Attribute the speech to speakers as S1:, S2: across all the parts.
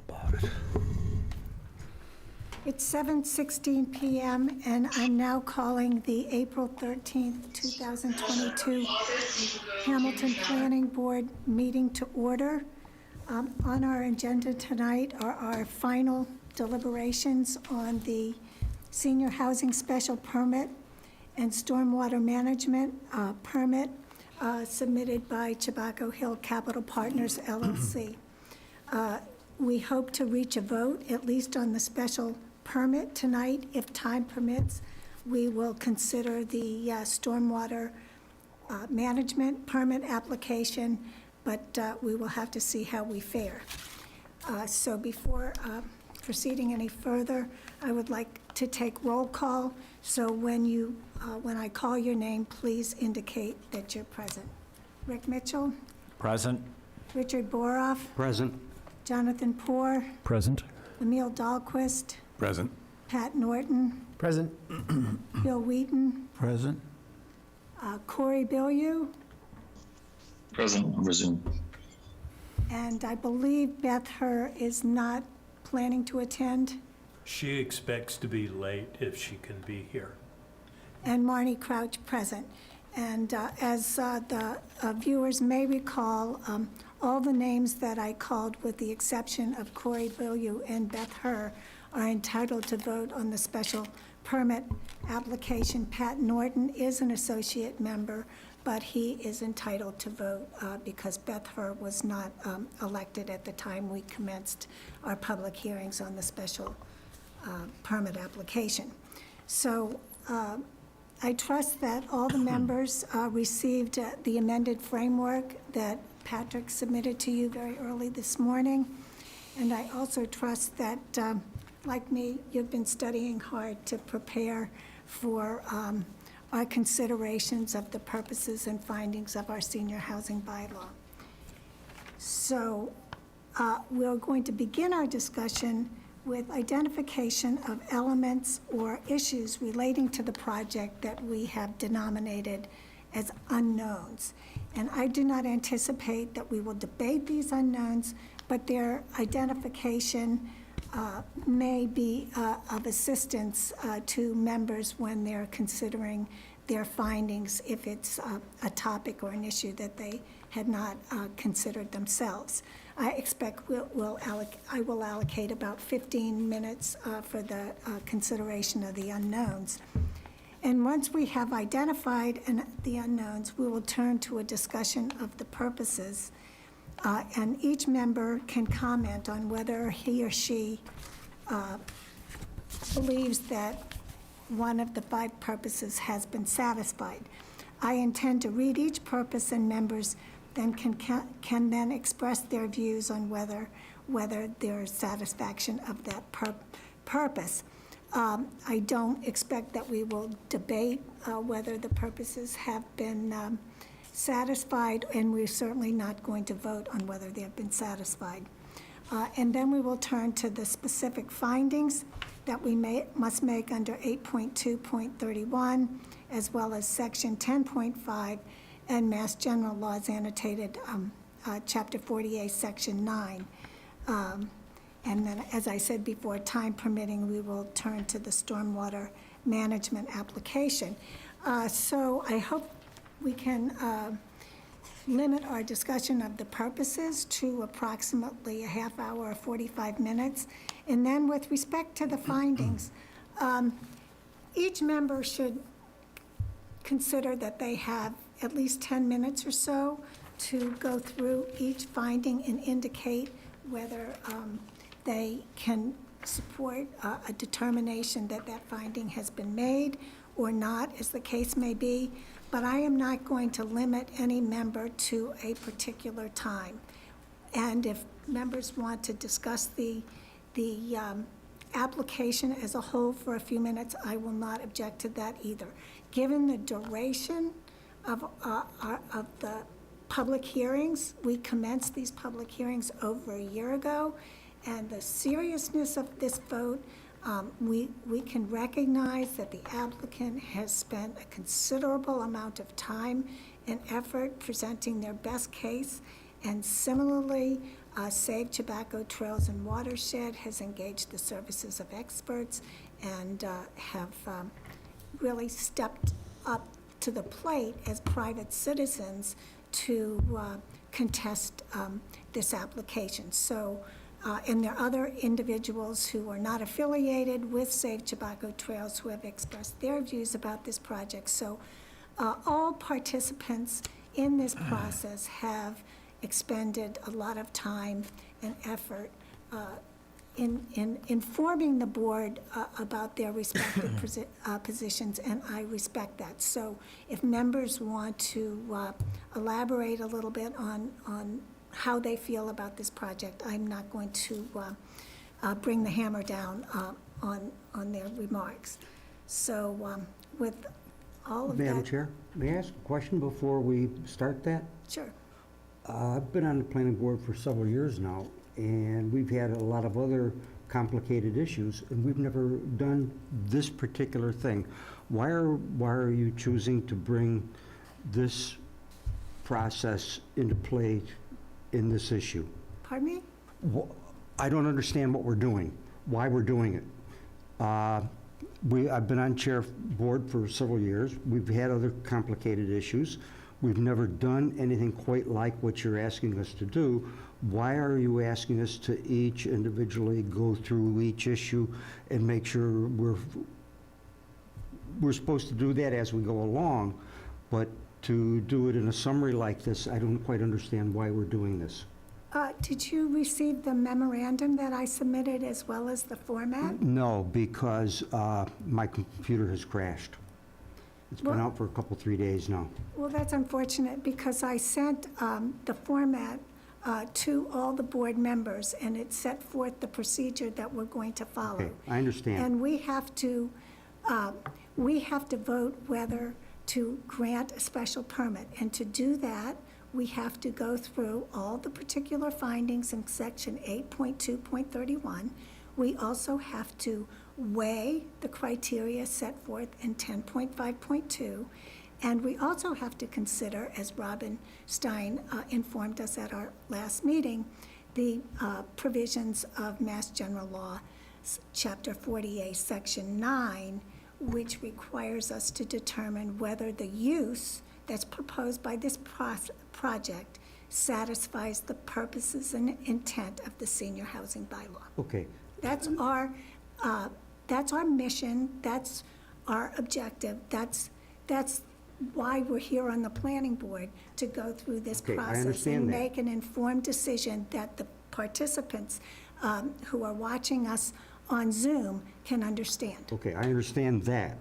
S1: about it.
S2: It's 7:16 PM, and I'm now calling the April 13th, 2022 Hamilton Planning Board meeting to order. On our agenda tonight are our final deliberations on the senior housing special permit and stormwater management permit submitted by Tobacco Hill Capital Partners, LLC. We hope to reach a vote, at least on the special permit tonight. If time permits, we will consider the stormwater management permit application, but we will have to see how we fare. So before proceeding any further, I would like to take roll call. So when I call your name, please indicate that you're present. Rick Mitchell?
S1: Present.
S2: Richard Boroff?
S1: Present.
S2: Jonathan Poor?
S1: Present.
S2: Emil Dahlquist?
S1: Present.
S2: Pat Norton?
S1: Present.
S2: Bill Wheaton?
S1: Present.
S2: Corey Bilyeu?
S3: Present, resume.
S2: And I believe Beth Herr is not planning to attend.
S4: She expects to be late if she can be here.
S2: And Marnie Crouch present. And as the viewers may recall, all the names that I called, with the exception of Corey Bilyeu and Beth Herr, are entitled to vote on the special permit application. Pat Norton is an associate member, but he is entitled to vote because Beth Herr was not elected at the time we commenced our public hearings on the special permit application. So I trust that all the members received the amended framework that Patrick submitted to you very early this morning. And I also trust that, like me, you've been studying hard to prepare for our considerations of the purposes and findings of our senior housing bylaw. So we're going to begin our discussion with identification of elements or issues relating to the project that we have denominated as unknowns. And I do not anticipate that we will debate these unknowns, but their identification may be of assistance to members when they're considering their findings, if it's a topic or an issue that they had not considered themselves. I expect I will allocate about 15 minutes for the consideration of the unknowns. And once we have identified the unknowns, we will turn to a discussion of the purposes. And each member can comment on whether he or she believes that one of the 5 purposes has been satisfied. I intend to read each purpose, and members then can then express their views on whether there is satisfaction of that purpose. I don't expect that we will debate whether the purposes have been satisfied, and we're certainly not going to vote on whether they have been satisfied. And then we will turn to the specific findings that we must make under 8.2.31, as well as Section 10.5 and Mass General Laws Annotated, Chapter 48, Section 9. And then, as I said before, time permitting, we will turn to the stormwater management application. So I hope we can limit our discussion of the purposes to approximately a half hour or 45 minutes. And then with respect to the findings, each member should consider that they have at least 10 minutes or so to go through each finding and indicate whether they can support a determination that that finding has been made or not, as the case may be. But I am not going to limit any member to a particular time. And if members want to discuss the application as a whole for a few minutes, I will not object to that either. Given the duration of the public hearings, we commenced these public hearings over a year ago, and the seriousness of this vote, we can recognize that the applicant has spent a considerable amount of time and effort presenting their best case, and similarly, Save Tobacco Trails and Watershed has engaged the services of experts and have really stepped up to the plate as private citizens to contest this application. So, and there are other individuals who are not affiliated with Save Tobacco Trails who have expressed their views about this project. So all participants in this process have expended a lot of time and effort in informing the board about their respective positions, and I respect that. So if members want to elaborate a little bit on how they feel about this project, I'm not going to bring the hammer down on their remarks. So with all of that.
S1: Madam Chair, may I ask a question before we start that?
S2: Sure.
S1: I've been on the planning board for several years now, and we've had a lot of other complicated issues, and we've never done this particular thing. Why are you choosing to bring this process into play in this issue?
S2: Pardon me?
S1: I don't understand what we're doing, why we're doing it. I've been on chair board for several years. We've had other complicated issues. We've never done anything quite like what you're asking us to do. Why are you asking us to each individually go through each issue and make sure we're supposed to do that as we go along, but to do it in a summary like this, I don't quite understand why we're doing this.
S2: Did you receive the memorandum that I submitted as well as the format?
S1: No, because my computer has crashed. It's been
S2: Well-
S1: out for a couple, 3 days now.
S2: Well, that's unfortunate because I sent the format to all the board members, and it set forth the procedure that we're going to follow.
S1: Okay, I understand.
S2: And we have to vote whether to grant a special permit. And to do that, we have to go through all the particular findings in section 8.2.31. We also have to weigh the criteria set forth in 10.5.2. And we also have to consider, as Robin Stein informed us at our last meeting, the provisions of Mass General Law, Chapter 48, Section 9, which requires us to determine whether the use that's proposed by this project satisfies the purposes and intent of the senior housing bylaw.
S1: Okay,
S2: That's our mission, that's our objective, that's why we're here on the planning board, to go through this
S1: Okay, I
S2: process
S1: understand
S2: and
S1: that.
S2: make an informed decision that the participants who are watching us on Zoom can understand.
S1: okay, I understand that.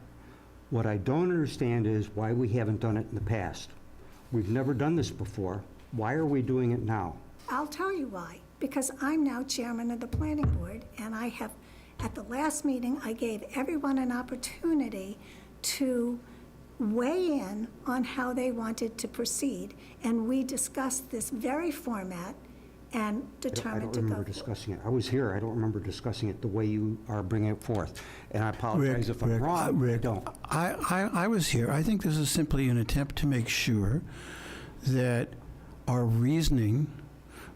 S1: What I don't understand is why we haven't done it in the past. We've never done this before. Why are we doing it now?
S2: I'll tell you why. Because I'm now chairman of the planning board, and I have, at the last meeting, I gave everyone an opportunity to weigh in on how they wanted to proceed, and we discussed this very format and
S1: I
S2: determined
S1: don't
S2: to go
S1: remember
S2: for it.
S1: discussing it. I was here, I don't remember discussing it the way you are bringing it forth. And I apologize if I'm wrong, I
S5: Rick,
S1: don't.
S5: I was here. I think this is simply an attempt to make sure that our reasoning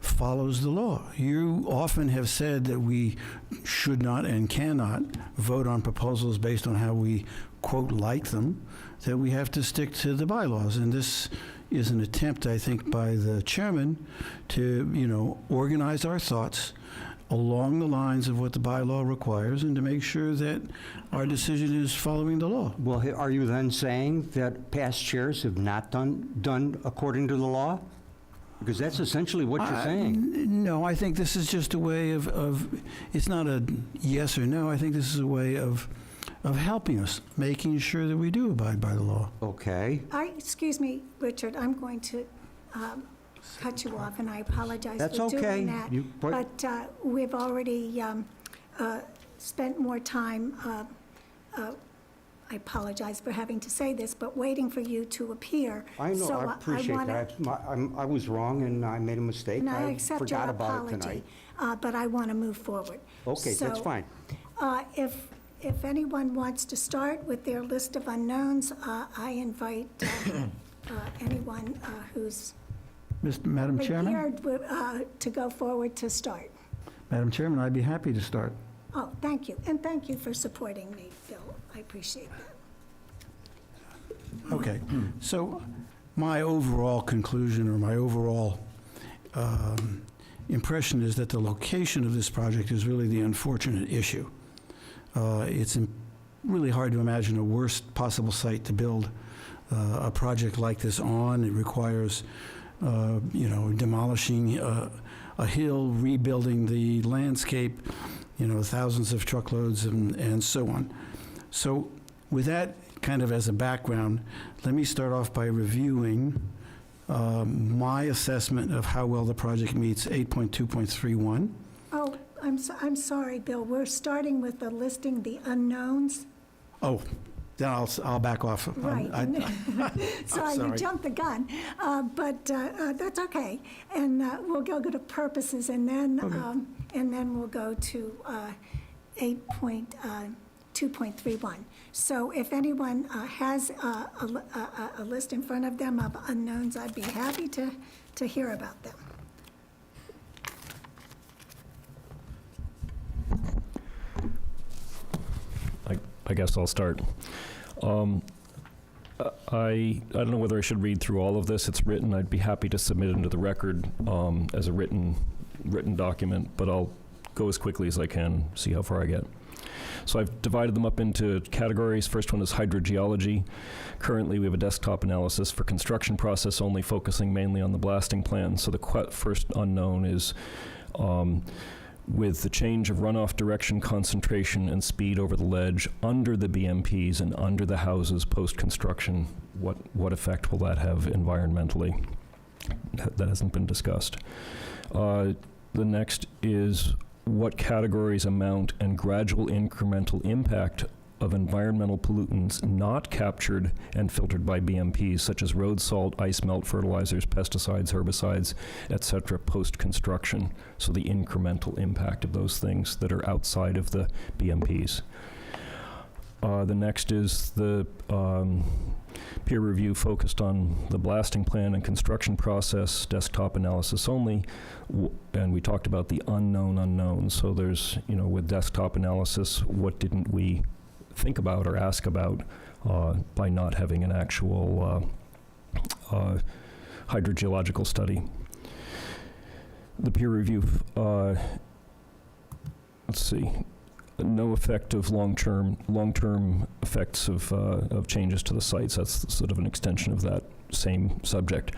S5: follows the law. You often have said that we should not and cannot vote on proposals based on how we, quote, like them, that we have to stick to the bylaws. And this is an attempt, I think, by the chairman to, organize our thoughts along the lines of what the bylaw requires and to make sure that our decision is following the law.
S1: Well, are you then saying that past chairs have not done according to the law? Because that's essentially what you're saying.
S5: No, I think this is just a way of it's not a yes or no. I think this is a way of helping us, making sure that we do abide by the law.
S1: Okay.
S2: Excuse me, Richard, I'm going to cut you off, and I apologize
S1: That's
S2: for
S1: okay.
S2: doing that.
S1: But
S2: We've already spent more time, I apologize for having to say this, but waiting for you to appear.
S1: I know,
S2: So
S1: I appreciate
S2: wanna-
S1: that. I was wrong and I made a mistake.
S2: And I
S1: I
S2: accept your
S1: forgot about it
S2: apology,
S1: tonight.
S2: but I want to move forward.
S1: Okay, that's
S2: So,
S1: fine.
S2: If anyone wants to start with their list of unknowns, I invite anyone who's
S5: Madam Chairman?
S2: prepared to go forward to start.
S5: Madam Chairman, I'd be happy to start.
S2: Oh, thank you, and thank you for supporting me, Bill. I appreciate that.
S5: Okay, so my overall conclusion or my overall impression is that the location of this project is really the unfortunate issue. It's really hard to imagine a worst possible site to build a project like this on. It requires, demolishing a hill, rebuilding the landscape, thousands of truckloads and so on. So with that kind of as a background, let me start off by reviewing my assessment of how well the project meets 8.2.31.
S2: Oh, I'm sorry, Bill. We're starting with the listing the unknowns.
S5: Oh, then I'll back off.
S2: Right. Sorry, you jumped the gun. But that's okay. And we'll go to purposes, and then we'll go to 8.2.31. So if anyone has a list in front of them of unknowns, I'd be happy to hear about them.
S6: I guess I'll start. I don't know whether I should read through all of this. It's written. I'd be happy to submit it into the record as a written document, but I'll go as quickly as I can, see how far I get. So I've divided them up into categories. First one is hydrogeology. Currently, we have a desktop analysis for construction process only, focusing mainly on the blasting plan. So the first unknown is with the change of runoff direction, concentration, and speed over the ledge under the BMPs and under the houses post-construction, what effect will that have environmentally? That hasn't been discussed. The next is what categories amount and gradual incremental impact of environmental pollutants not captured and filtered by BMPs, such as road salt, ice melt, fertilizers, pesticides, herbicides, etc., post-construction. So the incremental impact of those things that are outside of the BMPs. The next is the peer review focused on the blasting plan and construction process, desktop analysis only, and we talked about the unknown unknowns. So there's, with desktop analysis, what didn't we think about or ask about by not having an actual hydrogeological study. The peer review, let's see, no effect of long-term effects of changes to the sites. That's sort of an extension of that same subject.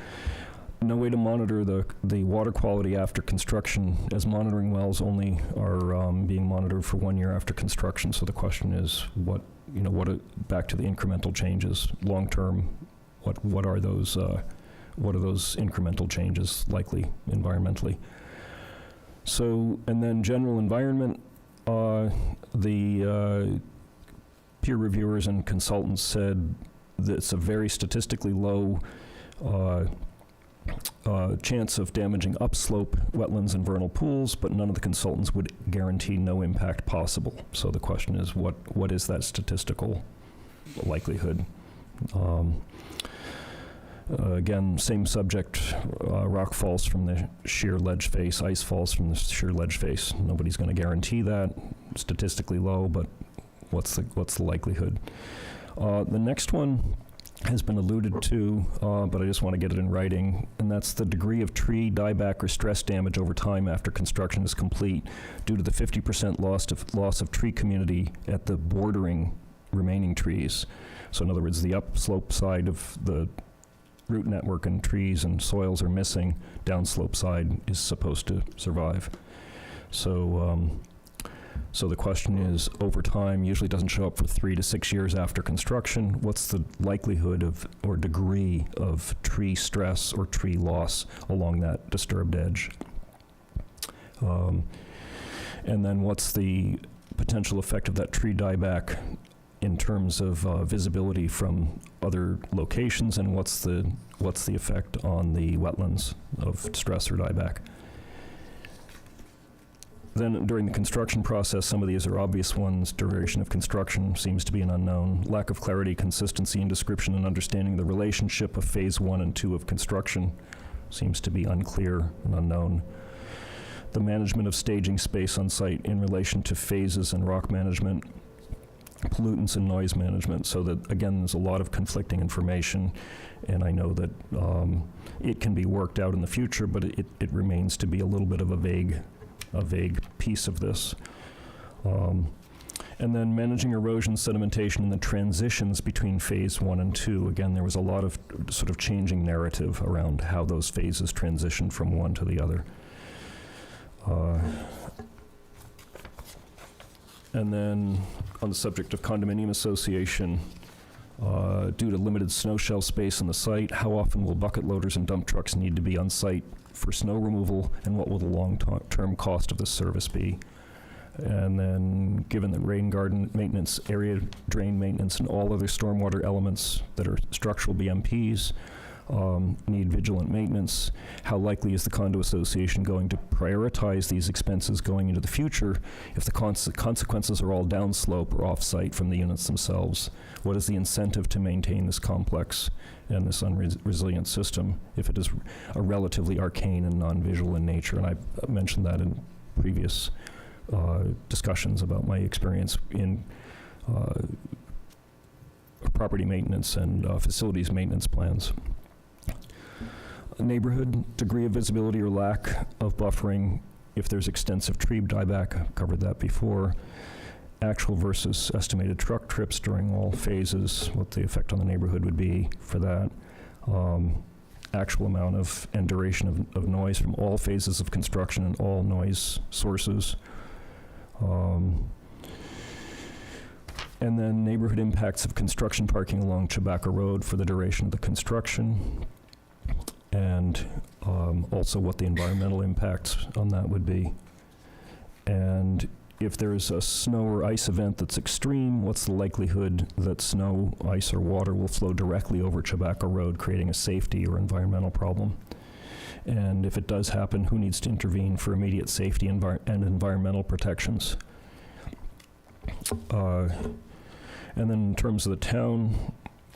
S6: No way to monitor the water quality after construction, as monitoring wells only are being monitored for 1 year after construction. So the question is, back to the incremental changes, long term, what are those incremental changes likely environmentally? So, and then general environment, the peer reviewers and consultants said that it's a very statistically low chance of damaging upslope wetlands and vernal pools, but none of the consultants would guarantee no impact possible. So the question is, what is that statistical likelihood? Again, same subject, rock falls from the sheer ledge face, ice falls from the sheer ledge face. Nobody's going to guarantee that. Statistically low, but what's the likelihood? The next one has been alluded to, but I just want to get it in writing, and that's the degree of tree dieback or stress damage over time after construction is complete due to the 50% loss of tree community at the bordering remaining trees. So in other words, the upslope side of the root network and trees and soils are missing, downslope side is supposed to survive. So the question is, over time, usually doesn't show up for 3 to 6 years after construction. What's the likelihood of, or degree of, tree stress or tree loss along that disturbed edge? And then what's the potential effect of that tree dieback in terms of visibility from other locations, and what's the effect on the wetlands of stress or dieback? Then during the construction process, some of these are obvious ones. Duration of construction seems to be an unknown. Lack of clarity, consistency in description and understanding the relationship of phase 1 and 2 of construction. seems to be unclear and unknown. The management of staging space on site in relation to phases and rock management, pollutants and noise management, so that, again, there's a lot of conflicting information, and I know that it can be worked out in the future, but it remains to be a little bit of a vague piece of this. And then managing erosion, sedimentation, and the transitions between phase 1 and 2. Again, there was a lot of sort of changing narrative around how those phases transitioned from one to the other. And then on the subject of condominium association, due to limited snow shell space on the site, how often will bucket loaders and dump trucks need to be on site for snow removal, and what will the long-term cost of this service be? And then, given that rain garden maintenance, area drain maintenance, and all other stormwater elements that are structural BMPs need vigilant maintenance, how likely is the condo association going to prioritize these expenses going into the future if the consequences are all downslope or off-site from the units themselves? What is the incentive to maintain this complex and this unresilient system if it is a relatively arcane and non-visual in nature? And I mentioned that in previous discussions about my experience in property maintenance and facilities maintenance plans. Neighborhood, degree of visibility or lack of buffering if there's extensive tree dieback, I've covered that before. Actual versus estimated truck trips during all phases, what the effect on the neighborhood would be for that. Actual amount of and duration of noise from all phases of construction and all noise sources. And then neighborhood impacts of construction parking along Chewbacca Road for the duration of the construction, and also what the environmental impacts on that would be. And if there's a snow or ice event that's extreme, what's the likelihood that snow, ice, or water will flow directly over Chewbacca Road, creating a safety or environmental problem? And if it does happen, who needs to intervene for immediate safety and environmental protections? And then in terms of the town,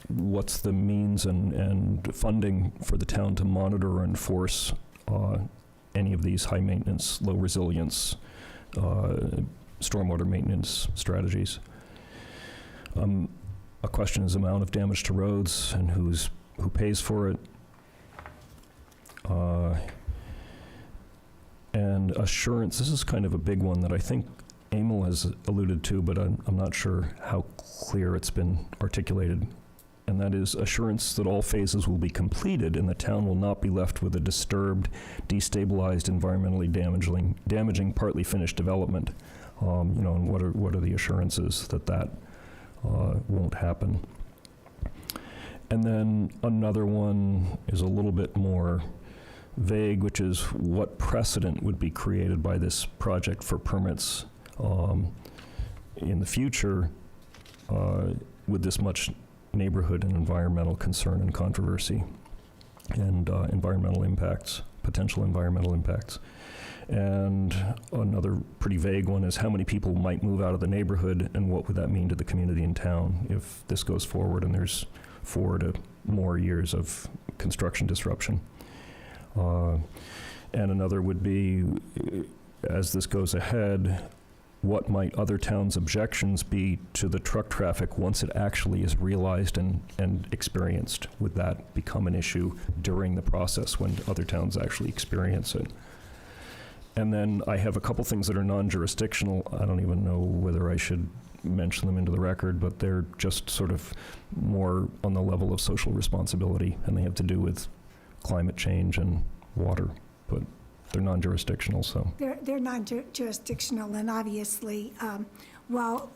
S6: what's the means and funding for the town to monitor or enforce any of these high maintenance, low resilience stormwater maintenance strategies? A question is amount of damage to roads and who pays for it. And assurance, this is kind of a big one that I think Emil has alluded to, but I'm not sure how clear it's been articulated. And that is assurance that all phases will be completed and the town will not be left with a disturbed, destabilized, environmentally damaging partly finished development. And what are the assurances that won't happen? And then another one is a little bit more vague, which is what precedent would be created by this project for permits in the future with this much neighborhood and environmental concern and controversy and environmental impacts, potential environmental impacts. And another pretty vague one is how many people might move out of the neighborhood and what would that mean to the community in town if this goes forward and there's 4 to more years of construction disruption. And another would be, as this goes ahead, what might other towns' objections be to the truck traffic once it actually is realized and experienced? Would that become an issue during the process when other towns actually experience it? And then I have a couple things that are non-jurisdictional. I don't even know whether I should mention them into the record, but they're just sort of more on the level of social responsibility, and they have to do with climate change and water, but they're non-jurisdictional, so.
S2: They're non-jurisdictional, and obviously, while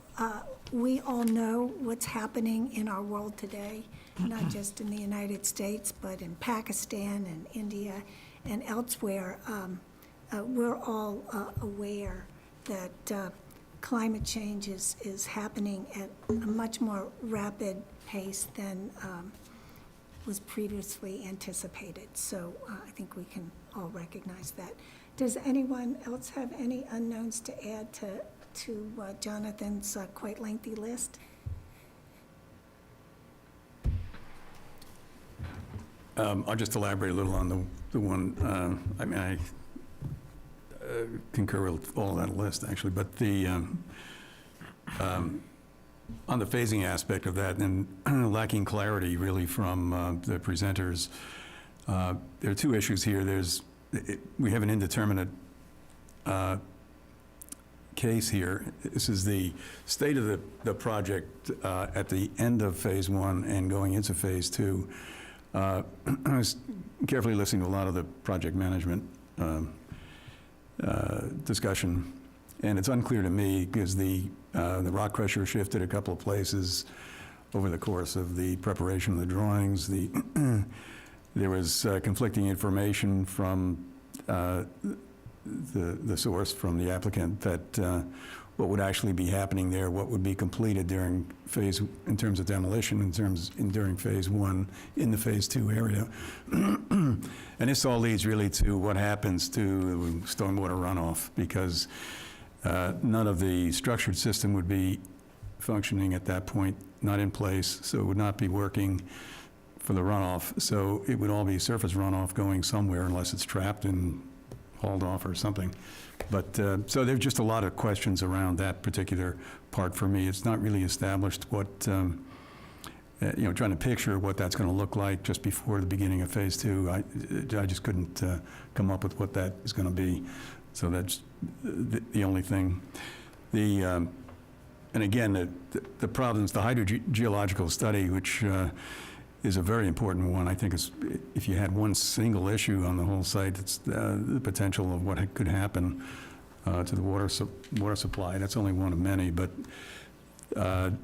S2: we all know what's happening in our world today, not just in the United States, but in Pakistan and India and elsewhere, we're all aware that climate change is happening at a much more rapid pace than was previously anticipated. So I think we can all recognize that. Does anyone else have any unknowns to add to Jonathan's quite lengthy list?
S7: I'll just elaborate a little on the one, I mean, I concur with all of that list, actually, but the, on the phasing aspect of that, and lacking clarity really from the presenters, there are two issues here. We have an indeterminate case here. This is the state of the project at the end of phase one and going into phase two. I was carefully listening to a lot of the project management discussion, and it's unclear to me because the rock crusher shifted a couple of places over the course of the preparation of the drawings. There was conflicting information from the source, from the applicant, that what would actually be happening there, what would be completed during phase, in terms of demolition, during phase one in the phase two area. And this all leads really to what happens to stormwater runoff, because none of the structured system would be functioning at that point, not in place, so it would not be working for the runoff. So it would all be surface runoff going somewhere unless it's trapped and hauled off or something. But, so there's just a lot of questions around that particular part for me. It's not really established what, trying to picture what that's going to look like just before the beginning of phase two. I just couldn't come up with what that is going to be. So that's the only thing. And again, the problems, the hydrogeological study, which is a very important one. I think if you had one single issue on the whole site, it's the potential of what could happen to the water supply. That's only one of many, but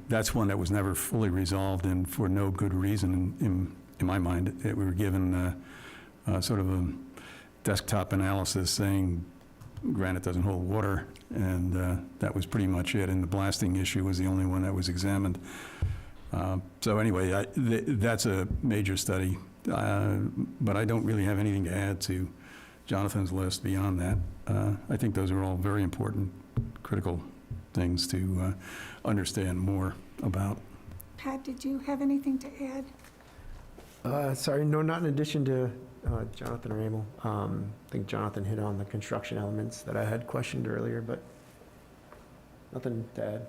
S7: that's one that was never fully resolved, and for no good reason in my mind. We were given sort of a desktop analysis saying granite doesn't hold water, and that was pretty much it, and the blasting issue was the only one that was examined. So anyway, that's a major study, but I don't really have anything to add to Jonathan's list beyond that. I think those are all very important, critical things to understand more about.
S2: Pat, did you have anything to add?
S8: Sorry, no, not in addition to Jonathan or Emil. I think Jonathan hit on the construction elements that I had questioned earlier, but nothing to add.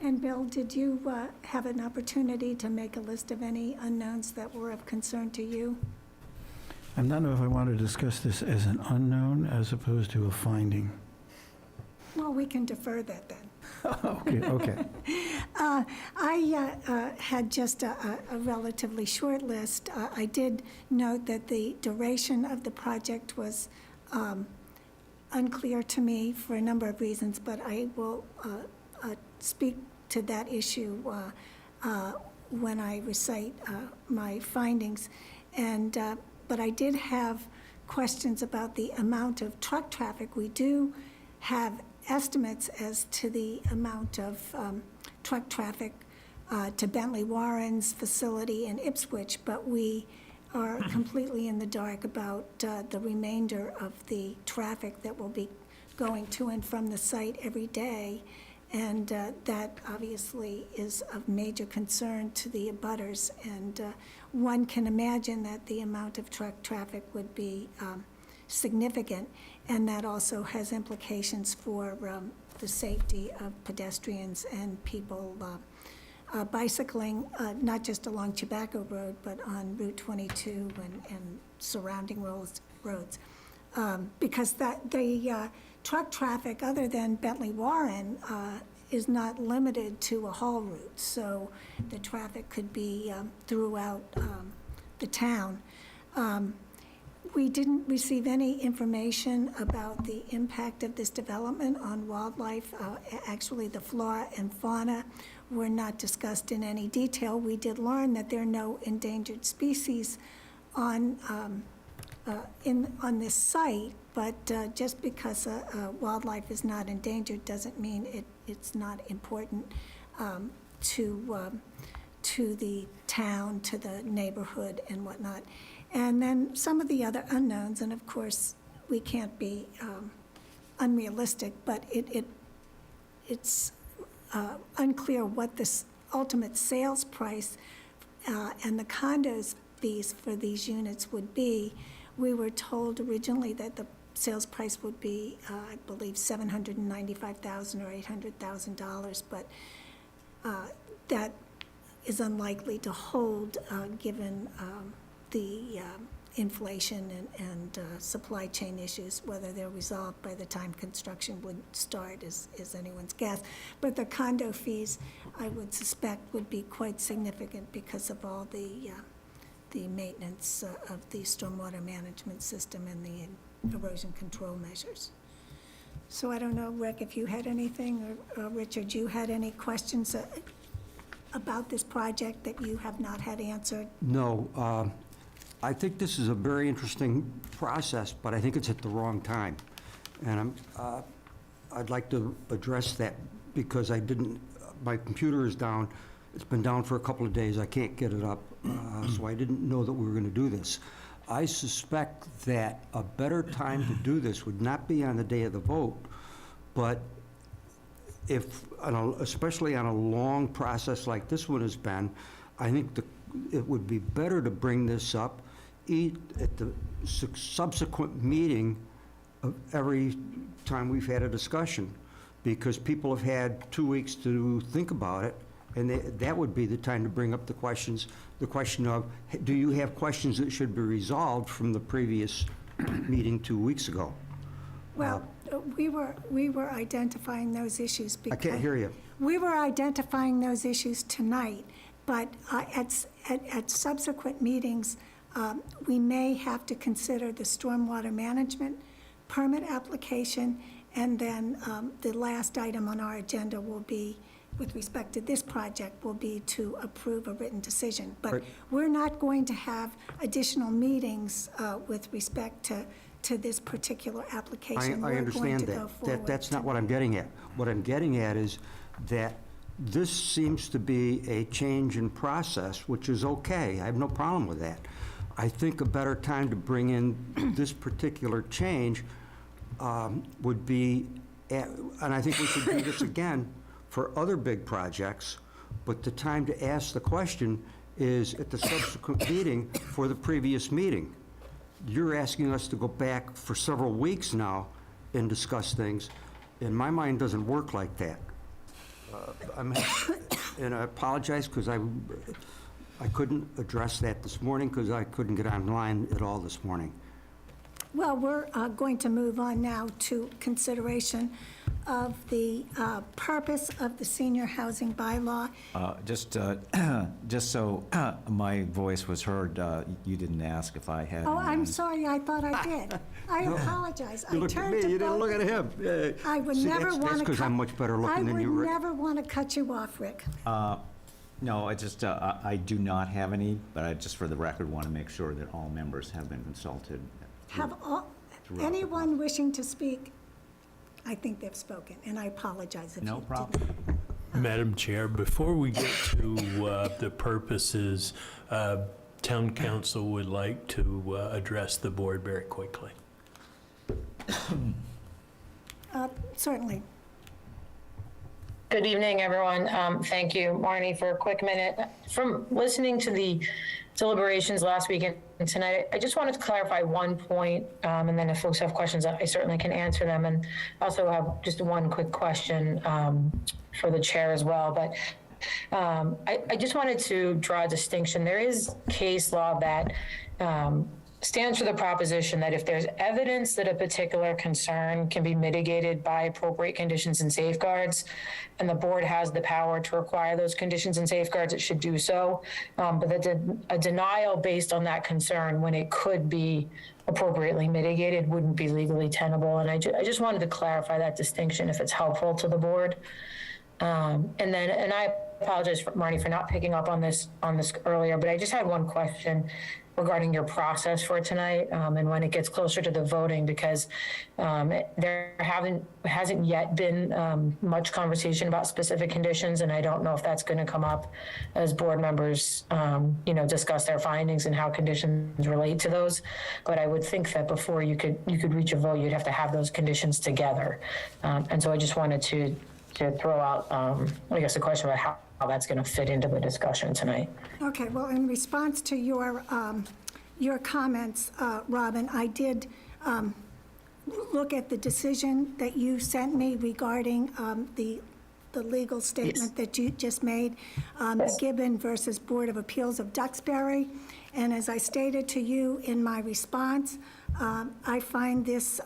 S2: And Bill, did you have an opportunity to make a list of any unknowns that were of concern to you?
S5: I'm not know if I want to discuss this as an unknown as opposed to a finding.
S2: Well, we can defer that then.
S8: Okay.
S2: I had just a relatively short list. I did note that the duration of the project was unclear to me for a number of reasons, but I will speak to that issue when I recite my findings. But I did have questions about the amount of truck traffic. We do have estimates as to the amount of truck traffic to Bentley Warren's facility in Ipswich, but we are completely in the dark about the remainder of the traffic that will be going to and from the site every day. And that obviously is of major concern to the abutters. And one can imagine that the amount of truck traffic would be significant. And that also has implications for the safety of pedestrians and people bicycling, not just along Tobacco Road, but on Route 22 and surrounding roads. Because the truck traffic, other than Bentley Warren, is not limited to a haul route. So the traffic could be throughout the town. We didn't receive any information about the impact of this development on wildlife. Actually, the flora and fauna were not discussed in any detail. We did learn that there are no endangered species on this site, but just because wildlife is not endangered doesn't mean it's not important to the town, to the neighborhood and whatnot. And then some of the other unknowns, and of course, we can't be unrealistic, but it's unclear what this ultimate sales price and the condos fees for these units would be. We were told originally that the sales price would be, I believe, $795,000 or $800,000, but that is unlikely to hold, given the inflation and supply chain issues. Whether they're resolved by the time construction would start is anyone's guess. But the condo fees, I would suspect, would be quite significant because of all the maintenance of the stormwater management system and the erosion control measures. So I don't know, Rick, if you had anything, or Richard, you had any questions about this project that you have not had answered?
S1: No, I think this is a very interesting process, but I think it's at the wrong time. And I'd like to address that because my computer is down. It's been down for a couple of days. I can't get it up, so I didn't know that we were going to do this. I suspect that a better time to do this would not be on the day of the vote, but especially on a long process like this one has been, I think it would be better to bring this up at the subsequent meeting of every time we've had a discussion, because people have had 2 weeks to think about it, and that would be the time to bring up the question of, do you have questions that should be resolved from the previous meeting 2 weeks ago?
S2: Well, we were identifying those issues
S1: I
S2: because...
S1: can't hear you.
S2: We were identifying those issues tonight, but at subsequent meetings, we may have to consider the stormwater management permit application, and then the last item on our agenda will be, with respect to this project, will be to approve a written decision. But
S1: Right.
S2: we're not going to have additional meetings with respect to this particular application.
S1: I understand that. That's not what I'm getting at. What I'm getting at is that this seems to be a change in process, which is okay. I have no problem with that. I think a better time to bring in this particular change would be, and I think we should do this again for other big projects, but the time to ask the question is at the subsequent meeting for the previous meeting. You're asking us to go back for several weeks now and discuss things. In my mind, doesn't work like that. And I apologize because I couldn't address that this morning because I couldn't get online at all this morning.
S2: Well, we're going to move on now to consideration of the purpose of the senior housing bylaw.
S9: Just so my voice was heard, you didn't ask if I had.
S2: Oh, I'm sorry, I thought I did. I apologize.
S1: You looked at me, you didn't look at him.
S2: I would
S1: See,
S2: never want to
S1: That's because I'm much better looking than you,
S2: I would
S1: Rick.
S2: never want to cut you off, Rick.
S9: No, I do not have any, but I just for the record want to make sure that all members have been consulted.
S2: Have anyone wishing to speak? I think they've spoken, and I apologize if you
S9: No
S2: didn't.
S9: problem.
S4: Madam Chair, before we get to the purposes, Town Council would like to address the board very quickly.
S2: Certainly.
S10: Good evening, everyone. Thank you, Marnie, for a quick minute. From listening to the deliberations last week and tonight, I just wanted to clarify one point, and then if folks have questions, I certainly can answer them. And I also have just one quick question for the chair as well. But I just wanted to draw a distinction. There is case law that stands for the proposition that if there's evidence that a particular concern can be mitigated by appropriate conditions and safeguards, and the board has the power to require those conditions and safeguards, it should do so. But a denial based on that concern when it could be appropriately mitigated wouldn't be legally tenable. And I just wanted to clarify that distinction if it's helpful to the board. And I apologize, Marnie, for not picking up on this earlier, but I just had one question regarding your process for tonight and when it gets closer to the voting, because there hasn't yet been much conversation about specific conditions, and I don't know if that's going to come up as board members discuss their findings and how conditions relate to those. But I would think that before you could reach a vote, you'd have to have those conditions together. And so I just wanted to to throw out, I guess, a question about how that's going to fit into the discussion tonight.
S2: Okay, well, in response to your comments, Robin, I did look at the decision that you sent me regarding the legal statement that you just made, Gibbon versus Board of Appeals of Duxbury. And as I stated to you in my response, I find this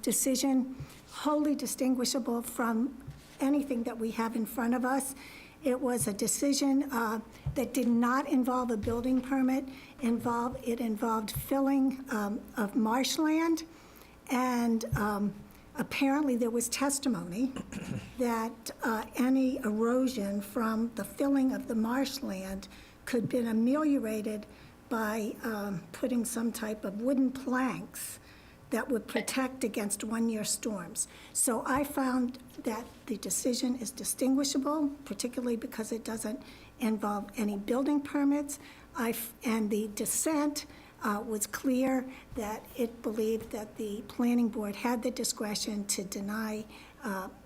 S2: decision wholly distinguishable from anything that we have in front of us. It was a decision that did not involve a building permit. It involved filling of marshland, and apparently there was testimony that any erosion from the filling of the marshland could have been ameliorated by putting some type of wooden planks that would protect against one-year storms. So I found that the decision is distinguishable, particularly because it doesn't involve any building permits. And the dissent was clear that it believed that the planning board had the discretion to deny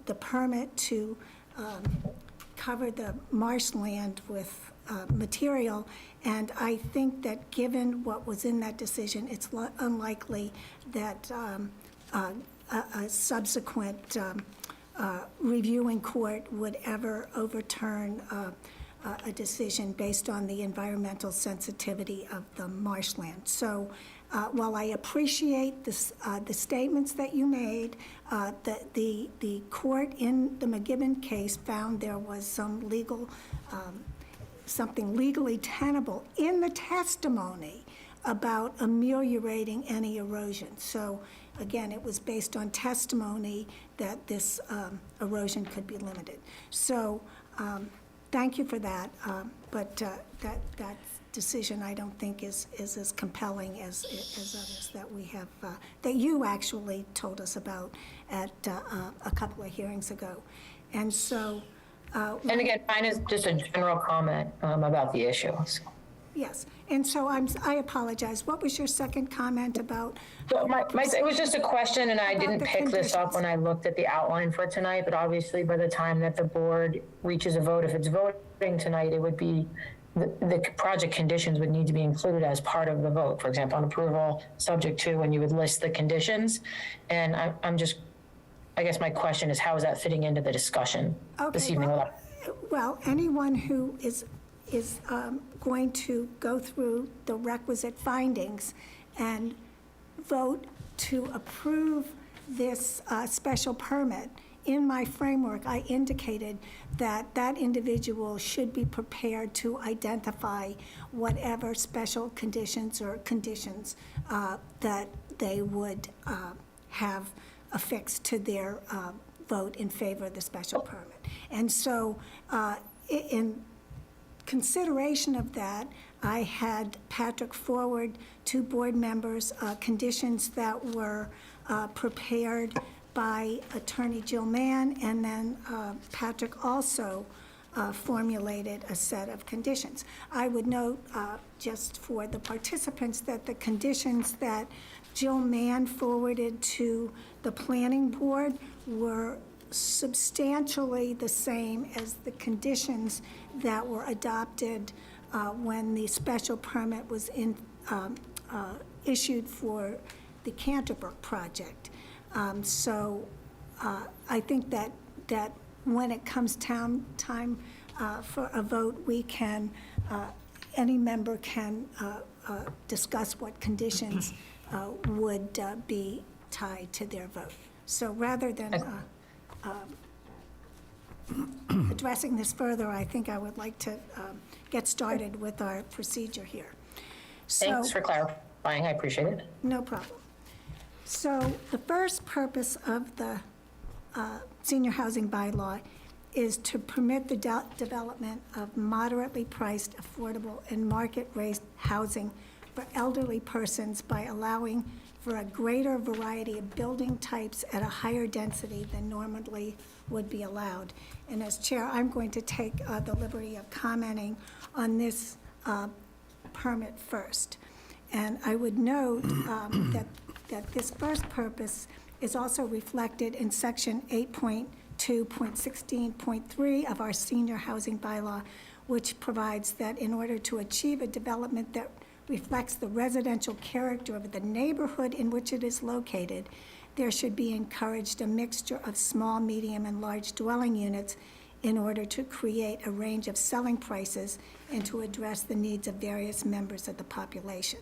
S2: the permit to cover the marshland with material. And I think that given what was in that decision, it's unlikely that a subsequent reviewing court would ever overturn a decision based on the environmental sensitivity of the marshland. So while I appreciate this, the statements that you made, the court in the McGibbon case found there was some legal, something legally tenable in the testimony about ameliorating any erosion. So again, it was based on testimony that this erosion could be limited. So thank you for that, but that decision I don't think is as compelling as others that we have, that you actually told us about at a couple of hearings ago. And so.
S10: And again, mine is just a general comment about the issue.
S2: Yes, and so I apologize. What was your second comment about?
S10: So it was just a question, and I
S2: About
S10: didn't
S2: the
S10: pick this up
S2: conditions.
S10: when I looked at the outline for tonight, but obviously by the time that the board reaches a vote, if it's voting tonight, it would be, the project conditions would need to be included as part of the vote. For example, on approval, subject to, when you would list the conditions. And I'm just, I guess my question is, how is that fitting into the discussion this
S2: Okay,
S10: evening?
S2: well, anyone who is going to go through the requisite findings and vote to approve this special permit, in my framework, I indicated that that individual should be prepared to identify whatever special conditions or conditions that they would have affixed to their vote in favor of the special permit. And so in consideration of that, I had Patrick forward to board members conditions that were prepared by Attorney Jill Mann, and then Patrick also formulated a set of conditions. I would note, just for the participants, that the conditions that Jill Mann forwarded to the planning board were substantially the same as the conditions that were adopted when the special permit was issued for the Canterbrook project. So I think that when it comes time for a vote, we can, any member can discuss what conditions would be tied to their vote. So rather than addressing this further, I think I would like to get started with our procedure here.
S10: Thanks for clarifying. I appreciate it.
S2: No problem. So the first purpose of the senior housing bylaw is to permit the development of moderately priced, affordable, and market-rate housing for elderly persons by allowing for a greater variety of building types at a higher density than normally would be allowed. And as chair, I'm going to take the liberty of commenting on this permit first. And I would note that this first purpose is also reflected in section 8.2.16.3 of our senior housing bylaw, which provides that in order to achieve a development that reflects the residential character of the neighborhood in which it is located, there should be encouraged a mixture of small, medium, and large dwelling units in order to create a range of selling prices and to address the needs of various members of the population.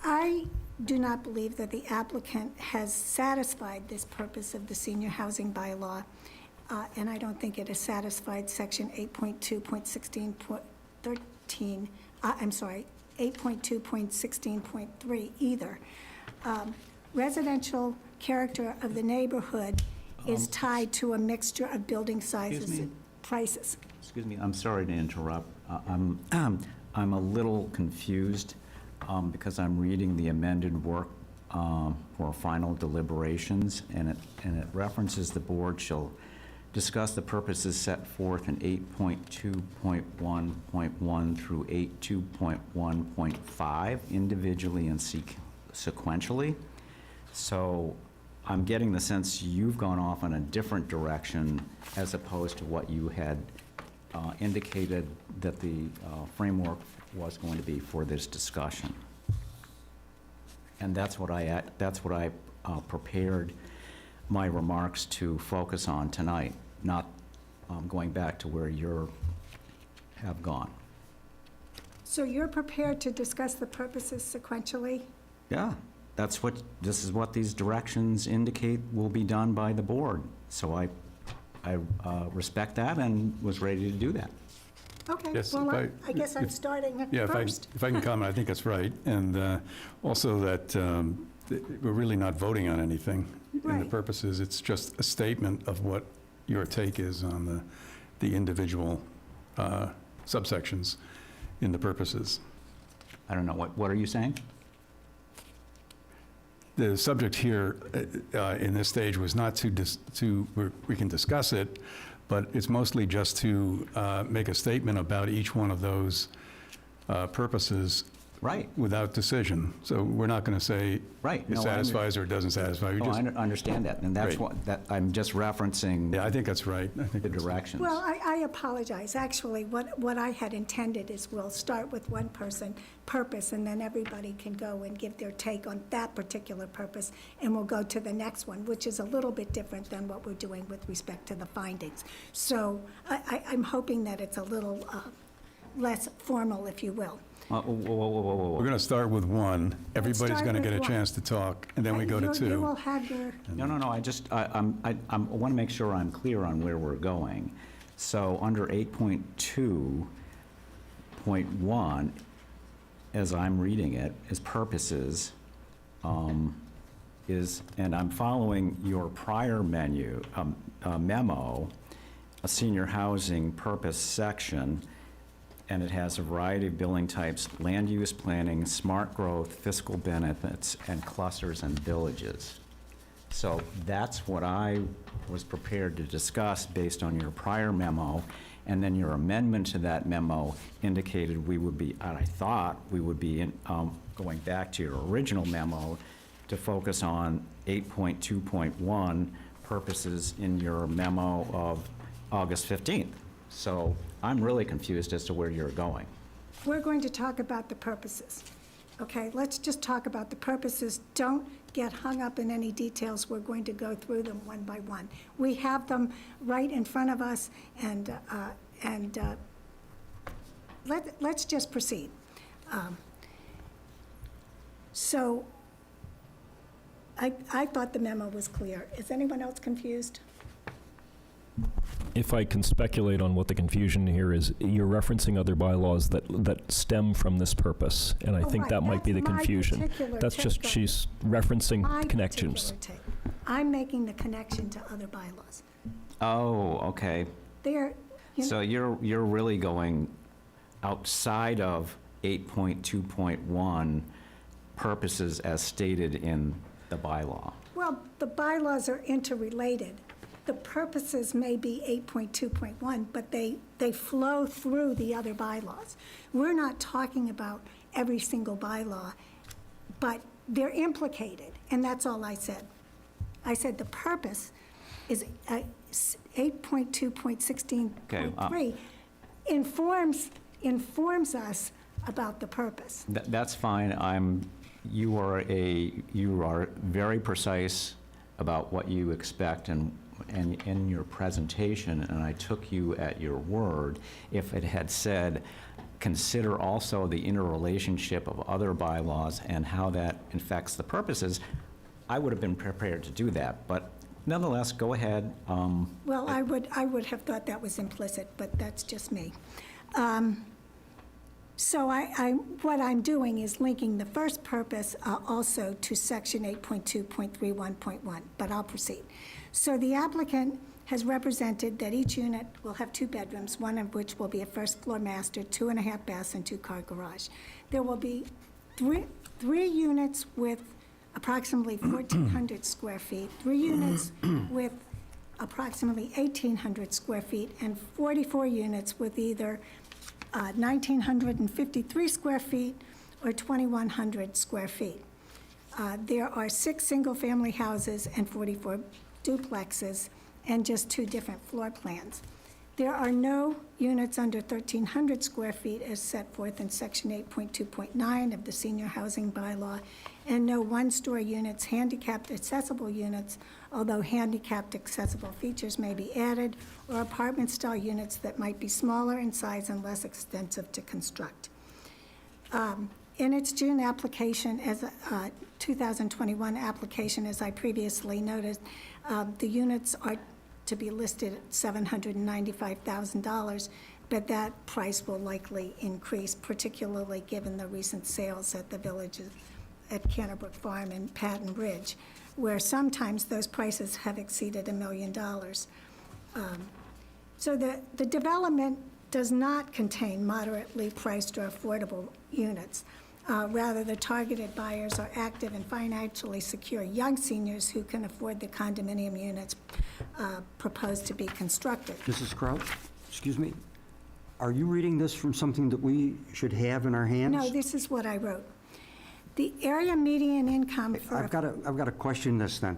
S2: I do not believe that the applicant has satisfied this purpose of the senior housing bylaw, and I don't think it has satisfied section 8.2.16.13, 8.2.16.3 either. Residential character of the neighborhood is tied to a mixture of building sizes
S9: Excuse me?
S2: and prices.
S9: Excuse me, I'm sorry to interrupt. I'm a little confused because I'm reading the amended work for final deliberations, and it references the board shall discuss the purposes set forth in 8.2.1.1 through 8.2.1.5 individually and sequentially. So I'm getting the sense you've gone off in a different direction as opposed to what you had indicated that the framework was going to be for this discussion. And that's what I prepared my remarks to focus on tonight, not going back to where you have gone.
S2: So you're prepared to discuss the purposes sequentially?
S9: Yeah, this is what these directions indicate will be done by the board. So I respect that and was ready to do that.
S2: Okay,
S7: Yes,
S2: well,
S7: if
S2: I guess I'm starting
S7: Yeah,
S2: first.
S7: if I can comment, I think that's right. And also that we're really not voting on anything in the
S2: Right.
S7: purposes. It's just a statement of what your take is on the individual subsections in the purposes.
S9: I don't know, what are you saying?
S7: The subject here in this stage was not we can discuss it, but it's mostly just to make a statement about each one of those purposes
S9: Right.
S7: without decision. So we're not going to say
S9: Right.
S7: it
S9: No, I
S7: satisfies or it doesn't satisfy. We
S9: Oh,
S7: just,
S9: I understand that, and that's
S7: Great.
S9: what, I'm just referencing
S7: yeah, I think that's right. I think
S9: the
S7: that's-
S9: directions.
S2: Well, I apologize. Actually, what I had intended is we'll start with one purpose, and then everybody can go and give their take on that particular purpose, and we'll go to the next one, which is a little bit different than what we're doing with respect to the findings. So I'm hoping that it's a little less formal, if you will.
S9: Whoa, whoa, whoa, whoa, whoa,
S7: We're
S9: whoa.
S7: going to start with one. Everybody's
S2: start
S7: going to
S2: with
S7: get a
S2: one.
S7: chance to talk, and then we go to
S2: You
S7: two.
S2: will have your,
S9: No, I want to make sure I'm clear on where we're going. So under 8.2.1, as I'm reading it, is purposes, and I'm following your prior memo, a senior housing purpose section, and it has a variety of building types: land use planning, smart growth, fiscal benefits, and clusters and villages. So that's what I was prepared to discuss based on your prior memo, and then your amendment to that memo indicated we would be, I thought, we would be going back to your original memo to focus on 8.2.1 purposes in your memo of August 15th. So I'm really confused as to where you're going.
S2: we're going to talk about the purposes. Okay, let's just talk about the purposes. Don't get hung up in any details. We're going to go through them one by one. We have them right in front of us, and let's just proceed. So I thought the memo was clear. Is anyone else confused?
S6: If I can speculate on what the confusion here is, you're referencing other bylaws that stem from this purpose, and I
S2: Oh,
S6: think
S2: right.
S6: that might be the
S2: That's my
S6: confusion.
S2: particular
S6: That's just,
S2: take on-
S6: she's referencing
S2: My
S6: connections.
S2: particular take. I'm making the connection to other bylaws.
S9: Oh, okay.
S2: They're, you know,
S9: So you're really going outside of 8.2.1 purposes as stated in the bylaw.
S2: well, the bylaws are interrelated. The purposes may be 8.2.1, but they flow through the other bylaws. We're not talking about every single bylaw, but they're implicated, and that's all I said. I said the purpose is 8.2.16.3 informs us about the purpose.
S9: That's fine. You are very precise about what you expect and in your presentation, and I took you at your word. If it had said, consider also the interrelationship of other bylaws and how that affects the purposes, I would have been prepared to do that. But nonetheless, go ahead.
S2: Well, I would have thought that was implicit, but that's just me. So what I'm doing is linking the first purpose also to section 8.2.31.1, but I'll proceed. So the applicant has represented that each unit will have 2 bedrooms, one of which will be a first-floor master, 2.5 baths, and 2-car garage. There will be three units with approximately 1,400 square feet, 3 units with approximately 1,800 square feet, and 44 units with either 1,953 square feet or 2,100 square feet. There are 6 single-family houses and 44 duplexes and just 2 different floor plans. There are no units under 1,300 square feet as set forth in section 8.2.9 of the senior housing bylaw, and no one-story units, handicapped accessible units, although handicapped accessible features may be added, or apartment-style units that might be smaller in size and less extensive to construct. In its June application, as a 2021 application, as I previously noted, the units are to be listed at $795,000, but that price will likely increase, particularly given the recent sales at the villages at Canterbrook Farm and Patton Ridge, where sometimes those prices have exceeded $1 million. So the development does not contain moderately priced or affordable units. Rather, the targeted buyers are active and financially secure young seniors who can afford the condominium units proposed to be constructed.
S1: Mrs. Crouch, excuse me, are you reading this from something that we should have in our hands?
S2: No, this is what I wrote. The area median income for...
S1: I've got to question this then.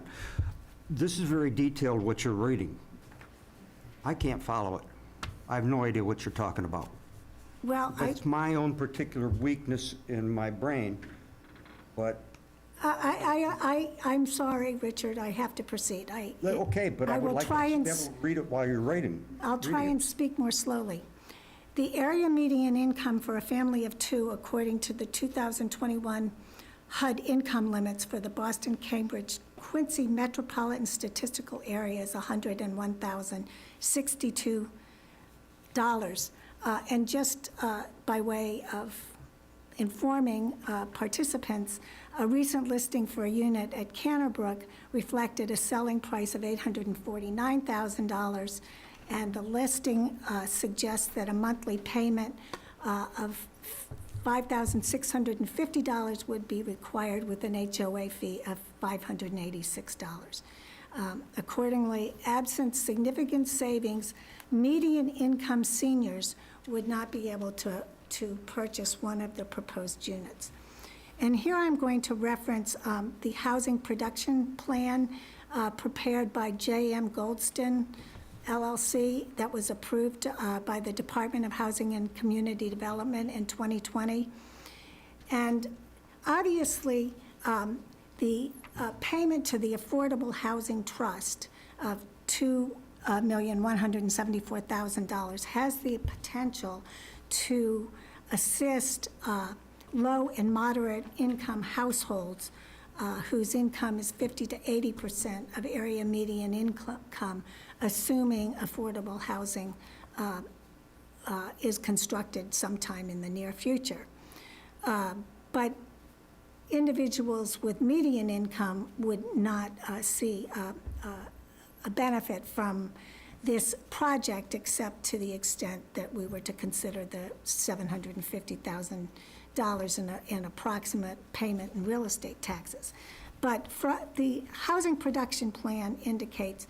S1: This is very detailed, what you're reading. I can't follow it. I have no idea what you're talking about.
S2: Well,
S1: That's my own particular weakness in my brain, but...
S2: I'm sorry, Richard, I have to proceed.
S1: Okay, but I would
S2: will
S1: like
S2: try
S1: to
S2: and
S1: be able to read it while you're reading.
S2: I'll try and speak more slowly. The area median income for a family of 2, according to the 2021 HUD income limits for the Boston, Cambridge, Quincy metropolitan statistical area is $101,062. And just by way of informing participants, a recent listing for a unit at Canterbrook reflected a selling price of $849,000, and the listing suggests that a monthly payment of $5,650 would be required with an HOA fee of $586. Accordingly, absent significant savings, median income seniors would not be able to purchase one of the proposed units. And here I'm going to reference the housing production plan prepared by J.M. Goldston, LLC, that was approved by the Department of Housing and Community Development in 2020. And obviously, the payment to the Affordable Housing Trust of $2,174,000 has the potential to assist low and moderate income households whose income is 50 to 80% of area median income, assuming affordable housing is constructed sometime in the near future. But individuals with median income would not see a benefit from this project, except to the extent that we were to consider the $750,000 in approximate payment in real estate taxes. But the housing production plan indicates,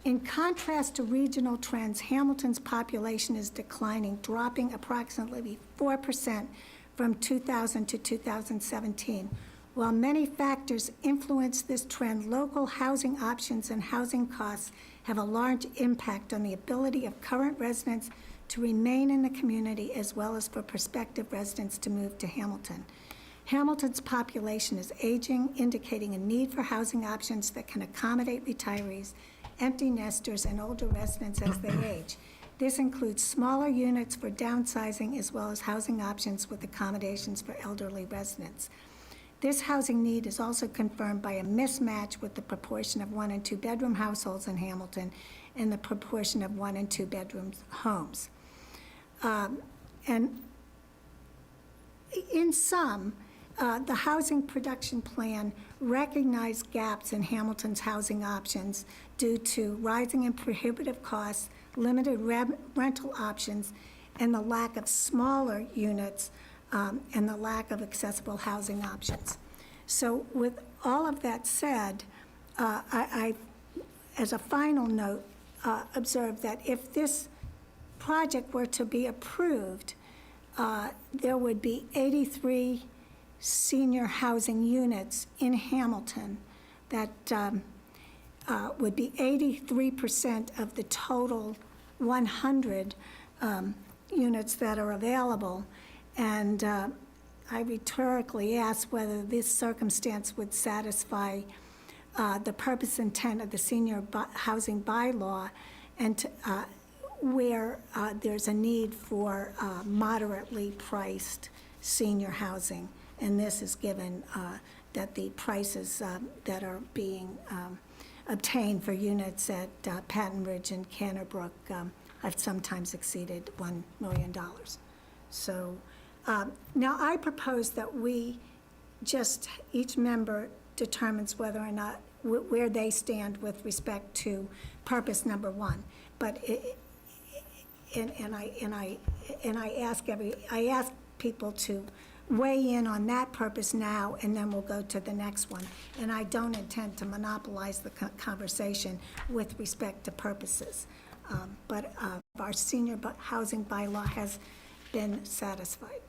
S2: in contrast to regional trends, Hamilton's population is declining, dropping approximately 4% from 2000 to 2017, While many factors influence this trend, local housing options and housing costs have a large impact on the ability of current residents to remain in the community as well as for prospective residents to move to Hamilton. Hamilton's population is aging, indicating a need for housing options that can accommodate retirees, empty nesters, and older residents as they age. This includes smaller units for downsizing as well as housing options with accommodations for elderly residents. This housing need is also confirmed by a mismatch with the proportion of 1- and 2-bedroom households in Hamilton and the proportion of 1- and 2-bedroom homes. And in sum, the housing production plan recognized gaps in Hamilton's housing options due to rising and prohibitive costs, limited rental options, and the lack of smaller units and the lack of accessible housing options. So with all of that said, I as a final note, observed that if this project were to be approved, there would be 83 senior housing units in Hamilton that would be 83% of the total 100 units that are available. And I rhetorically asked whether this circumstance would satisfy the purpose intent of the senior housing bylaw, and where there's a need for moderately priced senior housing. And this is given that the prices that are being obtained for units at Patton Ridge and Canterbrook have sometimes exceeded $1 million. So now I propose that we just, each member determines whether or not, where they stand with respect to purpose number 1. But I ask people to weigh in on that purpose now, and then we'll go to the next one. And I don't intend to monopolize the conversation with respect to purposes. But our senior housing bylaw has been satisfied.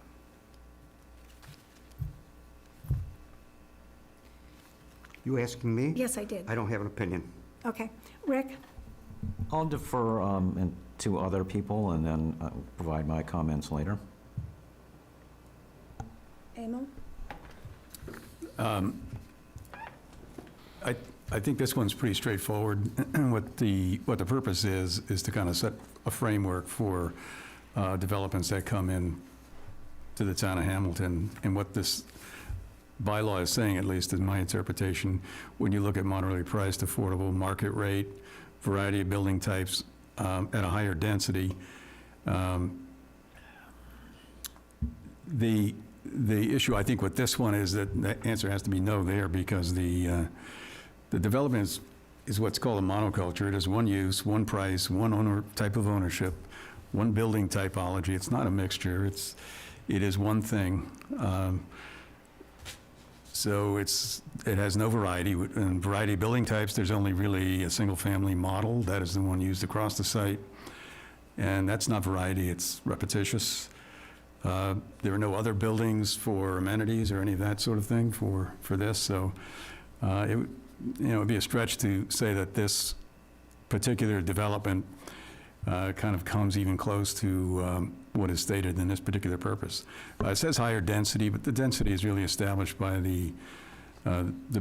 S1: You asking me?
S2: Yes, I did.
S1: I don't have an opinion.
S2: Okay. Rick?
S9: I'll defer to other people and then provide my comments later.
S2: Emil?
S7: I think this one's pretty straightforward. What the purpose is to kind of set a framework for developments that come in to the town of Hamilton. And what this bylaw is saying, at least in my interpretation, when you look at moderately priced, affordable, market rate, variety of building types at a higher density, the issue, I think, with this one is that the answer has to be no there, because the development is what's called a monoculture. It is one use, one price, one type of ownership, one building typology. It's not a mixture. It is one thing. So it has no variety. In variety of building types, there's only really a single-family model. That is the one used across the site. And that's not variety, it's repetitious. There are no other buildings for amenities or any of that sort of thing for this. So it would be a stretch to say that this particular development kind of comes even close to what is stated in this particular purpose. It says higher density, but the density is really established by the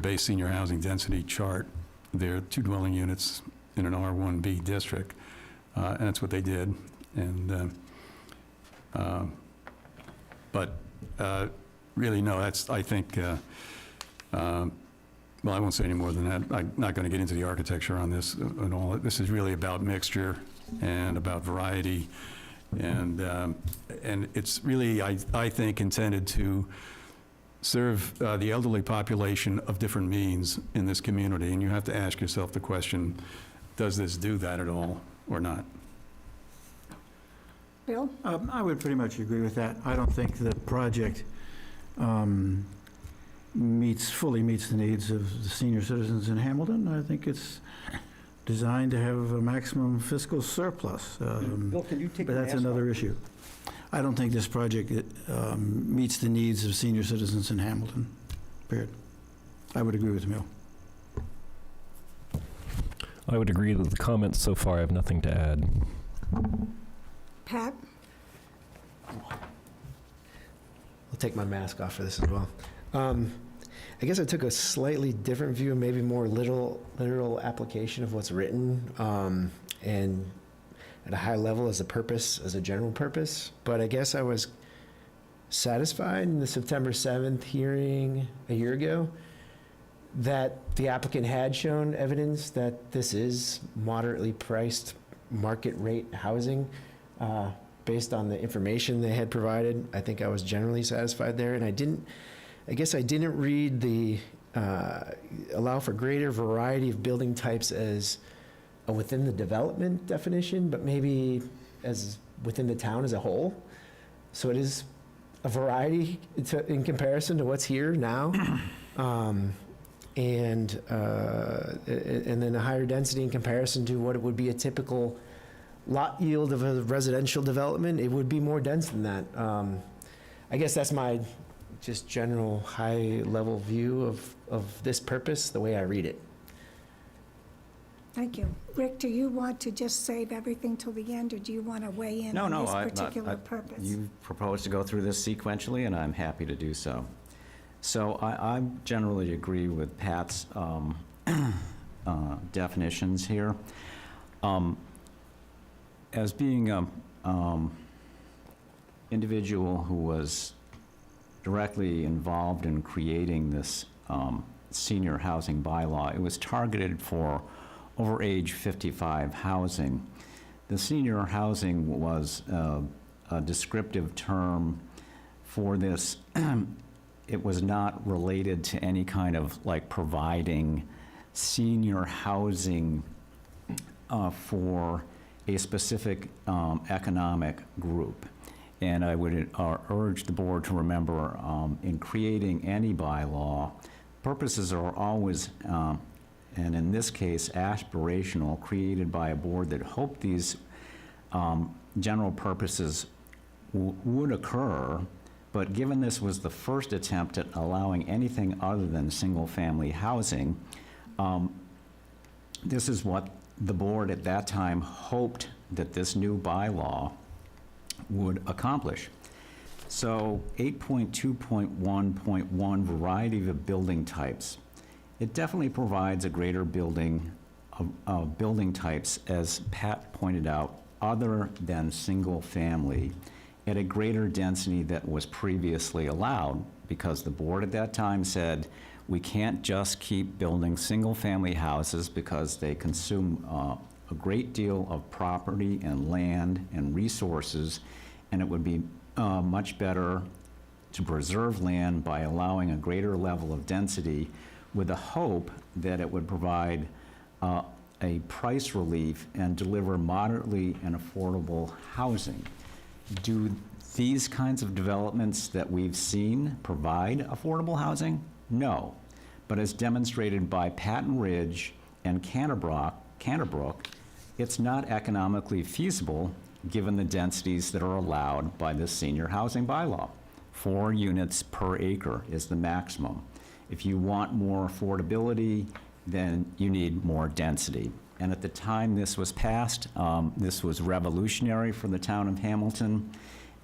S7: base senior housing density chart. There are 2 dwelling units in an R1B district, and that's what they did. And but really, no, that's, I think, well, I won't say any more than that. I'm not going to get into the architecture on this at all. This is really about mixture and about variety. And it's really, I think, intended to serve the elderly population of different means in this community. And you have to ask yourself the question, does this do that at all or not?
S2: Bill?
S5: I would pretty much agree with that. I don't think the project fully meets the needs of the senior citizens in Hamilton. I think it's designed to have a maximum fiscal surplus.
S1: Bill, can you take
S5: But
S1: the
S5: that's
S1: mask
S5: another
S1: off?
S5: issue. I don't think this project meets the needs of senior citizens in Hamilton. Baird. I would agree with Emil.
S6: I would agree that the comments so far, I have nothing to add.
S2: Pat?
S8: I'll take my mask off for this as well. I guess I took a slightly different view, maybe more literal application of what's written, and at a high level as a purpose, as a general purpose. But I guess I was satisfied in the September 7th hearing a year ago that the applicant had shown evidence that this is moderately priced market rate housing based on the information they had provided. I think I was generally satisfied there, and I guess I didn't read the allow for greater variety of building types as within the development definition, but maybe as within the town as a whole. So it is a variety in comparison to what's here now. And then a higher density in comparison to what it would be a typical lot yield of a residential development. It would be more dense than that. I guess that's my just general high-level view of this purpose, the way I read it.
S2: Thank you. Rick, do you want to just save everything till the end, or do you want to weigh in
S9: No,
S2: on
S9: no,
S2: this
S9: I-
S2: particular purpose?
S9: You propose to go through this sequentially, and I'm happy to do so. So I generally agree with Pat's definitions here. As being an individual who was directly involved in creating this senior housing bylaw, it was targeted for over age 55 housing. The senior housing was a descriptive term for this. It was not related to any kind of like providing senior housing for a specific economic group. And I would urge the board to remember in creating any bylaw, purposes are always, and in this case, aspirational, created by a board that hoped these general purposes would occur. But given this was the first attempt at allowing anything other than single-family housing, this is what the board at that time hoped that this new bylaw would accomplish. So 8.2.1.1, variety of building types. It definitely provides a greater building types, as Pat pointed out, other than single-family, at a greater density that was previously allowed, because the board at that time said, we can't just keep building single-family houses because they consume a great deal of property and land and resources, and it would be much better to preserve land by allowing a greater level of density with the hope that it would provide a price relief and deliver moderately and affordable housing. Do these kinds of developments that we've seen provide affordable housing? No. But as demonstrated by Patton Ridge and Canterbrook, it's not economically feasible given the densities that are allowed by this senior housing bylaw. 4 units per acre is the maximum. If you want more affordability, then you need more density. And at the time this was passed, this was revolutionary for the town of Hamilton,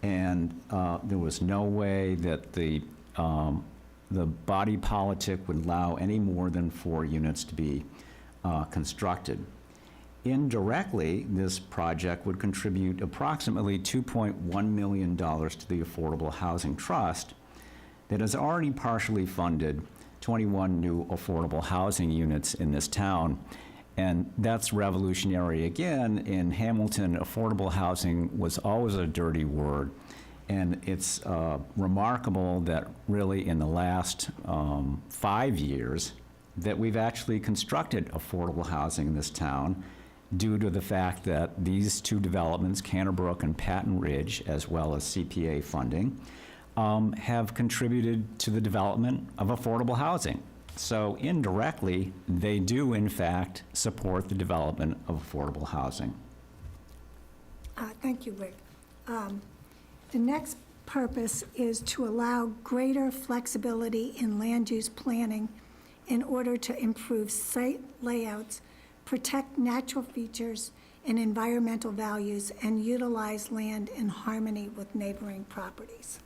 S9: and there was no way that the body politic would allow any more than 4 units to be constructed. Indirectly, this project would contribute approximately $2.1 million to the Affordable Housing Trust that has already partially funded 21 new affordable housing units in this town. And that's revolutionary. Again, in Hamilton, affordable housing was always a dirty word. And it's remarkable that really in the last 5 years that we've actually constructed affordable housing in this town due to the fact that these 2 developments, Canterbrook and Patton Ridge, as well as CPA funding, have contributed to the development of affordable housing. So indirectly, they do in fact support the development of affordable housing.
S2: Thank you, Rick. The next purpose is to allow greater flexibility in land use planning in order to improve site layouts, protect natural features and environmental values, and utilize land in harmony with neighboring properties.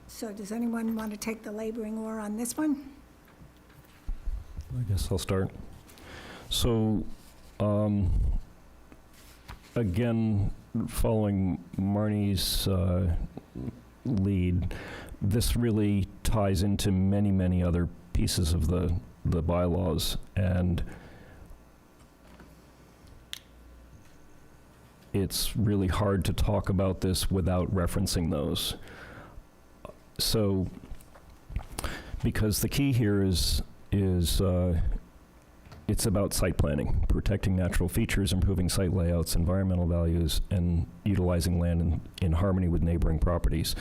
S2: So does anyone want to take the laboring oar on this one?
S6: I guess I'll start. So, again, following Marnie's lead, this really ties into many, many other pieces of the bylaws, and it's really hard to talk about this without referencing those. So, because the key here is it's about site planning, protecting natural features, improving site layouts, environmental values, and utilizing land in harmony with neighboring properties.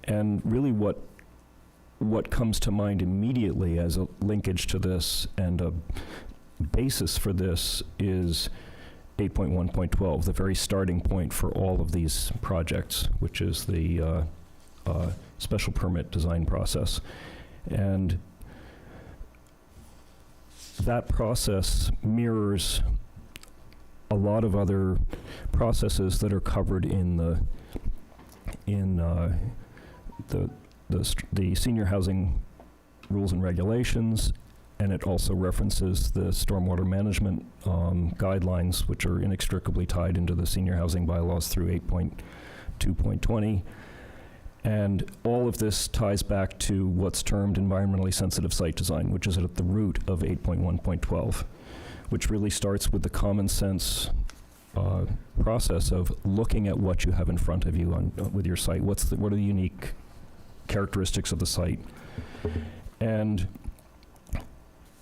S6: And really what comes to mind immediately as a linkage to this and a basis for this is 8.1.12, the very starting point for all of these projects, which is the special permit design process. And that process mirrors a lot of other processes that are covered in the senior housing rules and regulations, and it also references the stormwater management guidelines, which are inextricably tied into the senior housing bylaws through 8.2.20. And all of this ties back to what's termed environmentally sensitive site design, which is at the root of 8.1.12, which really starts with the common sense process of looking at what you have in front of you with your site. What are the unique characteristics of the site? And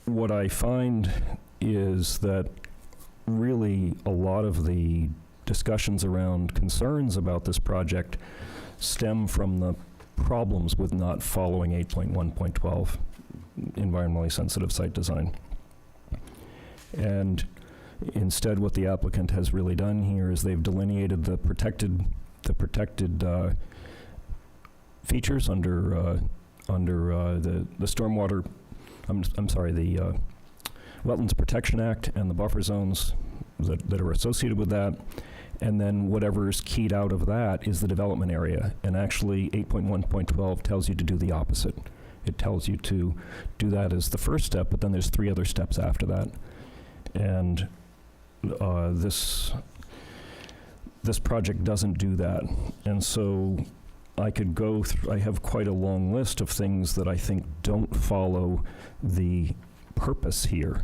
S6: what I find is that really a lot of the discussions around concerns about this project stem from the problems with not following 8.1.12, environmentally sensitive site design. And instead, what the applicant has really done here is they've delineated the protected features under the stormwater, the Wetlands Protection Act and the buffer zones that are associated with that. And then whatever is keyed out of that is the development area. And actually, 8.1.12 tells you to do the opposite. It tells you to do that as the first step, but then there's 3 other steps after that. And this project doesn't do that. And so I could go through, I have quite a long list of things that I think don't follow the purpose here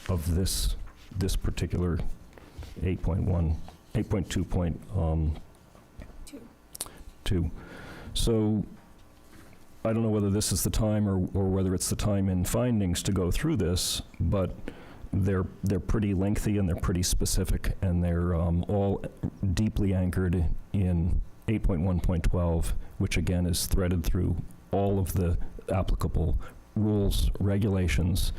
S6: of this particular 8.2.2. So I don't know whether this is the time or whether it's the time in findings to go through this, but they're pretty lengthy and they're pretty specific, and they're all deeply anchored in 8.1.12, which again is threaded through all of the applicable rules, regulations,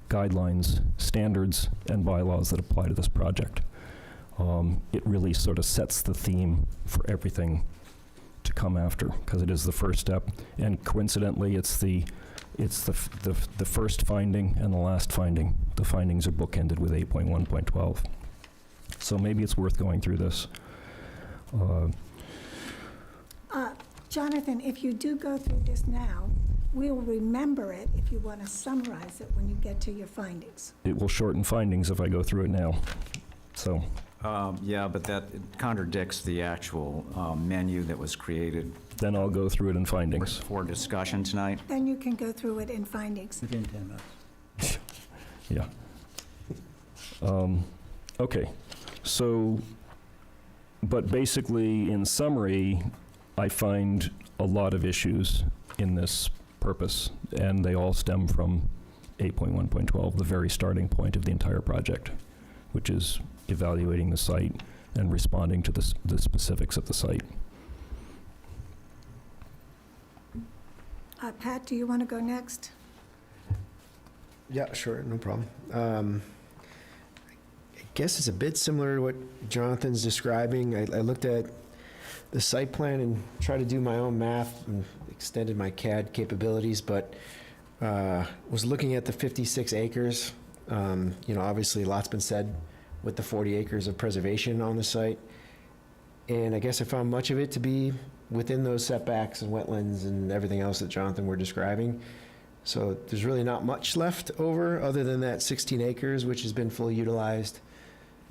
S6: guidelines, standards, and bylaws that apply to this project. It really sort of sets the theme for everything to come after, because it is the first step, and coincidentally, it's the first finding and the last finding. The findings are bookended with 8.1.12. So maybe it's worth going through this.
S2: Jonathan, if you do go through this now, we'll remember it if you want to summarize it when you get to your findings.
S6: It will shorten findings if I go through it now. So.
S9: Yeah, but that contradicts the actual menu that was created
S6: Then I'll go through it in findings.
S9: for discussion tonight.
S2: Then you can go through it in findings.
S1: Within 10 minutes.
S6: Yeah. Okay. So, but basically, in summary, I find a lot of issues in this purpose, and they all stem from 8.1.12, the very starting point of the entire project, which is evaluating the site and responding to the specifics of the site.
S2: Pat, do you want to go next?
S8: Yeah, sure, no problem. I guess it's a bit similar to what Jonathan's describing. I looked at the site plan and try to do my own math and extended my CAD capabilities, but was looking at the 56 acres. Obviously a lot's been said with the 40 acres of preservation on the site. And I guess I found much of it to be within those setbacks and wetlands and everything else that Jonathan were describing. So there's really not much left over other than that 16 acres, which has been fully utilized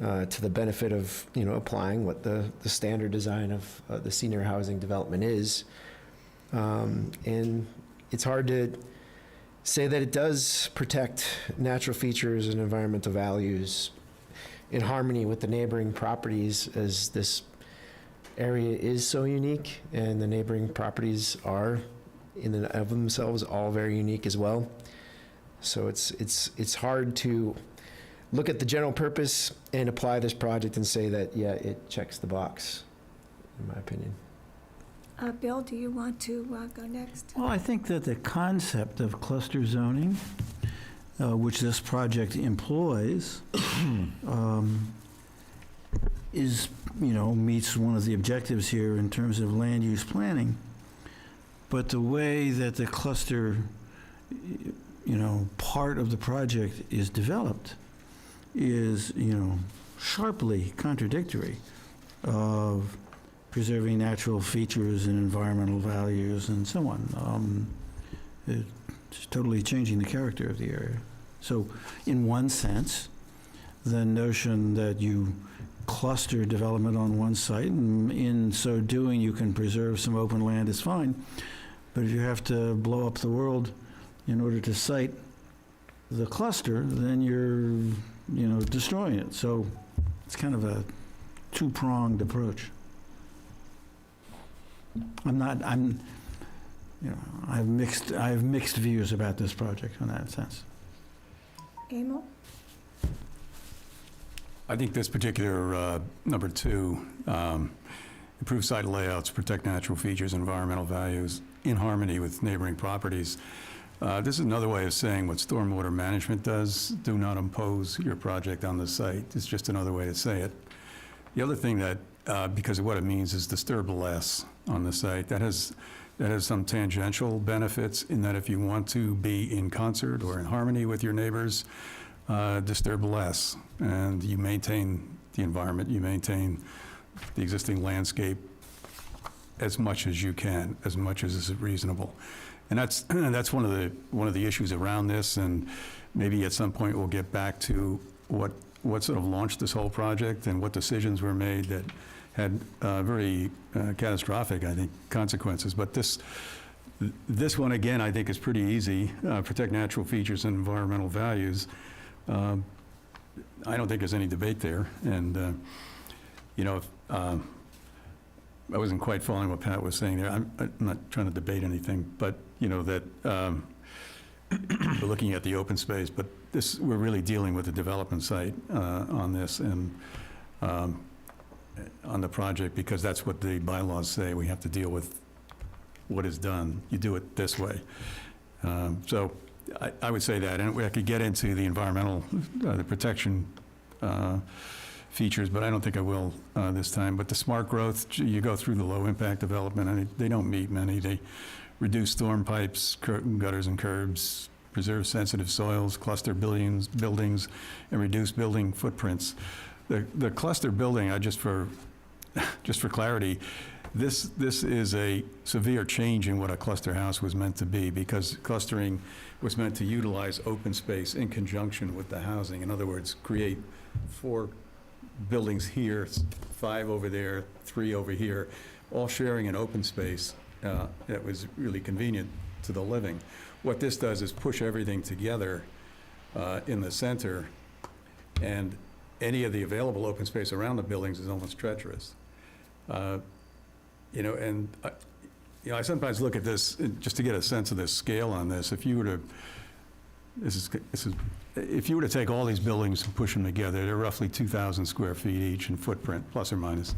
S8: to the benefit of, applying what the standard design of the senior housing development is. And it's hard to say that it does protect natural features and environmental values in harmony with the neighboring properties, as this area is so unique, and the neighboring properties are in and of themselves all very unique as well. So it's hard to look at the general purpose and apply this project and say that, yeah, it checks the box, in my opinion.
S2: Bill, do you want to go next?
S5: Well, I think that the concept of cluster zoning, which this project employs, is, meets one of the objectives here in terms of land use planning. But the way that the cluster, part of the project is developed is, sharply contradictory of preserving natural features and environmental values and so on. It's totally changing the character of the area. So in one sense, the notion that you cluster development on one site, and in so doing you can preserve some open land, is fine. But if you have to blow up the world in order to site the cluster, then you're, destroying it. So it's kind of a two-pronged approach. I have mixed views about this project in that sense.
S2: Emil?
S7: I think this particular number 2, improve site layouts, protect natural features, environmental values in harmony with neighboring properties. This is another way of saying what stormwater management does. Do not impose your project on the site. It's just another way to say it. The other thing that, because of what it means, is disturb less on the site. That has some tangential benefits in that if you want to be in concert or in harmony with your neighbors, disturb less, and you maintain the environment, you maintain the existing landscape as much as you can, as much as is reasonable. And that's one of the issues around this, and maybe at some point we'll get back to what sort of launched this whole project and what decisions were made that had very catastrophic, I think, consequences. But this one, again, I think is pretty easy. Protect natural features and environmental values. I don't think there's any debate there. And, I wasn't quite following what Pat was saying there. I'm not trying to debate anything, but, that we're looking at the open space, but we're really dealing with the development site on this and on the project, because that's what the bylaws say. We have to deal with what is done. You do it this way. So I would say that, and I could get into the environmental, the protection features, but I don't think I will this time. But the smart growth, you go through the low impact development, and they don't meet many. They reduce storm pipes, gutters and curbs, preserve sensitive soils, cluster buildings, and reduce building footprints. The cluster building, just for clarity, this is a severe change in what a cluster house was meant to be, because clustering was meant to utilize open space in conjunction with the housing. In other words, create 4 buildings here, 5 over there, 3 over here, all sharing an open space that was really convenient to the living. What this does is push everything together in the center, and any of the available open space around the buildings is almost treacherous. I sometimes look at this just to get a sense of the scale on this. If you were to take all these buildings and push them together, they're roughly 2,000 square feet each in footprint, plus or minus.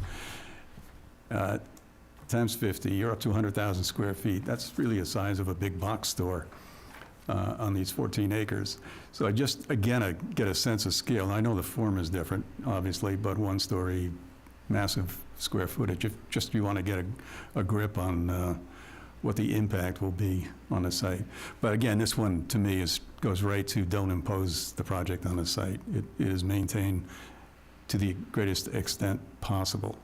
S7: Times 50, you're up to 100,000 square feet. That's really the size of a big box store on these 14 acres. So I get a sense of scale. And I know the form is different, obviously, but 1 story, massive square footage, if you want to get a grip on what the impact will be on the site. But again, this one, to me, goes right to don't impose the project on the site. It is maintained to the greatest extent possible.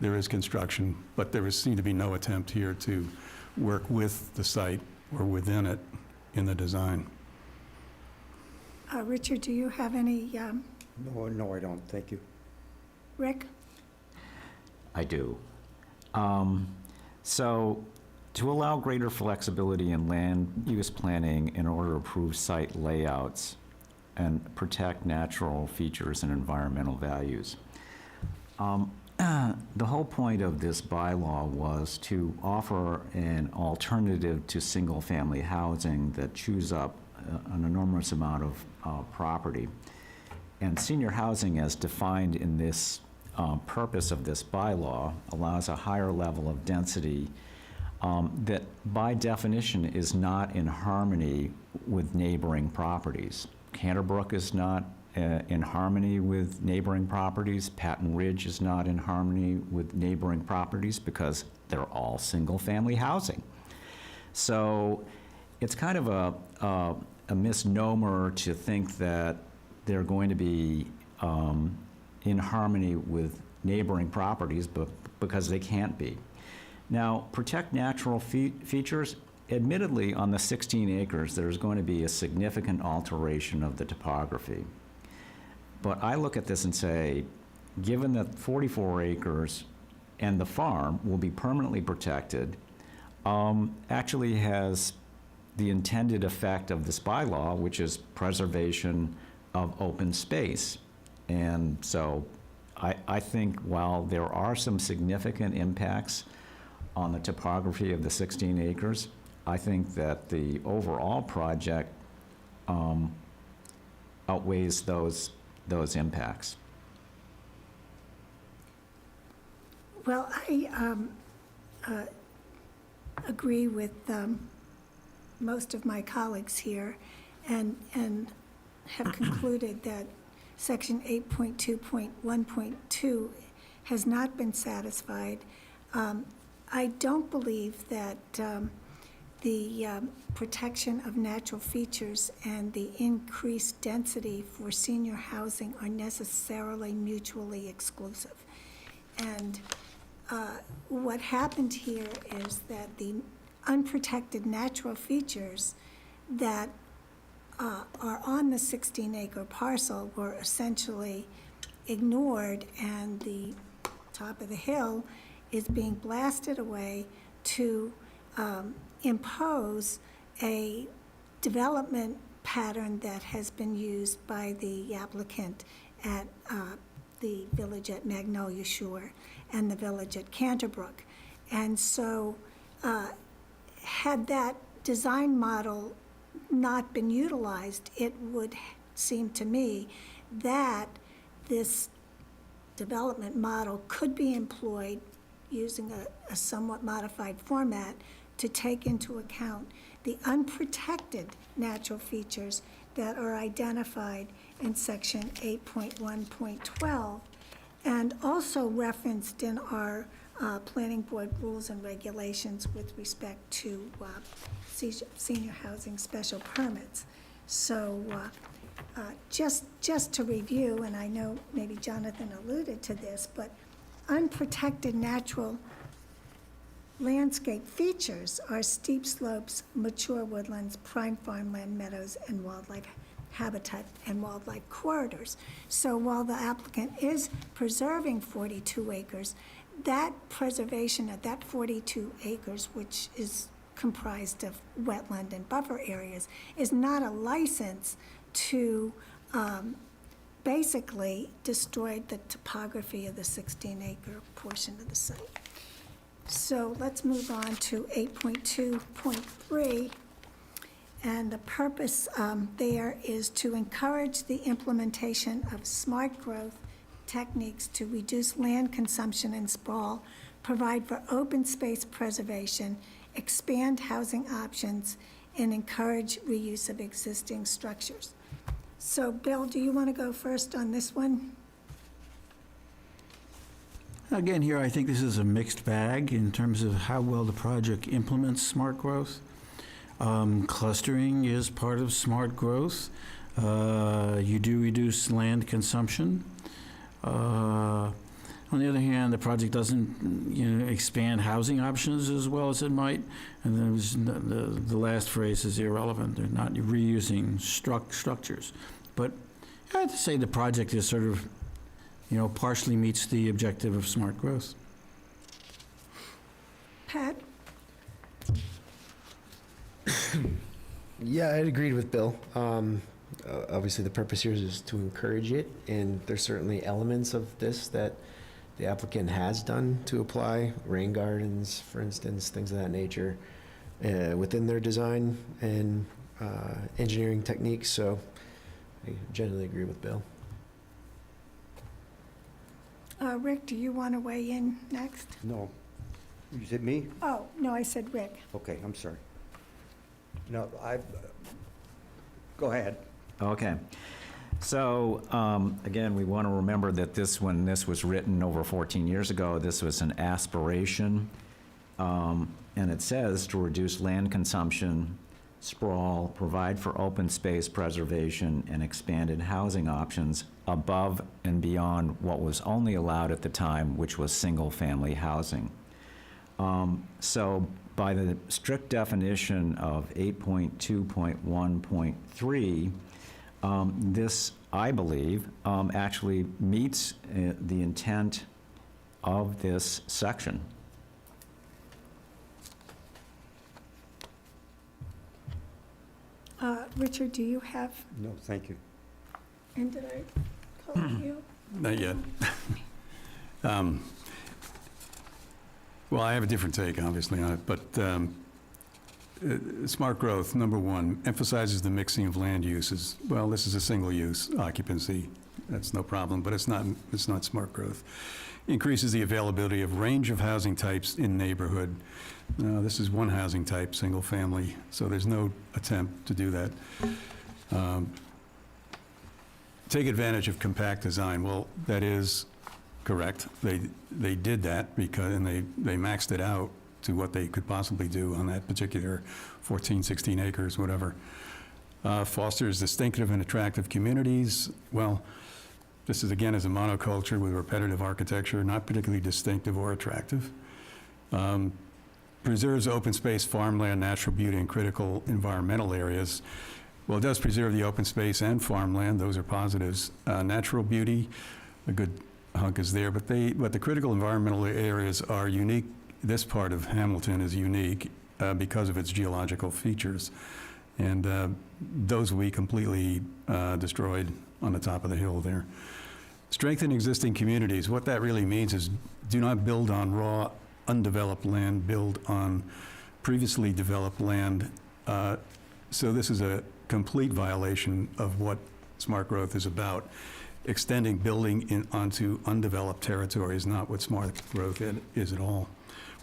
S7: There is construction, but there seemed to be no attempt here to work with the site or within it in the design.
S2: Richard, do you have any,
S1: No, I don't. Thank you.
S2: Rick?
S9: I do. So, to allow greater flexibility in land use planning in order to approve site layouts and protect natural features and environmental values. The whole point of this bylaw was to offer an alternative to single-family housing that chews up an enormous amount of property. And senior housing, as defined in this purpose of this bylaw, allows a higher level of density that by definition is not in harmony with neighboring properties. Canterbrook is not in harmony with neighboring properties. Patton Ridge is not in harmony with neighboring properties because they're all single-family housing. So it's kind of a misnomer to think that they're going to be in harmony with neighboring properties, but because they can't be. Now, protect natural features. Admittedly, on the 16 acres, there's going to be a significant alteration of the topography. But I look at this and say, given that 44 acres and the farm will be permanently protected, actually has the intended effect of this bylaw, which is preservation of open space. And so I think while there are some significant impacts on the topography of the 16 acres, I think that the overall project outweighs those impacts.
S2: Well, I agree with most of my colleagues here and have concluded that Section 8.2.1.2 has not been satisfied. I don't believe that the protection of natural features and the increased density for senior housing are necessarily mutually exclusive. And what happened here is that the unprotected natural features that are on the 16-acre parcel were essentially ignored, and the top of the hill is being blasted away to impose a development pattern that has been used by the applicant at the village at Magnolia Shore and the village at Canterbrook. And so had that design model not been utilized, it would seem to me that this development model could be employed using a somewhat modified format to take into account the unprotected natural features that are identified in Section 8.1.12 and also referenced in our Planning Board rules and regulations with respect to senior housing special permits. So just to review, and I know maybe Jonathan alluded to this, but unprotected natural landscape features are steep slopes, mature woodlands, prime farmland, meadows, and wildlife habitat and wildlife corridors. So while the applicant is preserving 42 acres, that preservation of that 42 acres, which is comprised of wetland and buffer areas, is not a license to basically destroy the topography of the 16-acre portion of the site. So let's move on to 8.2.3. And the purpose there is to encourage the implementation of smart growth techniques to reduce land consumption and sprawl, provide for open space preservation, expand housing options, and encourage reuse of existing structures. So, Bill, do you want to go first on this one?
S5: Again, here, I think this is a mixed bag in terms of how well the project implements smart growth. Clustering is part of smart growth. You do reduce land consumption. On the other hand, the project doesn't, expand housing options as well as it might. And then the last phrase is irrelevant. They're not reusing structures. But I have to say the project is sort of, partially meets the objective of smart growth.
S2: Pat?
S8: Yeah, I'd agreed with Bill. Obviously, the purpose here is to encourage it, and there's certainly elements of this that the applicant has done to apply, rain gardens, for instance, things of that nature, within their design and engineering techniques, so I generally agree with Bill.
S2: Rick, do you want to weigh in next?
S1: No. You said me?
S2: Oh, no, I said Rick.
S1: Okay, I'm sorry. No, go ahead.
S9: Okay. So, again, we want to remember that when this was written over 14 years ago, this was an aspiration. And it says to reduce land consumption, sprawl, provide for open space preservation, and expanded housing options above and beyond what was only allowed at the time, which was single-family housing. So by the strict definition of 8.2.1.3, this, I believe, actually meets the intent of this section.
S2: Richard, do you have,
S1: No, thank you.
S2: and did I call you?
S7: Not yet. Well, I have a different take, obviously, on it, but smart growth, number one, emphasizes the mixing of land uses. Well, this is a single-use occupancy. That's no problem, but it's not smart growth. Increases the availability of range of housing types in neighborhood. This is one housing type, single family, so there's no attempt to do that. Take advantage of compact design. Well, that is correct. They did that and they maxed it out to what they could possibly do on that particular 14, 16 acres, whatever. Fosters distinctive and attractive communities. Well, this is, again, as a monoculture with repetitive architecture, not particularly distinctive or attractive. Preserves open space, farmland, natural beauty, and critical environmental areas. Well, it does preserve the open space and farmland. Those are positives. Natural beauty, a good hunk is there, but the critical environmental areas are unique. This part of Hamilton is unique because of its geological features. And those will be completely destroyed on the top of the hill there. Strengthen existing communities. What that really means is do not build on raw, undeveloped land, build on previously developed land. So this is a complete violation of what smart growth is about. Extending building onto undeveloped territory is not what smart growth is at all.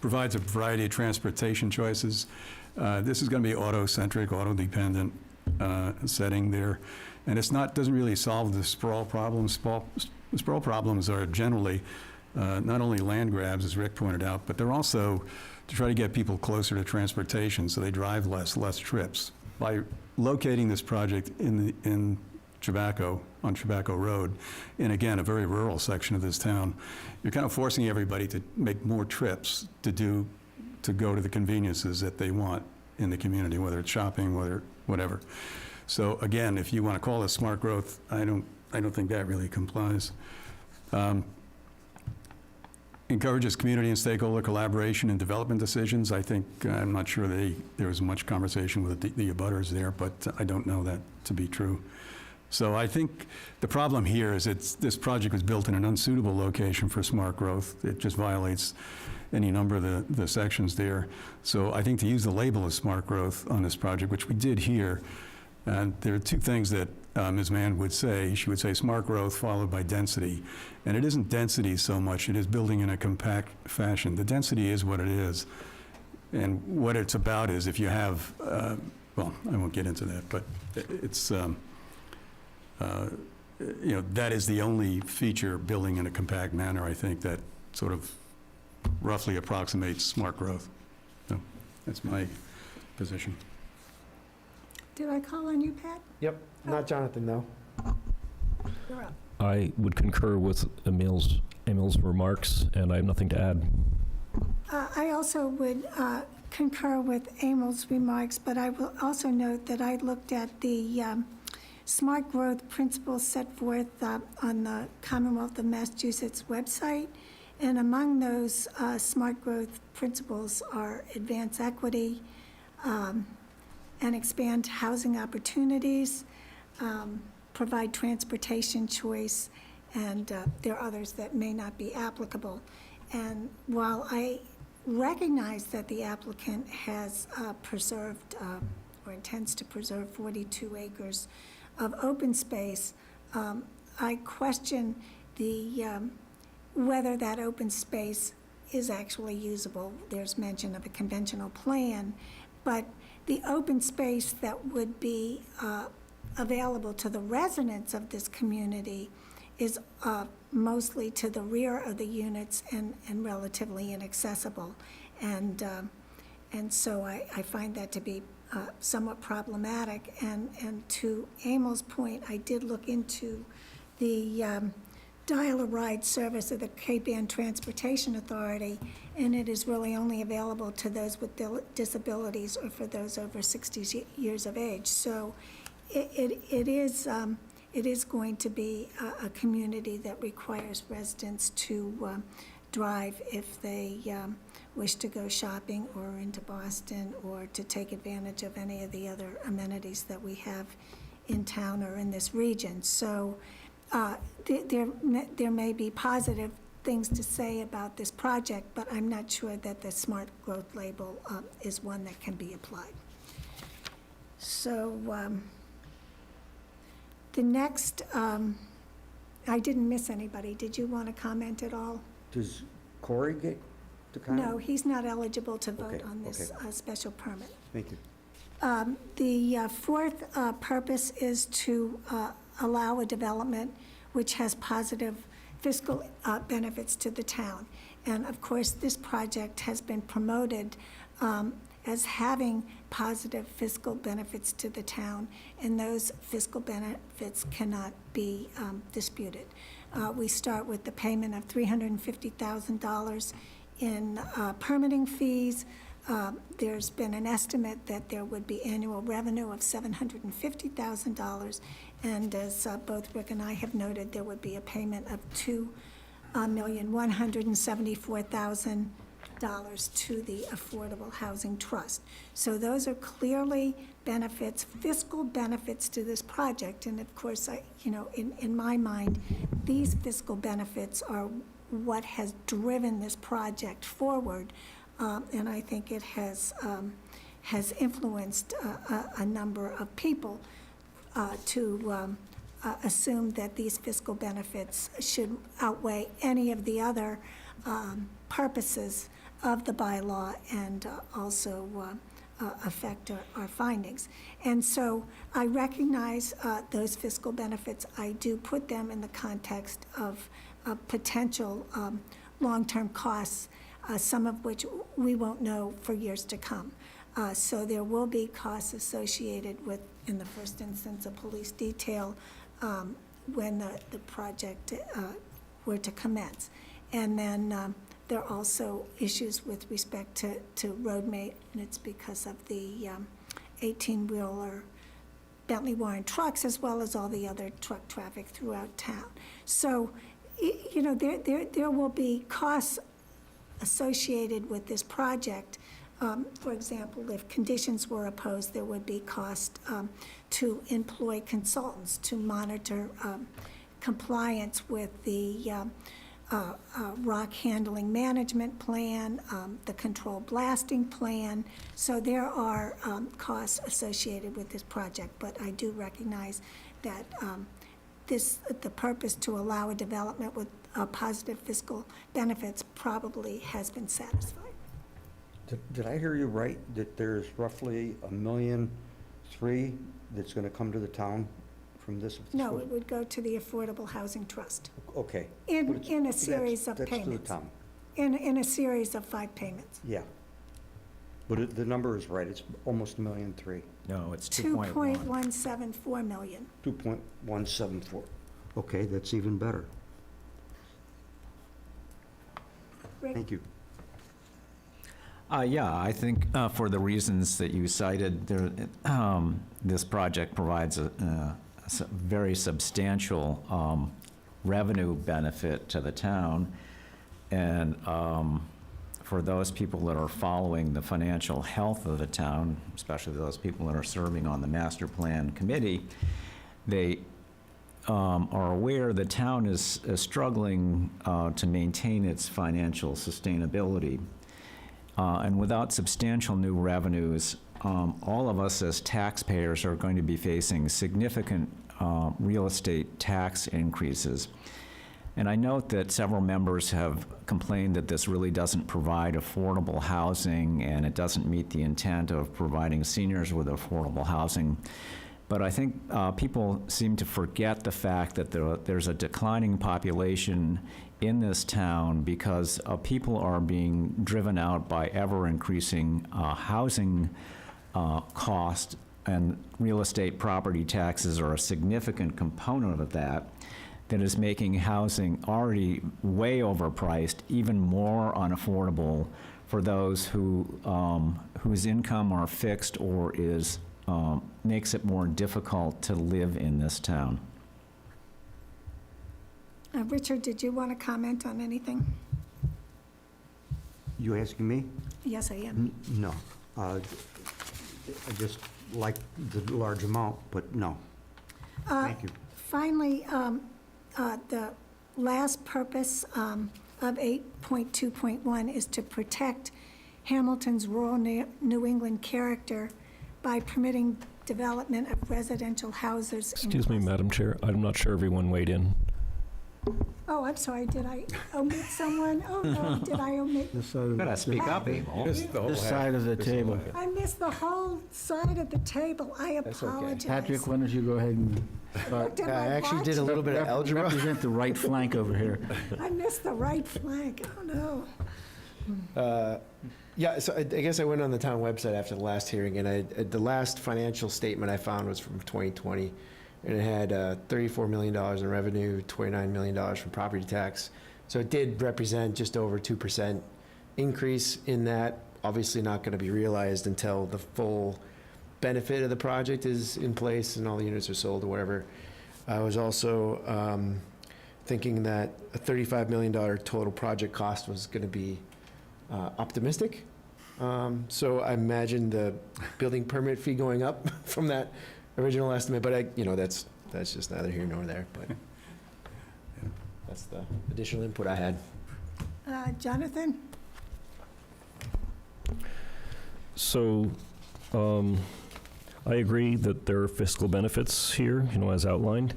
S7: Provides a variety of transportation choices. This is going to be auto-centric, auto-dependent setting there. And doesn't really solve the sprawl problems. Sprawl problems are generally not only land grabs, as Rick pointed out, but they're also to try to get people closer to transportation so they drive less trips. By locating this project in Chabaco, on Chabaco Road, and again, a very rural section of this town, you're kind of forcing everybody to make more trips to go to the conveniences that they want in the community, whether it's shopping, whatever. So again, if you want to call this smart growth, I don't think that really complies. Encourages community and stakeholder collaboration in development decisions. I'm not sure there was much conversation with the abutters there, but I don't know that to be true. So I think the problem here is this project was built in an unsuitable location for smart growth. It just violates any number of the sections there. So I think to use the label of smart growth on this project, which we did here, there are two things that Ms. Mann would say. She would say smart growth followed by density. And it isn't density so much, it is building in a compact fashion. The density is what it is. And what it's about is if you have, well, I won't get into that, but it's, that is the only feature, building in a compact manner, I think, that sort of roughly approximates smart growth. So that's my position.
S2: Did I call on you, Pat?
S8: Yep, not Jonathan, though.
S2: You're up.
S6: I would concur with Emil's remarks, and I have nothing to add.
S2: I also would concur with Emil's remarks, but I will also note that I looked at the smart growth principles set forth on the Commonwealth of Massachusetts website, and among those smart growth principles are advance equity, and expand housing opportunities, provide transportation choice, and there are others that may not be applicable. And while I recognize that the applicant has preserved or intends to preserve 42 acres of open space, I question whether that open space is actually usable. There's mention of a conventional plan, but the open space that would be available to the residents of this community is mostly to the rear of the units and relatively inaccessible. And so I find that to be somewhat problematic. And to Emil's point, I did look into the dial-a-ride service of the Cape Ann Transportation Authority, and it is really only available to those with disabilities or for those over 60 years of age. So it is going to be a community that requires residents to drive if they wish to go shopping or into Boston or to take advantage of any of the other amenities that we have in town or in this region. So there may be positive things to say about this project, but I'm not sure that the smart growth label is one that can be applied. So the next, I didn't miss anybody. Did you want to comment at all?
S1: Does Corey get to comment?
S2: No, he's not eligible to vote
S1: Okay,
S2: on this
S1: okay.
S2: special permit.
S1: Thank you.
S2: The fourth purpose is to allow a development which has positive fiscal benefits to the town. And of course, this project has been promoted as having positive fiscal benefits to the town, and those fiscal benefits cannot be disputed. We start with the payment of $350,000 in permitting fees. There's been an estimate that there would be annual revenue of $750,000, and as both Rick and I have noted, there would be a payment of $2,174,000 to the Affordable Housing Trust. So those are clearly benefits, fiscal benefits to this project, and of course, in my mind, these fiscal benefits are what has driven this project forward. And I think it has influenced a number of people to assume that these fiscal benefits should outweigh any of the other purposes of the bylaw and also affect our findings. And so I recognize those fiscal benefits. I do put them in the context of potential long-term costs, some of which we won't know for years to come. So there will be costs associated with, in the first instance, a police detail when the project were to commence. And then there are also issues with respect to road maintenance because of the 18-wheeler Bentley Warren trucks, as well as all the other truck traffic throughout town. So, there will be costs associated with this project. For example, if conditions were opposed, there would be cost to employ consultants to monitor compliance with the rock handling management plan, the controlled blasting plan. So there are costs associated with this project, but I do recognize that the purpose to allow a development with positive fiscal benefits probably has been satisfied.
S1: Did I hear you right, that there's roughly $1.3 million that's going to come to the town from this?
S2: No, it would go to the Affordable Housing Trust
S1: Okay.
S2: in a series of
S1: That's to the
S2: payments.
S1: town.
S2: in a series of 5 payments.
S1: Yeah. But the number is right, it's almost $1.3 million,
S9: No, it's 2.1.
S2: 2.174 million.
S1: 2.174. Okay, that's even better.
S2: Rick?
S1: Thank you.
S9: Yeah, I think for the reasons that you cited, this project provides a very substantial revenue benefit to the town. And for those people that are following the financial health of the town, especially those people that are serving on the master plan committee, they are aware the town is struggling to maintain its financial sustainability. And without substantial new revenues, all of us as taxpayers are going to be facing significant real estate tax increases. And I note that several members have complained that this really doesn't provide affordable housing and it doesn't meet the intent of providing seniors with affordable housing. But I think people seem to forget the fact that there's a declining population in this town because people are being driven out by ever-increasing housing cost, and real estate property taxes are a significant component of that is making housing already way overpriced even more unaffordable for those whose income are fixed or makes it more difficult to live in this town.
S2: Richard, did you want to comment on anything?
S1: You asking me?
S2: Yes, I am.
S1: No. I just like the large amount, but no. Thank you.
S2: Finally, the last purpose of 8.2.1 is to protect Hamilton's rural New England character by permitting development of residential houses.
S6: Excuse me, Madam Chair, I'm not sure everyone weighed in.
S2: Oh, I'm sorry, did I omit someone? Oh, no, did I omit?
S9: Better speak up, Abel.
S5: This side of the table.
S2: I missed the whole side of the table. I apologize.
S5: Patrick, why don't you go ahead and start?
S2: Looked at
S8: I
S2: my
S8: actually
S2: watch.
S8: did a little bit of algebra.
S5: Represent the right flank over here.
S2: I missed the right flank. Oh, no.
S8: Yeah, so I guess I went on the town website after the last hearing, and the last financial statement I found was from 2020, and it had $34 million in revenue, $29 million from property tax. So it did represent just over 2% increase in that. Obviously not going to be realized until the full benefit of the project is in place and all the units are sold or whatever. I was also thinking that a $35 million total project cost was going to be optimistic. So I imagine the building permit fee going up from that original estimate, but that's just neither here nor there, but that's the additional input I had.
S2: Jonathan?
S6: So, I agree that there are fiscal benefits here, as outlined,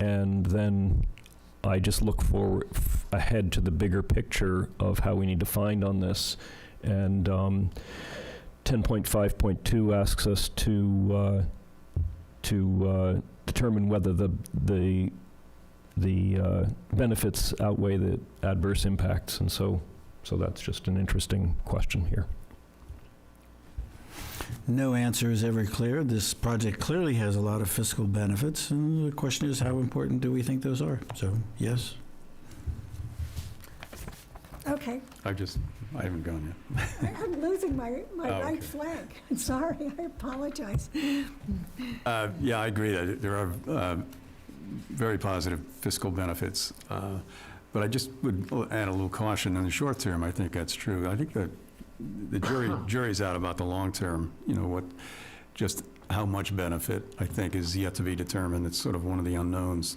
S6: and then I just look forward ahead to the bigger picture of how we need to find on this. And 10.5.2 asks us to determine whether the benefits outweigh the adverse impacts, and so that's just an interesting question here.
S5: No answer is ever clear. This project clearly has a lot of fiscal benefits, and the question is, how important do we think those are? So, yes.
S2: Okay.
S7: I haven't gone yet.
S2: I'm losing my right
S7: okay.
S2: flank. Sorry, I apologize.
S7: Yeah, I agree that there are very positive fiscal benefits, but I just would add a little caution in the short term. I think that's true. I think that the jury's out about the long term. Just how much benefit, I think, is yet to be determined. It's sort of one of the unknowns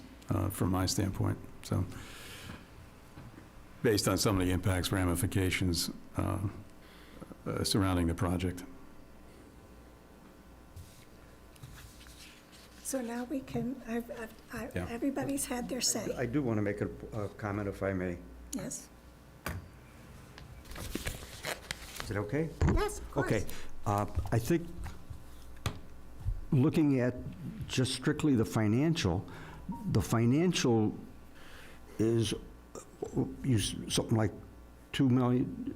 S7: from my standpoint. So, based on some of the impacts, ramifications surrounding the project.
S2: So now we can,
S7: Yeah.
S2: everybody's had their say.
S1: I do want to make a comment, if I may.
S2: Yes?
S1: Is it okay?
S2: Yes, of course.
S1: Okay. I think looking at just strictly the financial is something like 2 million,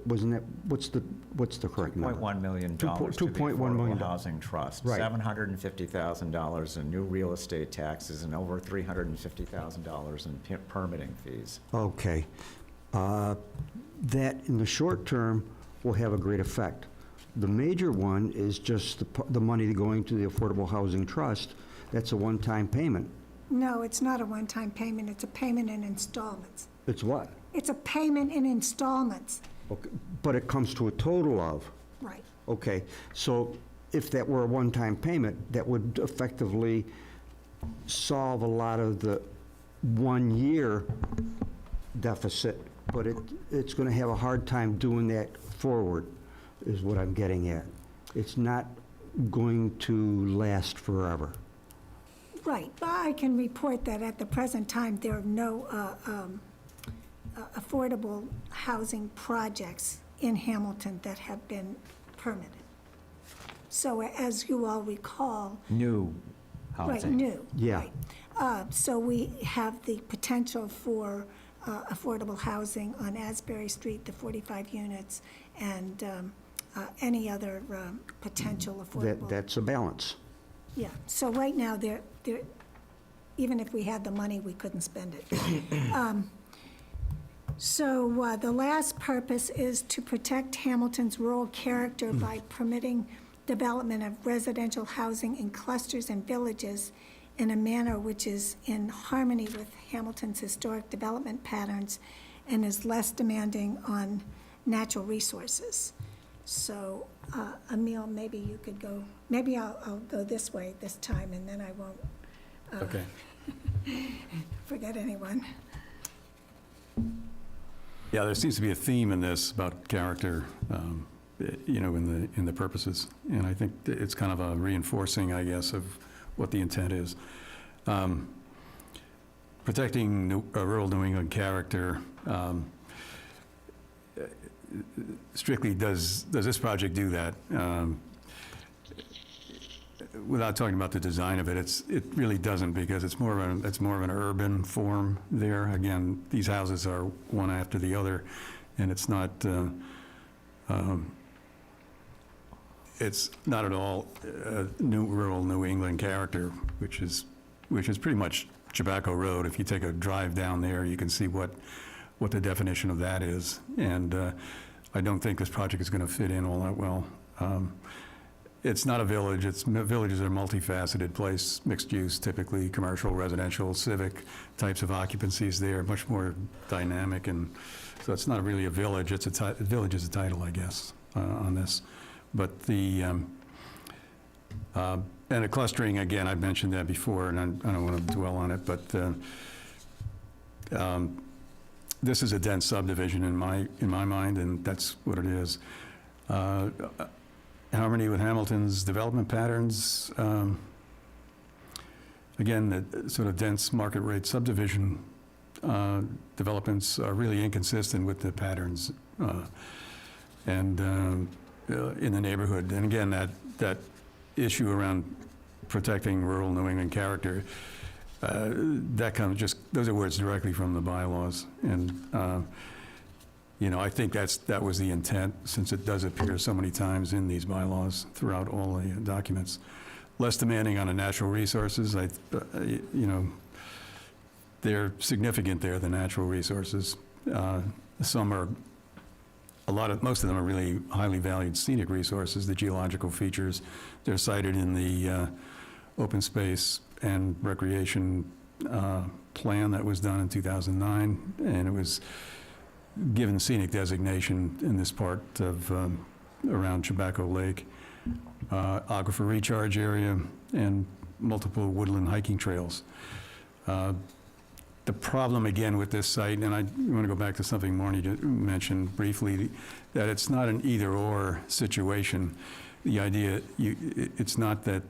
S1: wasn't that, what's the correct number?
S9: $2.1 million to the
S1: 2.1 million.
S9: Affordable Housing Trust.
S1: Right.
S9: $750,000 in new real estate taxes and over $350,000 in permitting fees.
S1: Okay. That, in the short term, will have a great effect. The major one is just the money going to the Affordable Housing Trust. That's a one-time payment.
S2: No, it's not a one-time payment, it's a payment in installments.
S1: It's what?
S2: It's a payment in installments,
S1: Okay, but it comes to a total of,
S2: right.
S1: okay, so if that were a one-time payment, that would effectively solve a lot of the one-year deficit, but it's going to have a hard time doing that forward, is what I'm getting at. It's not going to last forever.
S2: Right, but I can report that at the present time, there are no affordable housing projects in Hamilton that have been permitted. So as you all recall,
S9: New
S2: right,
S9: housing.
S2: new.
S1: Yeah.
S2: Right. So we have the potential for affordable housing on Asbury Street, the 45 units, and any other potential affordable.
S1: That's a balance.
S2: Yeah, so right now, even if we had the money, we couldn't spend it. So the last purpose is to protect Hamilton's rural character by permitting development of residential housing in clusters and villages in a manner which is in harmony with Hamilton's historic development patterns and is less demanding on natural resources. So, Emil, maybe you could go, maybe I'll go this way this time, and then I won't
S7: Okay.
S2: forget anyone.
S7: Yeah, there seems to be a theme in this about character, in the purposes, and I think it's kind of a reinforcing, I guess, of what the intent is. Protecting rural New England character, strictly, does this project do that? Without talking about the design of it, it really doesn't, because it's more of an urban form there. Again, these houses are one after the other, and it's not at all rural New England character, which is pretty much Tobacco Road. If you take a drive down there, you can see what the definition of that is, and I don't think this project is going to fit in all that well. It's not a village. Villages are a multifaceted place, mixed use, typically commercial, residential, civic types of occupancies there, much more dynamic, and so it's not really a village. Village is a title, I guess, on this. But and the clustering, again, I've mentioned that before, and I don't want to dwell on it, but this is a dense subdivision in my mind, and that's what it is. Harmony with Hamilton's development patterns. Again, the sort of dense market rate subdivision developments are really inconsistent with the patterns and in the neighborhood. And again, that issue around protecting rural New England character, that comes those are words directly from the bylaws. And I think that was the intent, since it does appear so many times in these bylaws throughout all the documents. Less demanding on the natural resources. They're significant there, the natural resources. Most of them are really highly valued scenic resources, the geological features. They're cited in the open space and recreation plan that was done in 2009, and it was given scenic designation in this part of around Tobacco Lake, aquifer recharge area, and multiple woodland hiking trails. The problem, again, with this site, and I want to go back to something Marnie mentioned briefly, that it's not an either-or situation. The idea, it's not that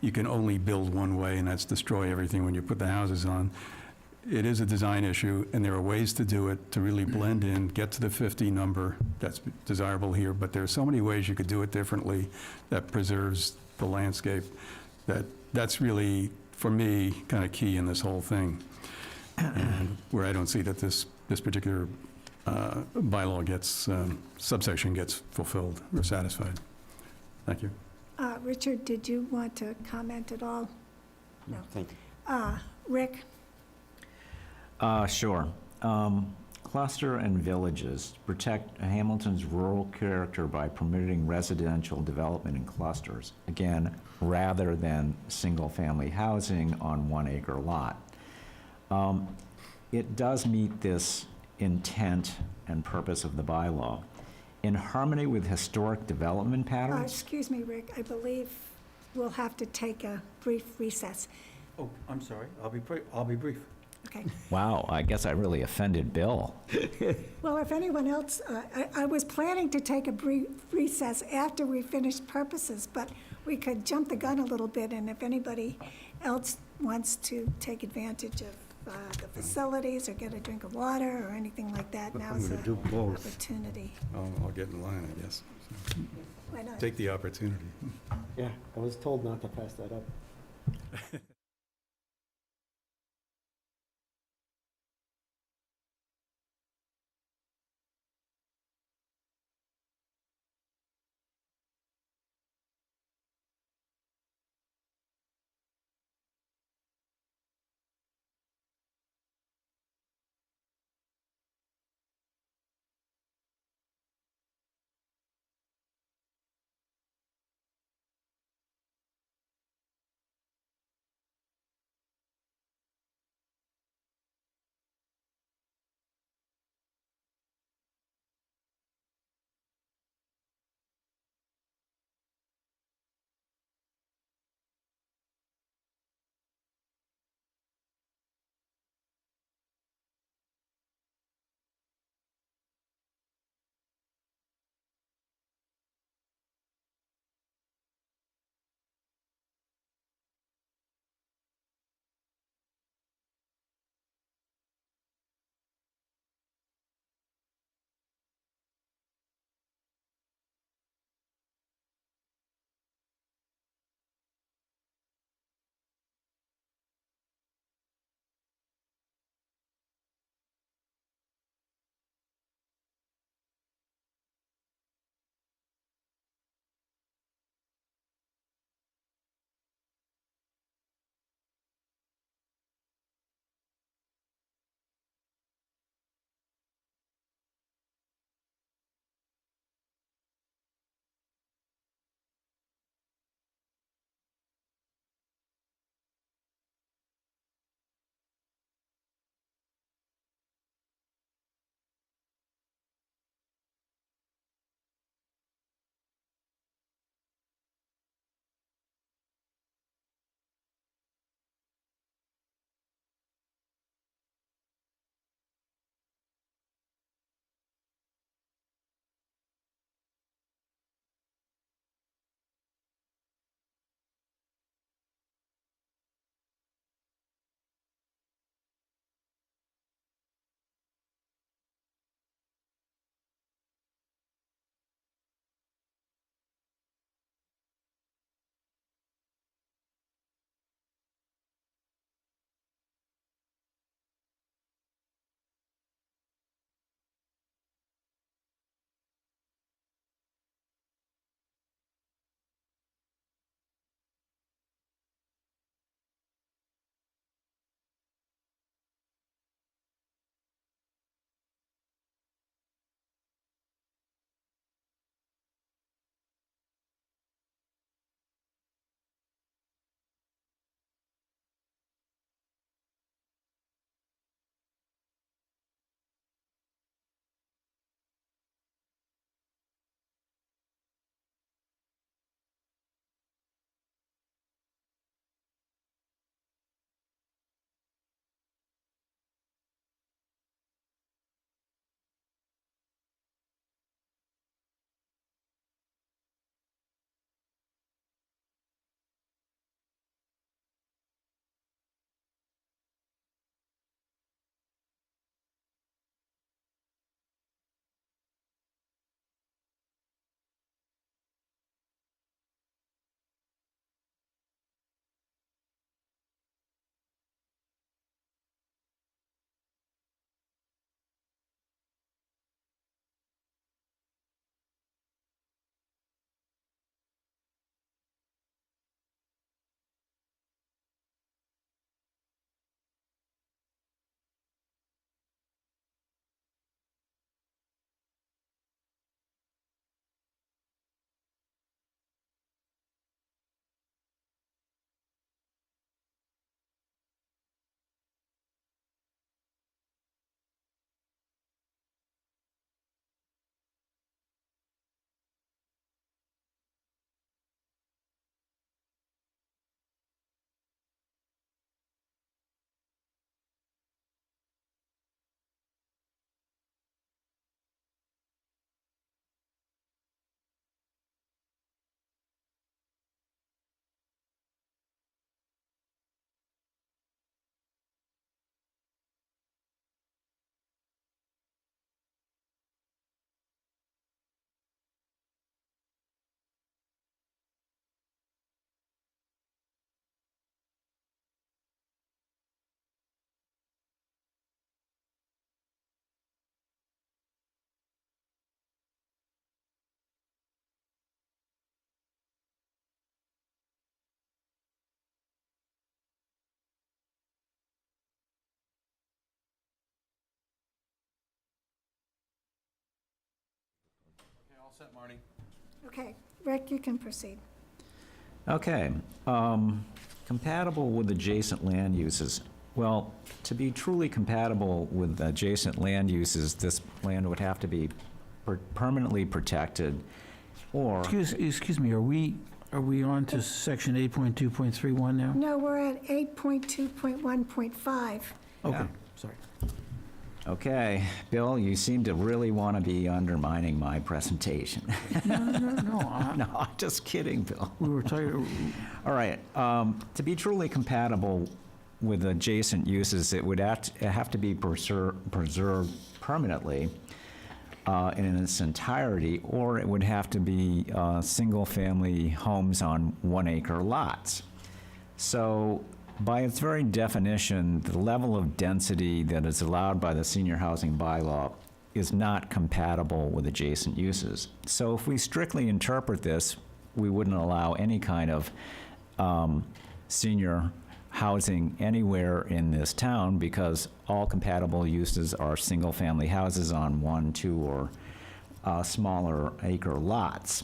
S7: you can only build one way, and that's destroy everything when you put the houses on. It is a design issue, and there are ways to do it to really blend in, get to the 50 number that's desirable here, but there are so many ways you could do it differently that preserves the landscape. That's really, for me, kind of key in this whole thing. And where I don't see that this particular bylaw gets, subsection gets fulfilled or satisfied. Thank you.
S2: Richard, did you want to comment at all? No.
S1: Thank you.
S2: Rick?
S9: Sure. Cluster and villages protect Hamilton's rural character by permitting residential development in clusters, again, rather than single-family housing on 1-acre lot. It does meet this intent and purpose of the bylaw. In harmony with historic development patterns,
S2: Excuse me, Rick, I believe we'll have to take a brief recess.
S1: Oh, I'm sorry. I'll be brief.
S2: Okay.
S9: wow, I guess I really offended Bill.
S2: Well, if anyone else, I was planning to take a brief recess after we finished purposes, but we could jump the gun a little bit, and if anybody else wants to take advantage of the facilities or get a drink of water or anything like that, now's the
S1: gonna do both.
S2: opportunity.
S7: I'll get in line, I guess.
S2: Why not?
S7: Take the opportunity.
S8: Yeah, I was told not to pass that up.
S7: All set, Marty.
S2: Okay, Rick, you can proceed.
S9: Okay, compatible with adjacent land uses. Well, to be truly compatible with adjacent land uses, this land would have to be permanently protected, or...
S5: Excuse me, are we on to section 8.2.31 now?
S2: No, we're at 8.2.1.5.
S5: Okay, sorry.
S9: Okay, Bill, you seem to really want to be undermining my presentation.
S5: No,
S9: No, I'm just kidding, Bill.
S5: we were talking,
S9: All right, to be truly compatible with adjacent uses, it would have to be preserved permanently in its entirety, or it would have to be single-family homes on 1-acre lots. So by its very definition, the level of density that is allowed by the senior housing bylaw is not compatible with adjacent uses. So if we strictly interpret this, we wouldn't allow any kind of senior housing anywhere in this town, because all compatible uses are single-family houses on 1, 2, or smaller acre lots.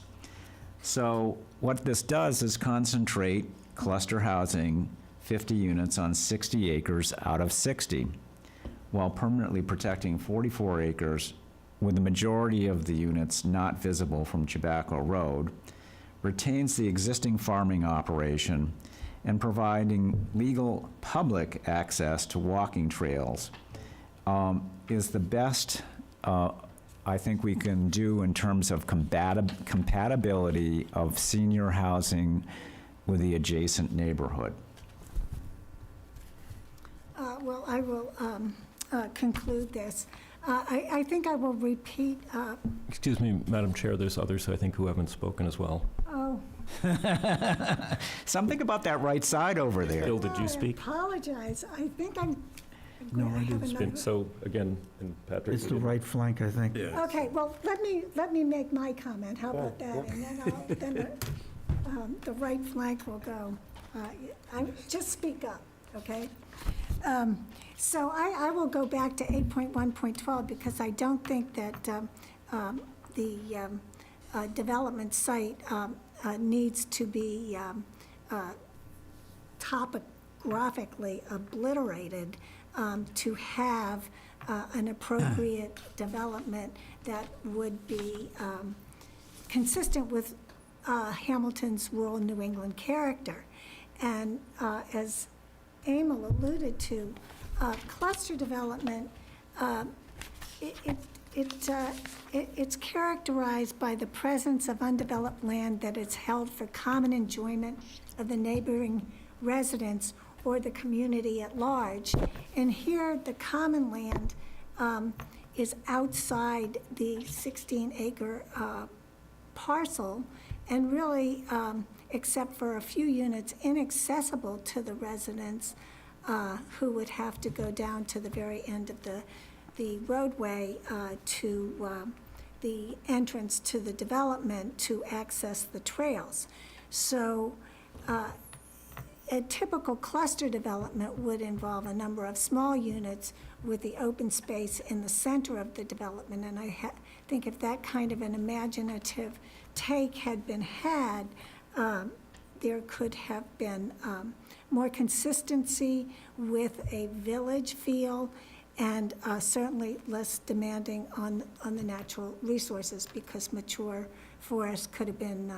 S9: So what this does is concentrate cluster housing 50 units on 60 acres out of 60, while permanently protecting 44 acres, with the majority of the units not visible from Tobacco Road, retains the existing farming operation, and providing legal public access to walking trails is the best I think we can do in terms of compatibility of senior housing with the adjacent neighborhood.
S2: Well, I will conclude this. I think I will repeat.
S6: Excuse me, Madam Chair, there's others, I think, who haven't spoken as well.
S2: Oh.
S9: Something about that right side over there.
S6: Bill, did you speak?
S2: I apologize. I think I'm.
S5: No, I
S2: have
S5: didn't
S2: another-
S6: Speak. So, again, and Patrick?
S5: it's
S6: you
S5: the
S6: didn't-
S5: right flank, I think.
S2: Okay, well, let me make my comment. How about that? And then the right flank will go. Just speak up, okay? So I will go back to 8.1.12 because I don't think that the development site needs to be topographically obliterated to have an appropriate development that would be consistent with Hamilton's rural New England character. And as Emil alluded to, cluster development, it's characterized by the presence of undeveloped land that is held for common enjoyment of the neighboring residents or the community at large. And here, the common land is outside the 16-acre parcel, and really, except for a few units, inaccessible to the residents who would have to go down to the very end of the roadway to the entrance to the development to access the trails. So a typical cluster development would involve a number of small units with the open space in the center of the development. And I think if that kind of an imaginative take had been had, there could have been more consistency with a village feel, and certainly less demanding on the natural resources, because mature forests could have been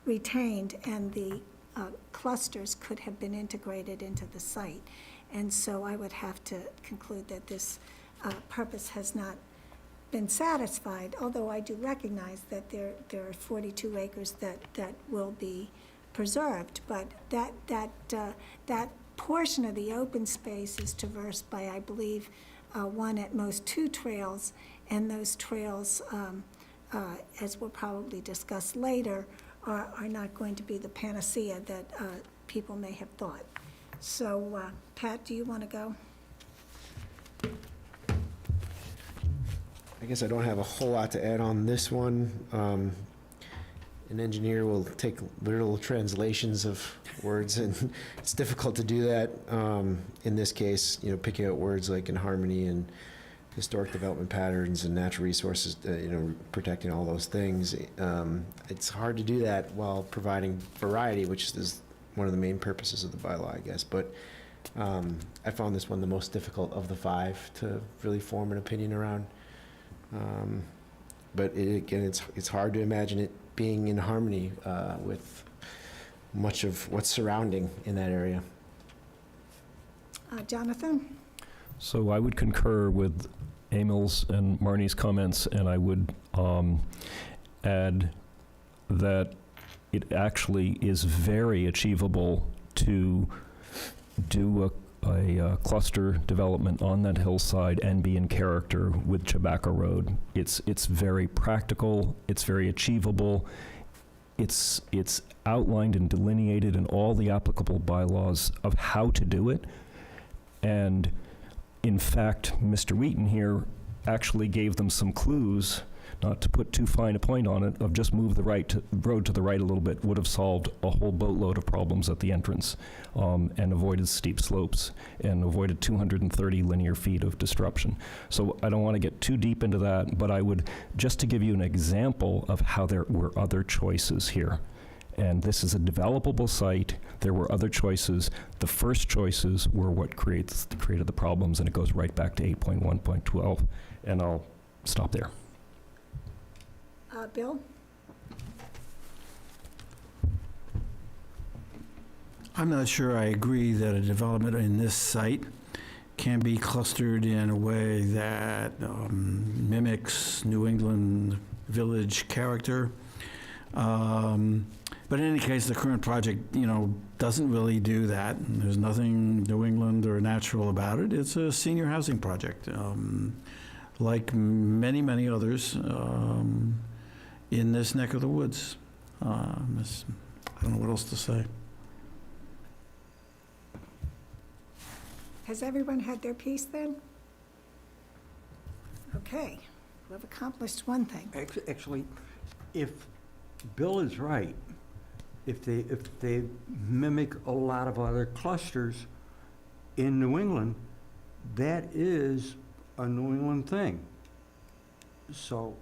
S2: retained and the clusters could have been integrated into the site. And so I would have to conclude that this purpose has not been satisfied, although I do recognize that there are 42 acres that will be preserved, but that portion of the open space is traversed by, I believe, one at most 2 trails, and those trails, as we'll probably discuss later, are not going to be the panacea that people may have thought. So, Pat, do you want to go?
S8: I guess I don't have a whole lot to add on this one. An engineer will take literal translations of words, and it's difficult to do that in this case, picking out words like in harmony and historic development patterns and natural resources, protecting all those things. It's hard to do that while providing variety, which is one of the main purposes of the bylaw, I guess. But I found this one the most difficult of the 5 to really form an opinion around. But it's hard to imagine it being in harmony with much of what's surrounding in that area.
S2: Jonathan?
S6: So I would concur with Emil's and Marnie's comments, and I would add that it actually is very achievable to do a cluster development on that hillside and be in character with Chewbacca Road. It's very practical, it's very achievable, it's outlined and delineated in all the applicable bylaws of how to do it. And in fact, Mr. Wheaton here actually gave them some clues, not to put too fine a point on it, of just move the road to the right a little bit would have solved a whole boatload of problems at the entrance, and avoided steep slopes and avoided 230 linear feet of disruption. So I don't want to get too deep into that, but I would, just to give you an example of how there were other choices here. And this is a developable site. There were other choices. The first choices were what created the problems, and it goes right back to 8.1.12. And I'll stop there.
S2: Bill?
S5: I'm not sure I agree that a development in this site can be clustered in a way that mimics New England village character. But in any case, the current project, doesn't really do that. There's nothing New England or natural about it. It's a senior housing project, like many, many others in this neck of the woods. I don't know what else to say.
S2: Has everyone had their piece then? Okay, we've accomplished one thing.
S1: Actually, if Bill is right, if they mimic a lot of other clusters in New England, that is a New England thing. So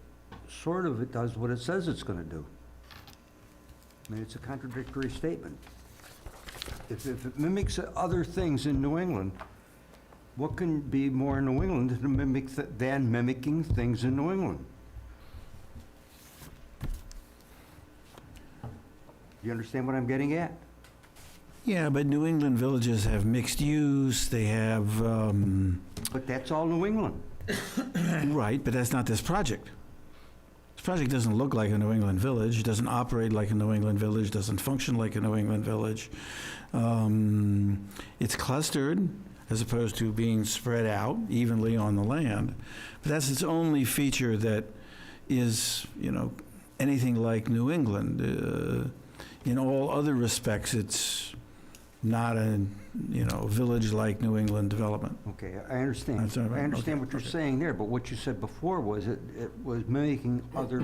S1: sort of it does what it says it's going to do. I mean, it's a contradictory statement. If it mimics other things in New England, what can be more New England than mimicking things in New England? You understand what I'm getting at?
S5: Yeah, but New England villages have mixed use, they have...
S1: But that's all New England.
S5: Right, but that's not this project. This project doesn't look like a New England village, doesn't operate like a New England village, doesn't function like a New England village. It's clustered as opposed to being spread out evenly on the land. But that's its only feature that is, anything like New England. In all other respects, it's not a, village like New England development.
S1: Okay, I understand.
S5: That's all right.
S1: I understand
S5: Okay,
S1: what you're
S5: okay.
S1: saying there, but what you said before was it was mimicking other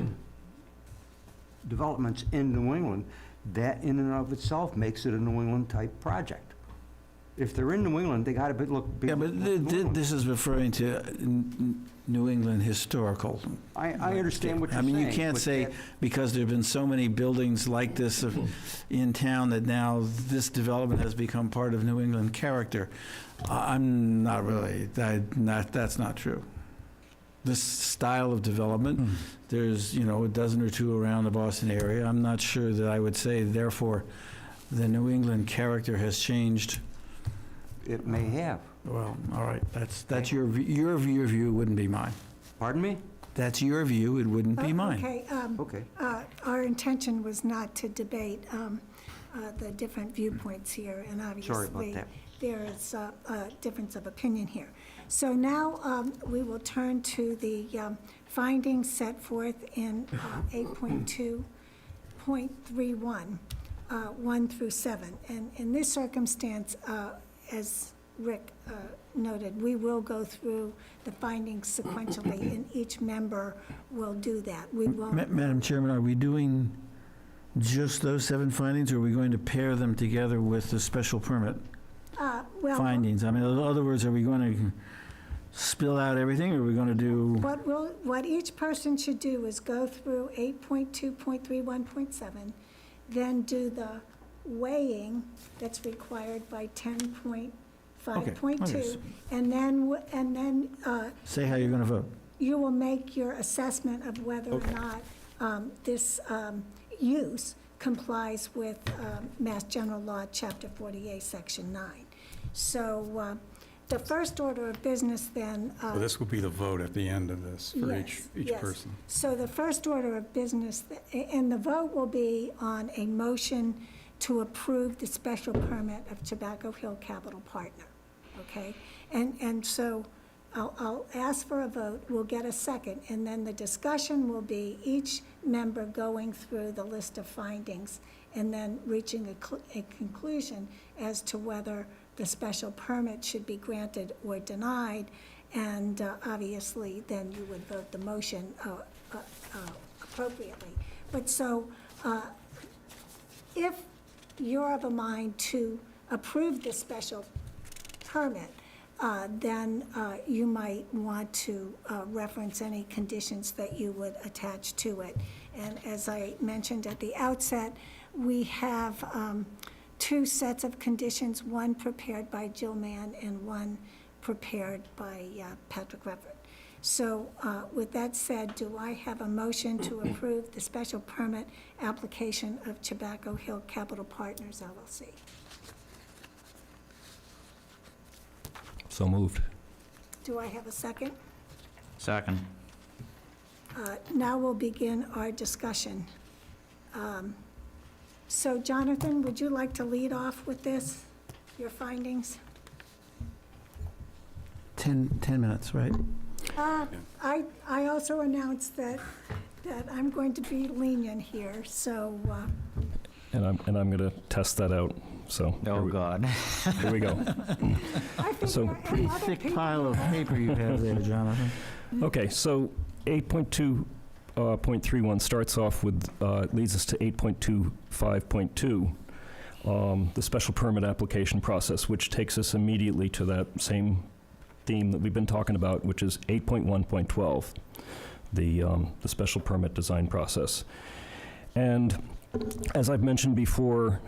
S1: developments in New England. That in and of itself makes it a New England type project. If they're in New England, they gotta be
S5: Yeah, but
S1: New England.
S5: this is referring to New England historical.
S1: I understand what you're saying.
S5: I mean, you can't
S1: but
S5: say
S1: that-
S5: because there have been so many buildings like this in town that now this development has become part of New England character. I'm not really, that's not true. This style of development, there's, a dozen or two around the Boston area. I'm not sure that I would say, therefore, the New England character has changed.
S1: It may have.
S5: Well, all right, that's your view, wouldn't be mine.
S1: Pardon me?
S5: That's your view, it wouldn't be mine.
S2: Okay,
S1: Okay.
S2: our intention was not to debate the different viewpoints here, and
S1: Sorry about
S2: obviously,
S1: that.
S2: there is a difference of opinion here. So now we will turn to the findings set forth in 8.2.31, 1 through 7. And in this circumstance, as Rick noted, we will go through the findings sequentially, and each member will do that. We won't.
S5: Madam Chairman, are we doing just those 7 findings, or are we going to pair them together with the special permit
S2: Well,
S5: findings? I mean, in other words, are we going to spill out everything, or are we going to do?
S2: What each person should do is go through 8.2.31.7, then do the weighing that's required by 10.5.2, and then
S5: Say how you're going to vote.
S2: you will make your assessment of whether or not this use complies with Mass General Law, Chapter 48, Section 9. So the first order of business then...
S7: So this will be the vote at the end of this for
S2: Yes,
S7: each
S2: yes.
S7: person.
S2: So the first order of business, and the vote will be on a motion to approve the special permit of Tobacco Hill Capital Partner, okay? And so I'll ask for a vote, we'll get a second, and then the discussion will be each member going through the list of findings and then reaching a conclusion as to whether the special permit should be granted or denied, and obviously, then you would vote the motion appropriately. But so, if you're of a mind to approve the special permit, then you might want to reference any conditions that you would attach to it. And as I mentioned at the outset, we have two sets of conditions, one prepared by Jill Mann and one prepared by Patrick Revert. So with that said, do I have a motion to approve the special permit application of Tobacco Hill Capital Partners, LLC?
S6: So moved.
S2: Do I have a second?
S9: Second.
S2: Now we'll begin our discussion. So Jonathan, would you like to lead off with this, your findings?
S5: 10 minutes, right?
S2: I also announced that I'm going to be lenient here, so,
S6: And I'm going to test that out, so.
S9: Oh, God.
S6: Here we go.
S2: I think
S6: So-
S2: there are
S5: Pretty
S2: other
S5: thick
S2: people-
S5: pile of paper you have there, Jonathan.
S6: Okay, so 8.2.31 starts off with, leads us to 8.25.2, the special permit application process, which takes us immediately to that same theme that we've been talking about, which is 8.1.12, the special permit design process. And as I've mentioned before,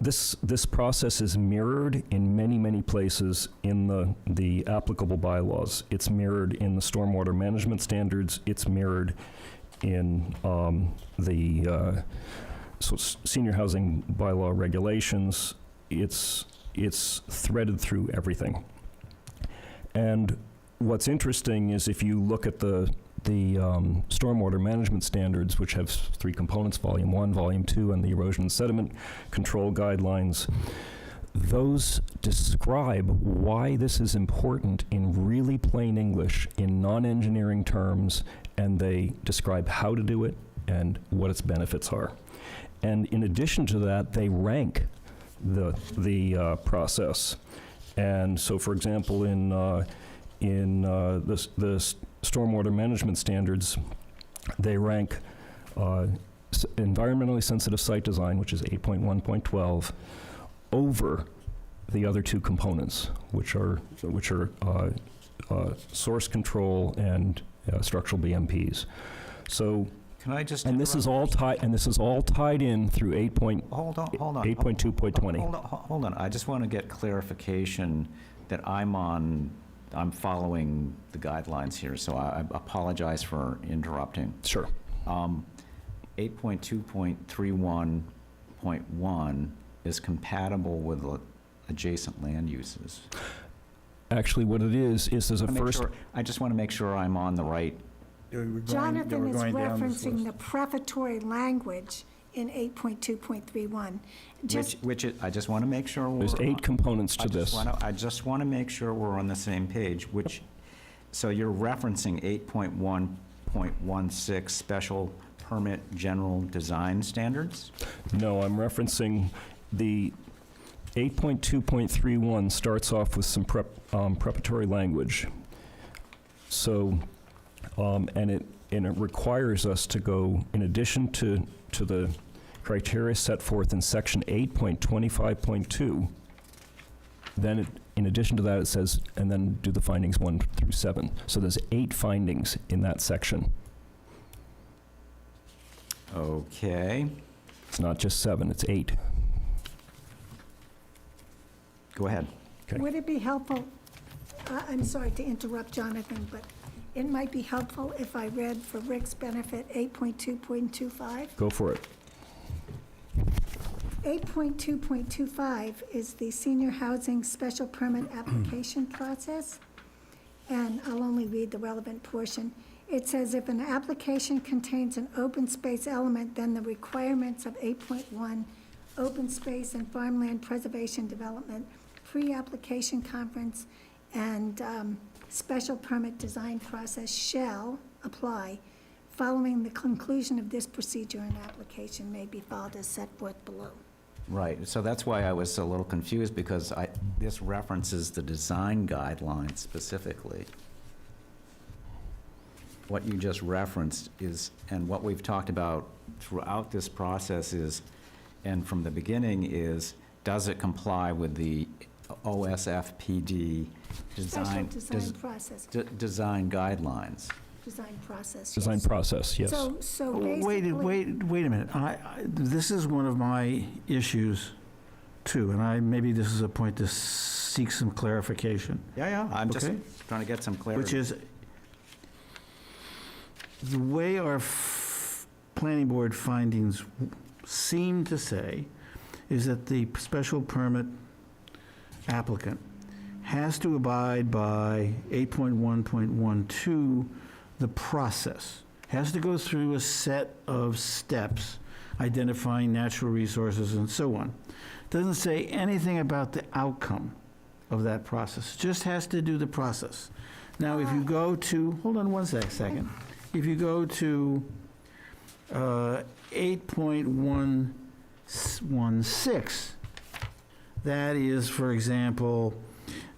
S6: this process is mirrored in many places in the applicable bylaws. It's mirrored in the stormwater management standards. It's mirrored in the senior housing bylaw regulations. It's threaded through everything. And what's interesting is if you look at the stormwater management standards, which have three components, Volume 1, Volume 2, and the erosion and sediment control guidelines, those describe why this is important in really plain English, in non-engineering terms, and they describe how to do it and what its benefits are. And in addition to that, they rank the process. And so, for example, in the stormwater management standards, they rank environmentally sensitive site design, which is 8.1.12, over the other two components, which are source control and structural BMPs. So,
S9: Can I just?
S6: and this is all tied in through 8.2.20.
S9: Hold on. I just want to get clarification that I'm following the guidelines here, so I apologize for interrupting.
S6: Sure.
S9: 8.2.31.1 is compatible with adjacent land uses.
S6: Actually, what it is there's a first.
S9: I just want to make sure I'm on the right.
S2: Jonathan is referencing the prefatory language in 8.2.31.
S9: Which I just want to make sure we're.
S6: There's 8 components to this.
S9: I just want to make sure we're on the same page, so you're referencing 8.1.16 special permit general design standards?
S6: No, I'm referencing the 8.2.31 starts off with some preparatory language. So, and it requires us to go, in addition to the criteria set forth in section 8.25.2, then in addition to that, it says, and then do the findings 1 through 7. So there's 8 findings in that section.
S9: Okay,
S6: It's not just 7, it's 8.
S9: go ahead.
S6: Okay.
S2: Would it be helpful, I'm sorry to interrupt, Jonathan, but it might be helpful if I read for Rick's benefit 8.2.25?
S6: Go for it.
S2: 8.2.25 is the senior housing special permit application process, and I'll only read the relevant portion. It says if an application contains an open space element, then the requirements of 8.1, open space and farmland preservation development, pre-application conference, and special permit design process shall apply. Following the conclusion of this procedure, an application may be filed as set forth below.
S9: Right, so that's why I was a little confused, because this references the design guidelines specifically. What you just referenced is, and what we've talked about throughout this process is, and from the beginning is, does it comply with the OSFPD
S2: Special design process,
S9: design guidelines?
S2: design process.
S6: Design
S2: yes.
S6: process, yes.
S2: So
S5: Wait
S2: basically.
S5: a minute. This is one of my issues, too, and maybe this is a point to seek some clarification,
S9: Yeah, I'm just
S5: Okay.
S9: trying to get some clarity.
S5: which is the way our planning board findings seem to say is that the special permit applicant has to abide by 8.1.12, the process. Has to go through a set of steps, identifying natural resources and so on. Doesn't say anything about the outcome of that process. Just has to do the process. Now, if you go to, hold on one second. If you go to 8.116, that is, for example,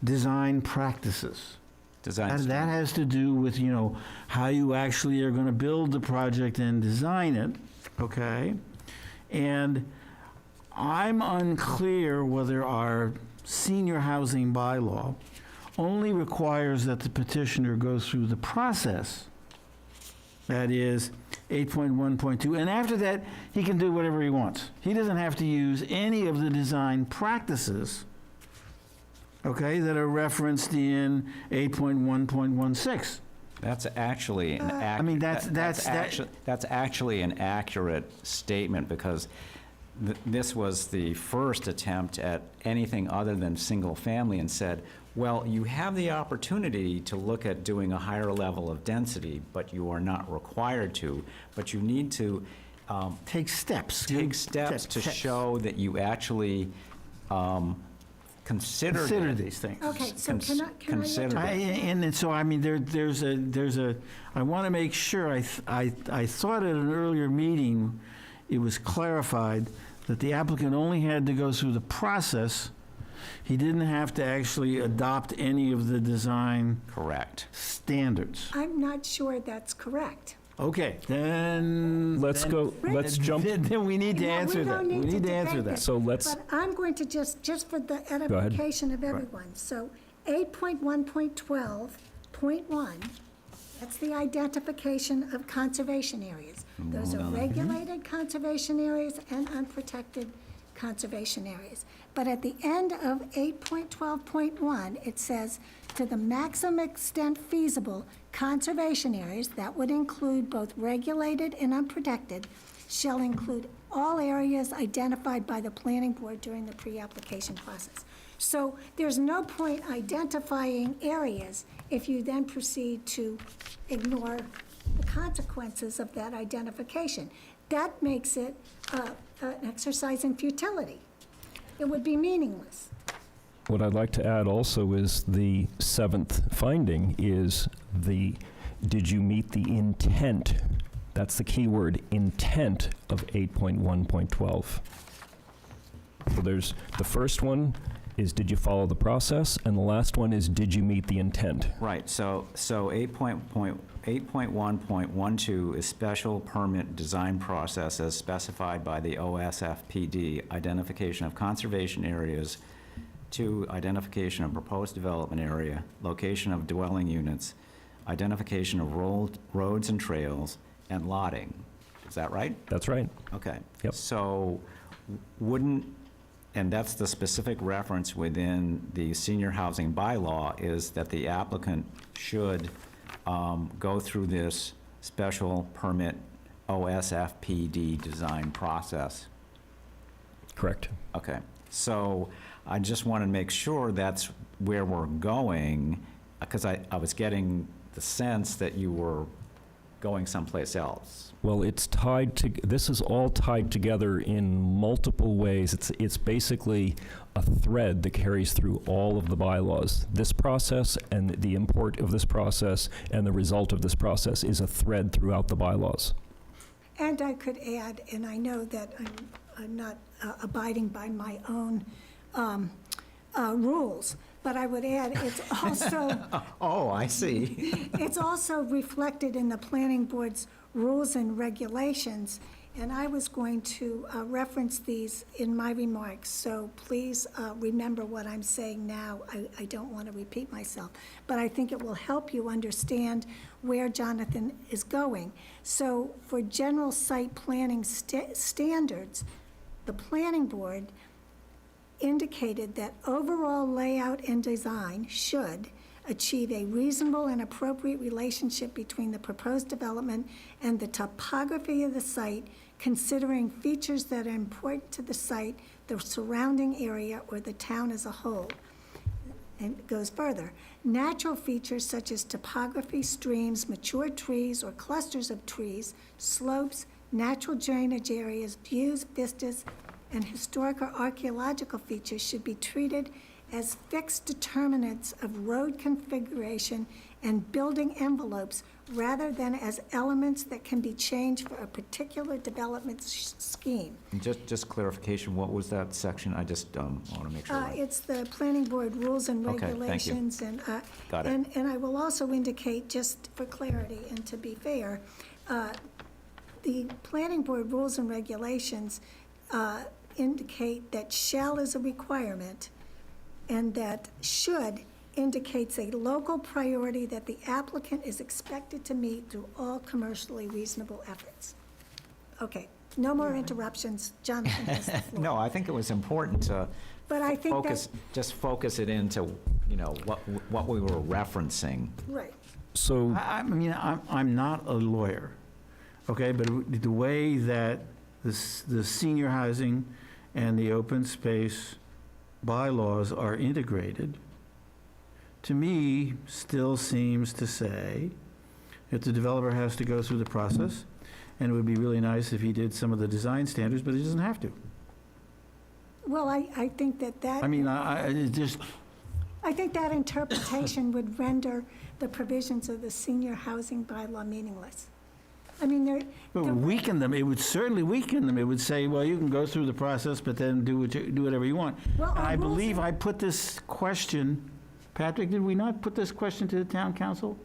S5: design practices.
S9: Design.
S5: That has to do with, how you actually are going to build the project and design it, okay? And I'm unclear whether our senior housing bylaw only requires that the petitioner go through the process, that is 8.1.2, and after that, he can do whatever he wants. He doesn't have to use any of the design practices, okay, that are referenced in 8.1.16.
S9: That's actually an
S5: I mean,
S9: that's actually an accurate statement, because this was the first attempt at anything other than single family, and said, well, you have the opportunity to look at doing a higher level of density, but you are not required to, but you need to
S5: Take steps.
S9: take steps to show that you actually consider
S5: these things.
S2: Okay, so can I
S9: consider
S2: interrupt?
S5: And so, I mean, there's a, I want to make sure, I thought at an earlier meeting, it was clarified that the applicant only had to go through the process. He didn't have to actually adopt any of the design
S9: Correct.
S5: standards.
S2: I'm not sure that's correct.
S5: Okay, then.
S6: Let's jump.
S5: Then we need to
S2: No,
S5: answer
S2: we
S5: that.
S2: don't
S5: We
S2: need to
S5: need to answer
S2: debate
S5: that.
S2: this.
S6: So let's,
S2: But I'm going to just for the edification of everyone. So 8.1.12.1, that's the identification of conservation areas. Those are regulated conservation areas and unprotected conservation areas. But at the end of 8.12.1, it says, to the maximum extent feasible, conservation areas, that would include both regulated and unprotected, shall include all areas identified by the planning board during the pre-application process. So there's no point identifying areas if you then proceed to ignore the consequences of that identification. That makes it an exercise in futility. It would be meaningless.
S6: what I'd like to add also is the 7th finding is did you meet the intent? That's the key word, intent of 8.1.12. So there's, the first one is, did you follow the process? And the last one is, did you meet the intent?
S9: Right, so 8.1.12 is special permit design process as specified by the OSFPD, identification of conservation areas 2, identification of proposed development area, location of dwelling units, identification of roads and trails, and lotting. Is that right?
S6: That's right.
S9: Okay.
S6: Yep.
S9: So wouldn't, and that's the specific reference within the senior housing bylaw, is that the applicant should go through this special permit OSFPD design process.
S6: Correct.
S9: Okay, so I just want to make sure that's where we're going, because I was getting the sense that you were going someplace else.
S6: Well, it's tied to, this is all tied together in multiple ways. It's basically a thread that carries through all of the bylaws. This process and the import of this process and the result of this process is a thread throughout the bylaws.
S2: And I could add, and I know that I'm not abiding by my own rules, but I would add, it's also,
S9: Oh, I see.
S2: it's also reflected in the planning board's rules and regulations, and I was going to reference these in my remarks, so please remember what I'm saying now. I don't want to repeat myself, but I think it will help you understand where Jonathan is going. So for general site planning standards, the planning board indicated that overall layout and design should achieve a reasonable and appropriate relationship between the proposed development and the topography of the site, considering features that are important to the site, the surrounding area, or the town as a whole. And it goes further. Natural features such as topography, streams, mature trees or clusters of trees, slopes, natural drainage areas, views, vistas, and historic or archaeological features should be treated as fixed determinants of road configuration and building envelopes rather than as elements that can be changed for a particular development scheme.
S9: And just clarification, what was that section? I just want to make sure.
S2: It's the planning board rules and
S9: Okay, thank you.
S2: regulations. And,
S9: Got it.
S2: And I will also indicate, just for clarity and to be fair, the planning board rules and regulations indicate that shall is a requirement and that should indicates a local priority that the applicant is expected to meet through all commercially reasonable efforts. Okay, no more interruptions. Jonathan has the floor.
S9: No, I think it was important to
S2: But I think
S9: focus, just focus it into, you know, what we were referencing.
S2: Right.
S6: So,
S5: I mean, I'm not a lawyer, okay, but the way that the senior housing and the open space bylaws are integrated, to me, still seems to say that the developer has to go through the process, and it would be really nice if he did some of the design standards, but he doesn't have to.
S2: Well, I think that
S5: I mean, it just,
S2: I think that interpretation would render the provisions of the senior housing bylaw meaningless. I mean,
S5: it would weaken them. It would certainly weaken them. It would say, well, you can go through the process, but then do whatever you want.
S2: Well,
S5: And
S2: our
S5: I
S2: rules
S5: believe
S2: are-
S5: I put this question, Patrick, did we not put this question to the town council?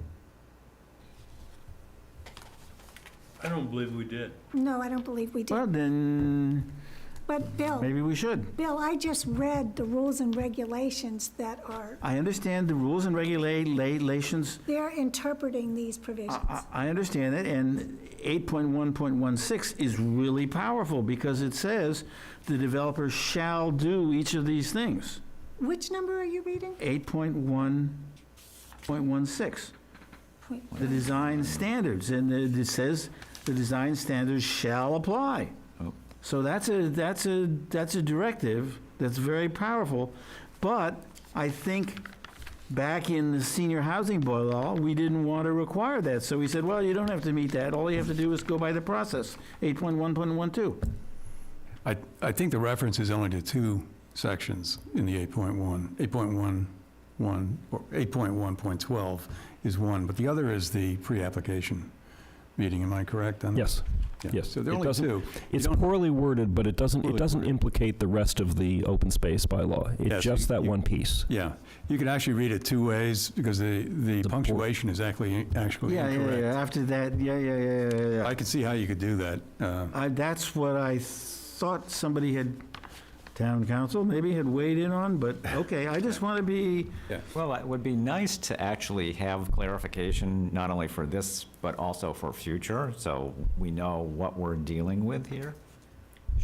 S4: I don't believe we did.
S2: No, I don't believe we
S5: Well,
S2: did.
S5: then,
S2: But Bill,
S5: maybe we should.
S2: I just read the rules and regulations that are,
S5: I understand the rules and regulations.
S2: they're interpreting these provisions.
S5: I understand it, and 8.1.16 is really powerful because it says the developer shall do each of these things.
S2: Which number are you reading?
S5: 8.1.16, the design standards, and it says the design standards shall apply.
S9: Oh.
S5: So that's a directive that's very powerful, but I think back in the senior housing bylaw, we didn't want to require that, so we said, well, you don't have to meet that, all you have to do is go by the process, 8.1.12.
S7: I think the reference is only to two sections in the 8.1.12 is one, but the other is the pre-application meeting, am I correct on that?
S6: yes.
S7: Yeah.
S6: Yes.
S7: So there are
S6: It
S7: only
S6: doesn't-
S7: two.
S6: It's
S7: You don't-
S6: poorly worded, but it doesn't
S7: Poorly worded.
S6: implicate the rest of the open space bylaw. It's
S7: Yes,
S6: just that
S7: you-
S6: one piece.
S7: Yeah, you can actually read it two ways, because the punctuation is actually incorrect.
S5: After that, yeah.
S7: I could see how you could do that.
S5: That's what I thought somebody had town council maybe had weighed in on, but okay, I just want to be,
S9: Well, it would be nice to actually have clarification, not only for this, but also for future, so we know what we're dealing with here.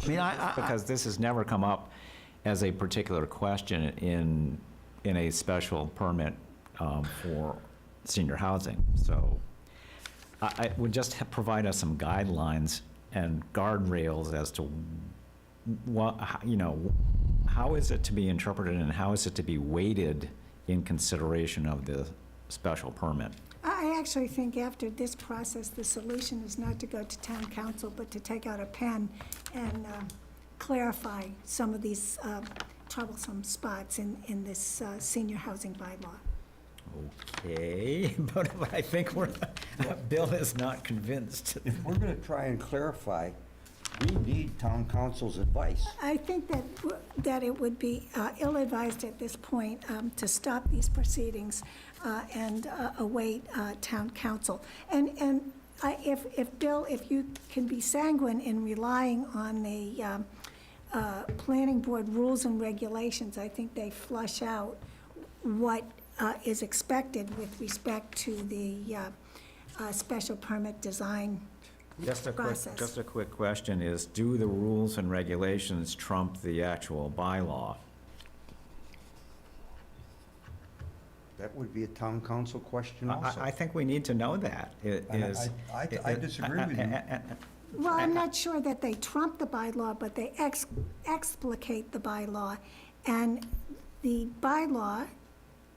S5: I mean,
S9: Because this has never come up as a particular question in a special permit for senior housing. So I would just provide us some guidelines and guardrails as to what, how is it to be interpreted and how is it to be weighted in consideration of the special permit?
S2: I actually think after this process, the solution is not to go to town council, but to take out a pen and clarify some of these troublesome spots in this senior housing bylaw.
S9: Okay, but I think Bill is not convinced.
S1: If we're going to try and clarify, we need town council's advice.
S2: I think that it would be ill-advised at this point to stop these proceedings and await town council. And if Bill, if you can be sanguine in relying on the planning board rules and regulations, I think they flush out what is expected with respect to the special permit design process.
S9: Just a quick question is, do the rules and regulations trump the actual bylaw?
S1: That would be a town council question also.
S9: I think we need to know that.
S1: I disagree with you.
S2: Well, I'm not sure that they trump the bylaw, but they explicate the bylaw. And the bylaw,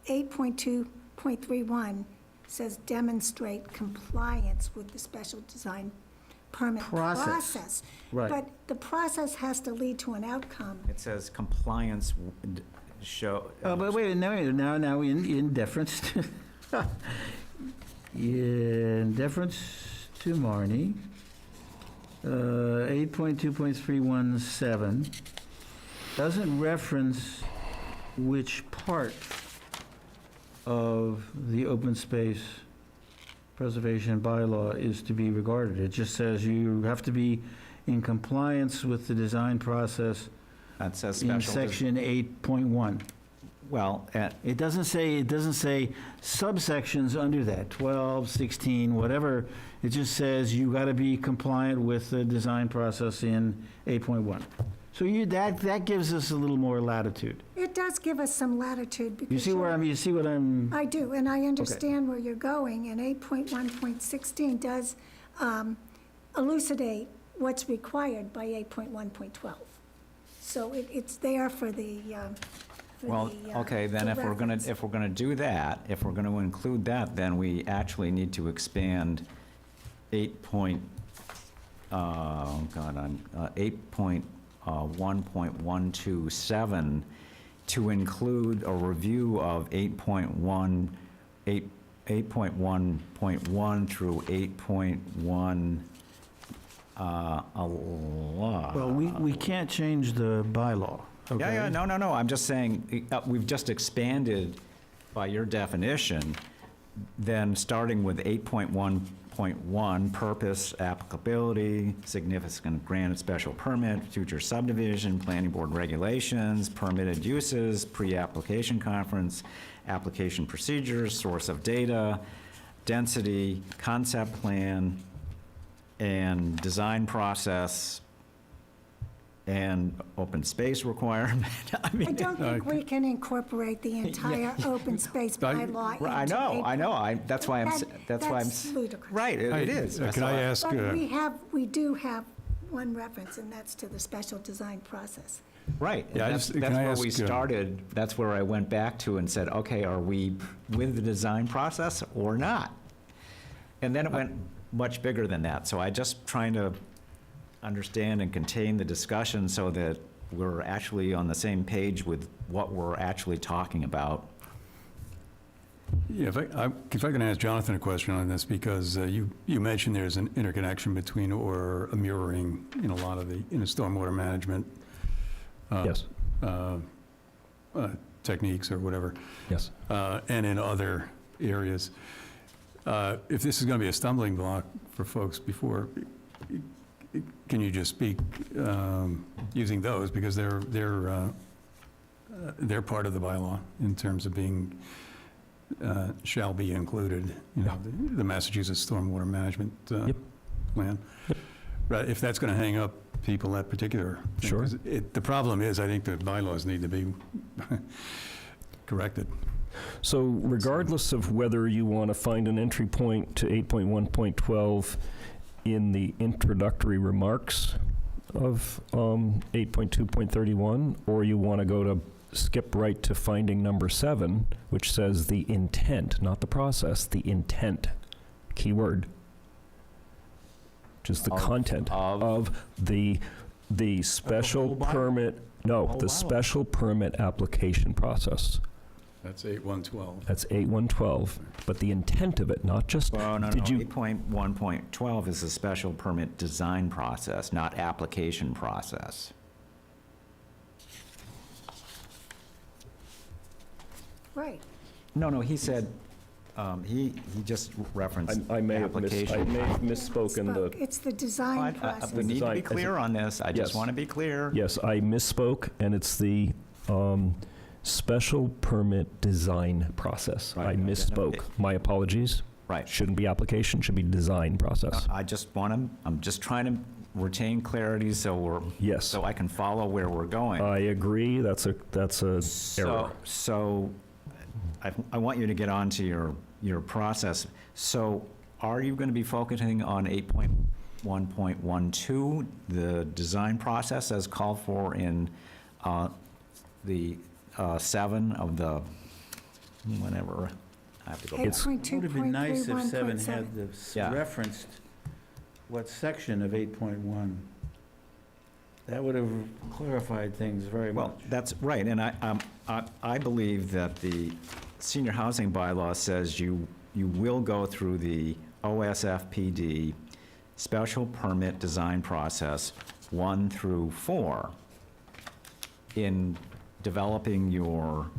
S2: 8.2.31, says demonstrate compliance with the special design permit process.
S5: Right.
S2: But the process has to lead to an outcome.
S9: It says compliance show.
S5: but wait, now in deference, in deference to Marnie, 8.2.317 doesn't reference which part of the open space preservation bylaw is to be regarded. It just says you have to be in compliance with the design process
S9: That says
S5: in
S9: special.
S5: section 8.1.
S9: Well,
S5: It doesn't say subsections under that, 12, 16, whatever. It just says you got to be compliant with the design process in 8.1. So that gives us a little more latitude.
S2: It does give us some latitude because.
S5: You see what I'm,
S2: I do, and I understand where you're going, and 8.1.16 does elucidate what's required by 8.1.12. So it's there for the,
S9: well, okay, then
S2: the
S9: if we're
S2: reference.
S9: gonna do that, if we're gonna include that, then we actually need to expand 8.1.127 to include a review of 8.1 through 8.1.
S5: well, we can't change the bylaw, okay?
S9: Yeah, no, I'm just saying, we've just expanded by your definition, then starting with 8.1.1, purpose, applicability, significant granted special permit, future subdivision, planning board regulations, permitted uses, pre-application conference, application procedures, source of data, density, concept plan, and design process, and open space requirement.
S2: I don't think we can incorporate the entire open space bylaw into.
S9: I know, that's why I'm,
S2: That's ludicrous.
S9: right, it is.
S7: Can I ask,
S2: But we do have one reference, and that's to the special design process.
S9: Right,
S7: Yeah,
S9: that's
S7: can I
S9: where
S7: ask,
S9: we started, that's where I went back to and said, okay, are we with the design process or not? And then it went much bigger than that, so I just trying to understand and contain the discussion so that we're actually on the same page with what we're actually talking about.
S7: Yeah, if I can ask Jonathan a question on this, because you mentioned there's an interconnection between, or a mirroring in a lot of the, in the stormwater management
S6: Yes,
S7: techniques or whatever,
S6: yes.
S7: and in other areas. If this is going to be a stumbling block for folks before, can you just speak using those, because they're part of the bylaw in terms of being, shall be included, you know, the Massachusetts Stormwater Management
S6: Yep.
S7: Plan. Right, if that's going to hang up people, that particular thing.
S6: Sure.
S7: 'Cause the problem is, I think the bylaws need to be corrected.
S6: So regardless of whether you want to find an entry point to 8.1.12 in the introductory remarks of 8.2.31, or you want to go to skip right to finding number 7, which says the intent, not the process, the intent, keyword, just the content of the special permit, no, the special permit application process.
S7: That's 8.1.12.
S6: That's 8.1.12, but the intent of it, not just,
S9: Well, no,
S6: did you,
S9: 8.1.12 is a special permit design process, not application process.
S2: Right.
S9: No, he said, he just referenced
S6: I may have
S9: application.
S6: misspoken the,
S2: It's the design process.
S9: We need to be
S6: Design-
S9: clear on this. I just
S6: Yes.
S9: want to be clear.
S6: yes, I misspoke, and it's the special permit design process. I
S9: Right.
S6: misspoke. My apologies.
S9: Right.
S6: Shouldn't be application, should be design process.
S9: I just want to, I'm just trying to retain clarity so
S6: Yes.
S9: so I can follow where we're going.
S6: I agree, that's a error.
S9: So I want you to get on to your process. So are you going to be focusing on 8.1.12, the design process as called for in the 7 of the, whatever, I have to go back.
S6: It's-
S11: It would have been nice if 7 had
S2: 8.2.31.7.
S9: Yeah.
S11: referenced what section of 8.1. That would have clarified things very much.
S9: Well, that's right, and I believe that the senior housing bylaw says you will go through the OSFPD special permit design process 1 through 4 in developing your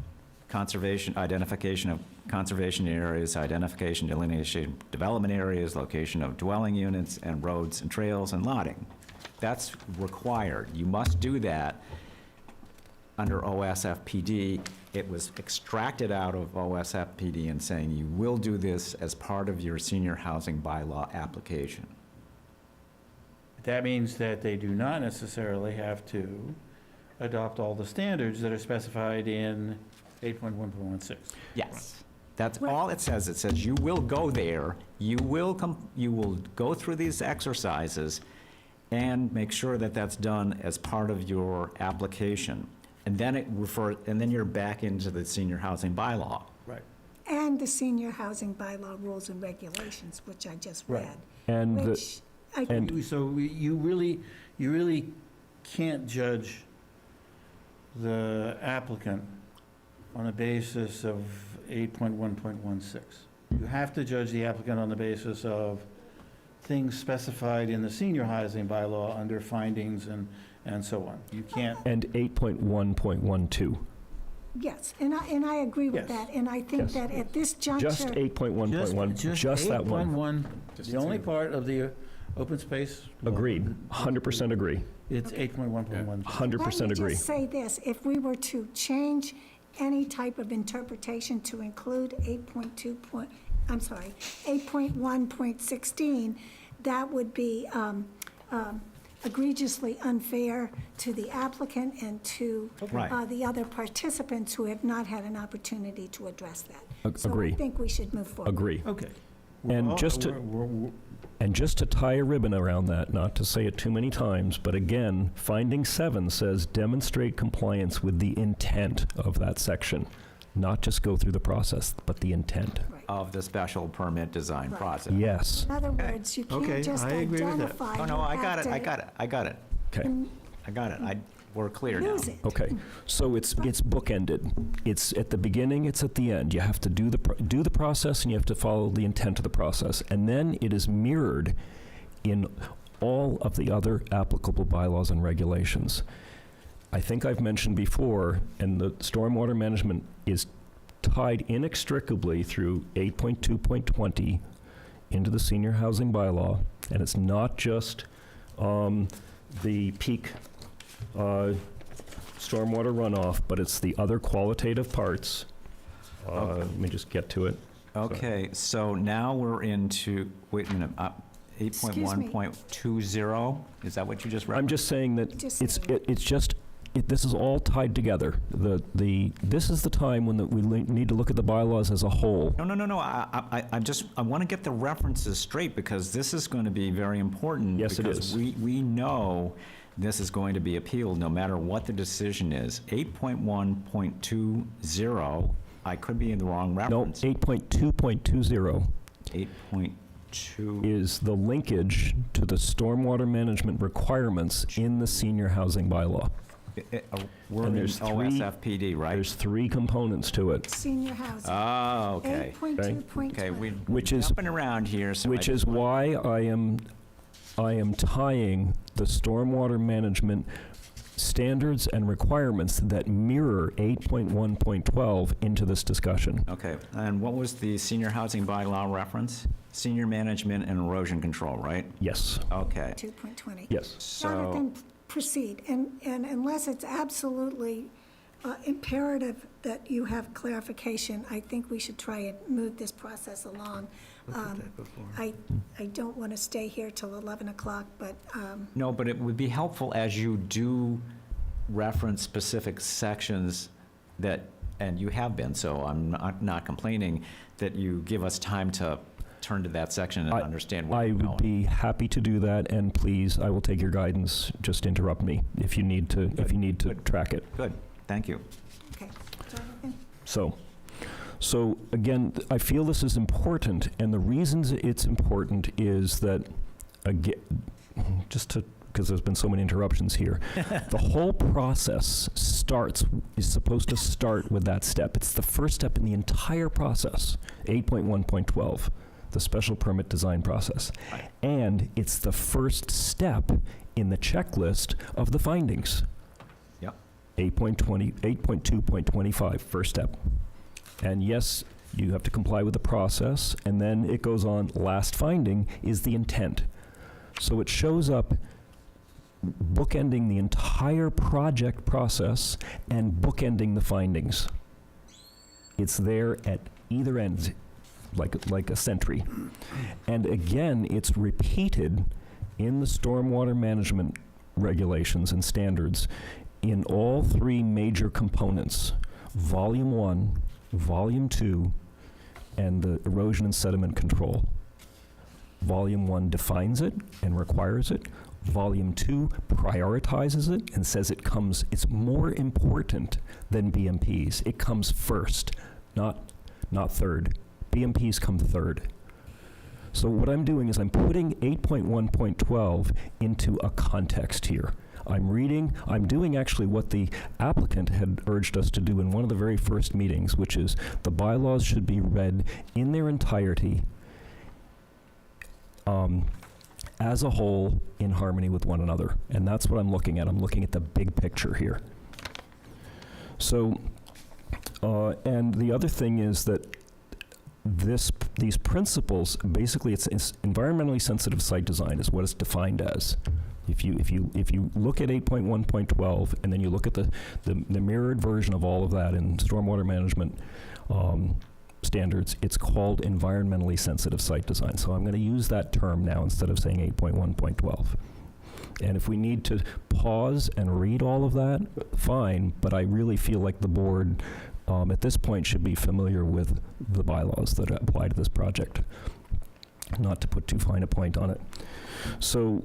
S9: conservation, identification of conservation areas, identification, delineation, development areas, location of dwelling units, and roads and trails and lotting. That's required. You must do that under OSFPD. It was extracted out of OSFPD and saying you will do this as part of your senior housing bylaw application.
S11: That means that they do not necessarily have to adopt all the standards that are specified in 8.1.16.
S9: Yes. That's all it says. It says you will go there, you will go through these exercises and make sure that that's done as part of your application. And then and then you're back into the senior housing bylaw.
S11: Right.
S2: And the senior housing bylaw rules and regulations, which I just
S11: Right.
S2: read.
S6: And the,
S2: Which I
S6: and-
S11: So you really can't judge the applicant on a basis of 8.1.16. You have to judge the applicant on the basis of things specified in the senior housing bylaw under findings and so on. You can't,
S6: and 8.1.12.
S2: Yes, and I agree with
S11: Yes.
S2: that, and I think
S6: Yes.
S2: that at this juncture.
S6: Just 8.1.1, just that one.
S11: 8.1, the only part of the open space. law.
S6: Agreed, 100% agree,
S11: It's 8.1.1.
S6: 100%
S2: Let me
S6: agree.
S2: just say this, if we were to change any type of interpretation to include 8.1.16, that would be egregiously unfair to the applicant and to
S9: Right.
S2: the other participants who have not had an opportunity to address that.
S6: Agree.
S2: So I think we should move forward.
S6: Agree.
S11: Okay.
S6: And just to- And just to tie a ribbon around that, not to say it too many times, but again, finding 7 says demonstrate compliance with the intent of that section, not just go through the process, but the intent.
S9: Of the special permit design
S2: Right.
S9: process.
S6: Yes.
S2: In other words, you
S11: Okay,
S2: can't just
S11: I agree with that.
S2: identify.
S9: Oh, no,
S2: you
S9: I
S2: have
S9: got it,
S2: to
S9: I got it, I got it,
S6: Okay.
S9: I got it. We're clear now.
S2: Use it.
S6: Okay. So it's bookended. It's at the beginning, it's at the end. You have to do the process, and you have to follow the intent of the process. And then it is mirrored in all of the other applicable bylaws and regulations. I think I've mentioned before, and the stormwater management is tied inextricably through 8.2.20 into the senior housing bylaw, and it's not just the peak stormwater runoff, but it's the other qualitative parts. Let me just get to it.
S9: Okay, so now we're into, wait a minute, 8.1.20, is that what you just read?
S6: I'm just saying that
S2: Just
S6: it's,
S2: saying.
S6: it's just, this is all tied together. This is the time when we need to look at the bylaws as a whole.
S9: No, I want to get the references straight, because this is going to be very important.
S6: Yes, it
S9: because
S6: is.
S9: we know this is going to be appealed no matter what the decision is. 8.1.20, I could be in the wrong
S6: No,
S9: reference.
S6: 8.2.20
S9: 8.2,
S6: is the linkage to the stormwater management requirements in the senior housing bylaw.
S9: we're
S6: And
S9: in
S6: there's three-
S9: OSFPD, right?
S6: There's 3 components to it.
S2: Senior housing.
S9: Oh, okay.
S2: 8.2.20.
S9: Okay, we're
S6: Which is-
S9: jumping around here, so I
S6: Which
S9: just
S6: is
S9: want-
S6: why I am tying the stormwater management standards and requirements that mirror 8.1.12 into this discussion.
S9: Okay, and what was the senior housing bylaw reference? Senior management and erosion control, right?
S6: Yes,
S9: Okay,
S2: 2.20.
S6: yes.
S2: Jonathan,
S9: so,
S2: proceed, and unless it's absolutely imperative that you have clarification, I think we should try and move this process along. I don't want to stay here till 11 o'clock, but
S9: no, but it would be helpful as you do reference specific sections that, and you have been, so I'm not complaining, that you give us time to turn to that section and understand where
S6: I
S9: you're
S6: would
S9: going.
S6: be happy to do that, and please, I will take your guidance. Just interrupt me if you need to
S9: Good.
S6: track it.
S9: Good, thank you.
S2: okay. Jonathan?
S6: So again, I feel this is important, and the reasons it's important is that, again, because there's been so many interruptions here, the whole process is supposed to start with that step. It's the first step in the entire process, 8.1.12, the special permit design process.
S9: Right.
S6: And it's the first step in the checklist of the findings.
S9: Yep.
S6: 8.2.25, first step. And yes, you have to comply with the process, and then it goes on, last finding is the intent. So it shows up bookending the entire project process and bookending the findings. It's there at either end, like a sentry. And again, it's repeated in the stormwater management regulations and standards in all 3 major components, Volume 1, Volume 2, and the erosion and sediment control. Volume 1 defines it and requires it. Volume 2 prioritizes it and says it's more important than BMPs. It comes first, not third. BMPs come third. So what I'm doing is I'm putting 8.1.12 into a context here. I'm doing actually what the applicant had urged us to do in one of the very first meetings, which is the bylaws should be read in their entirety as a whole in harmony with one another. And that's what I'm looking at. I'm looking at the big picture here. So, and the other thing is that these principles, basically it's environmentally sensitive site design is what it's defined as. If you look at 8.1.12 and then you look at the mirrored version of all of that in stormwater management standards, it's called environmentally sensitive site design. So I'm going to use that term now instead of saying 8.1.12. And if we need to pause and read all of that, fine, but I really feel like the board at this point should be familiar with the bylaws that apply to this project, not to put too fine a point on it. So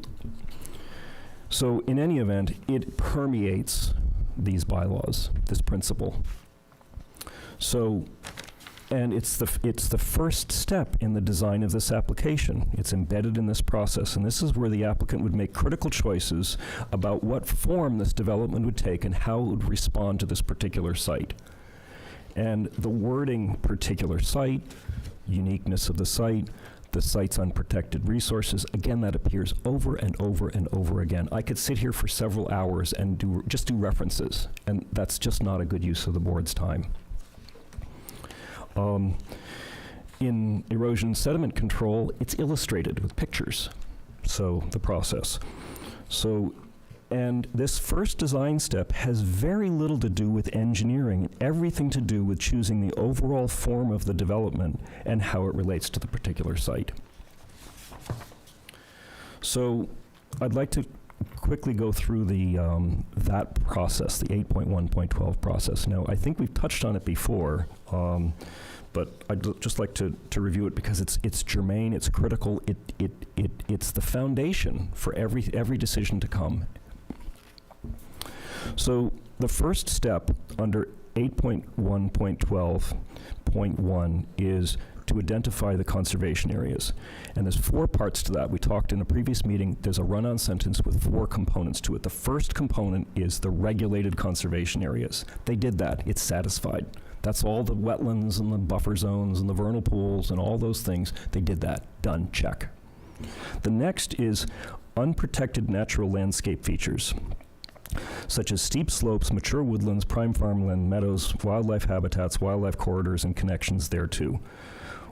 S6: in any event, it permeates these bylaws, this principle. So, and it's the first step in the design of this application. It's embedded in this process, and this is where the applicant would make critical choices about what form this development would take and how it would respond to this particular site. And the wording, particular site, uniqueness of the site's unprotected resources, again, that appears over and over and over again. I could sit here for several hours and just do references, and that's just not a good use of the board's time. In erosion sediment control, it's illustrated with pictures, so the process. So, and this first design step has very little to do with engineering, and everything to do with choosing the overall form of the development and how it relates to the particular site. So I'd like to quickly go through the that process, the 8.1.12 process. Now, I think we've touched on it before, but I'd just like to review it because it's germane, it's critical, it's the foundation for every decision to come. So the first step under 8.1.12.1 is to identify the conservation areas. And there's 4 parts to that. We talked in a previous meeting, there's a run-on sentence with 4 components to it. The first component is the regulated conservation areas. They did that, it's satisfied. That's all the wetlands and the buffer zones and the vernal pools and all those things. They did that, done, check. The next is unprotected natural landscape features, such as steep slopes, mature woodlands, prime farmland, meadows, wildlife habitats, wildlife corridors, and connections thereto.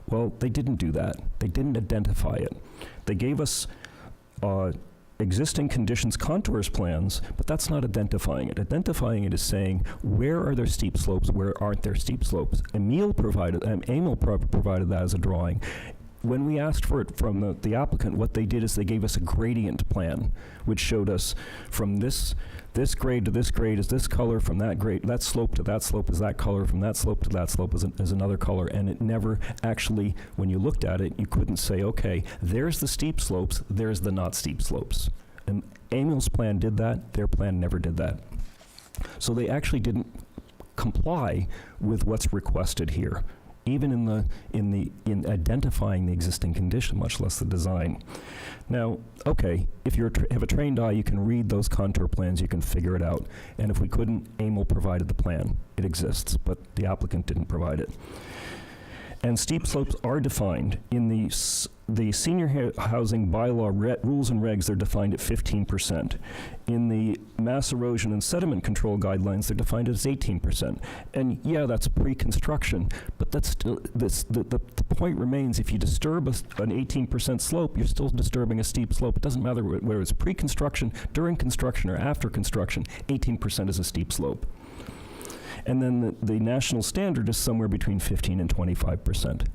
S6: Well, they didn't do that. They didn't identify it. They gave us existing conditions contours plans, but that's not identifying it. Identifying it is saying, where are there steep slopes, where aren't there steep slopes? Emil provided that as a drawing. When we asked for it from the applicant, what they did is they gave us a gradient plan, which showed us from this grade to this grade is this color, from that grade, that slope to that slope is that color, from that slope to that slope is another color, and it never actually, when you looked at it, you couldn't say, okay, there's the steep slopes, there's the not steep slopes. And Emil's plan did that, their plan never did that. So they actually didn't comply with what's requested here, even in identifying the existing condition, much less the design. Now, okay, if you have a trained eye, you can read those contour plans, you can figure it out. And if we couldn't, Emil provided the plan. It exists, but the applicant didn't provide it. And steep slopes are defined. In the senior housing bylaw rules and regs, they're defined at 15%. In the mass erosion and sediment control guidelines, they're defined as 18%. And yeah, that's pre-construction, but that's still, the point remains, if you disturb an 18% slope, you're still disturbing a steep slope. It doesn't matter whether it's pre-construction, during construction, or after construction, 18% is a steep slope. And then the national standard is somewhere between 15 and 25%.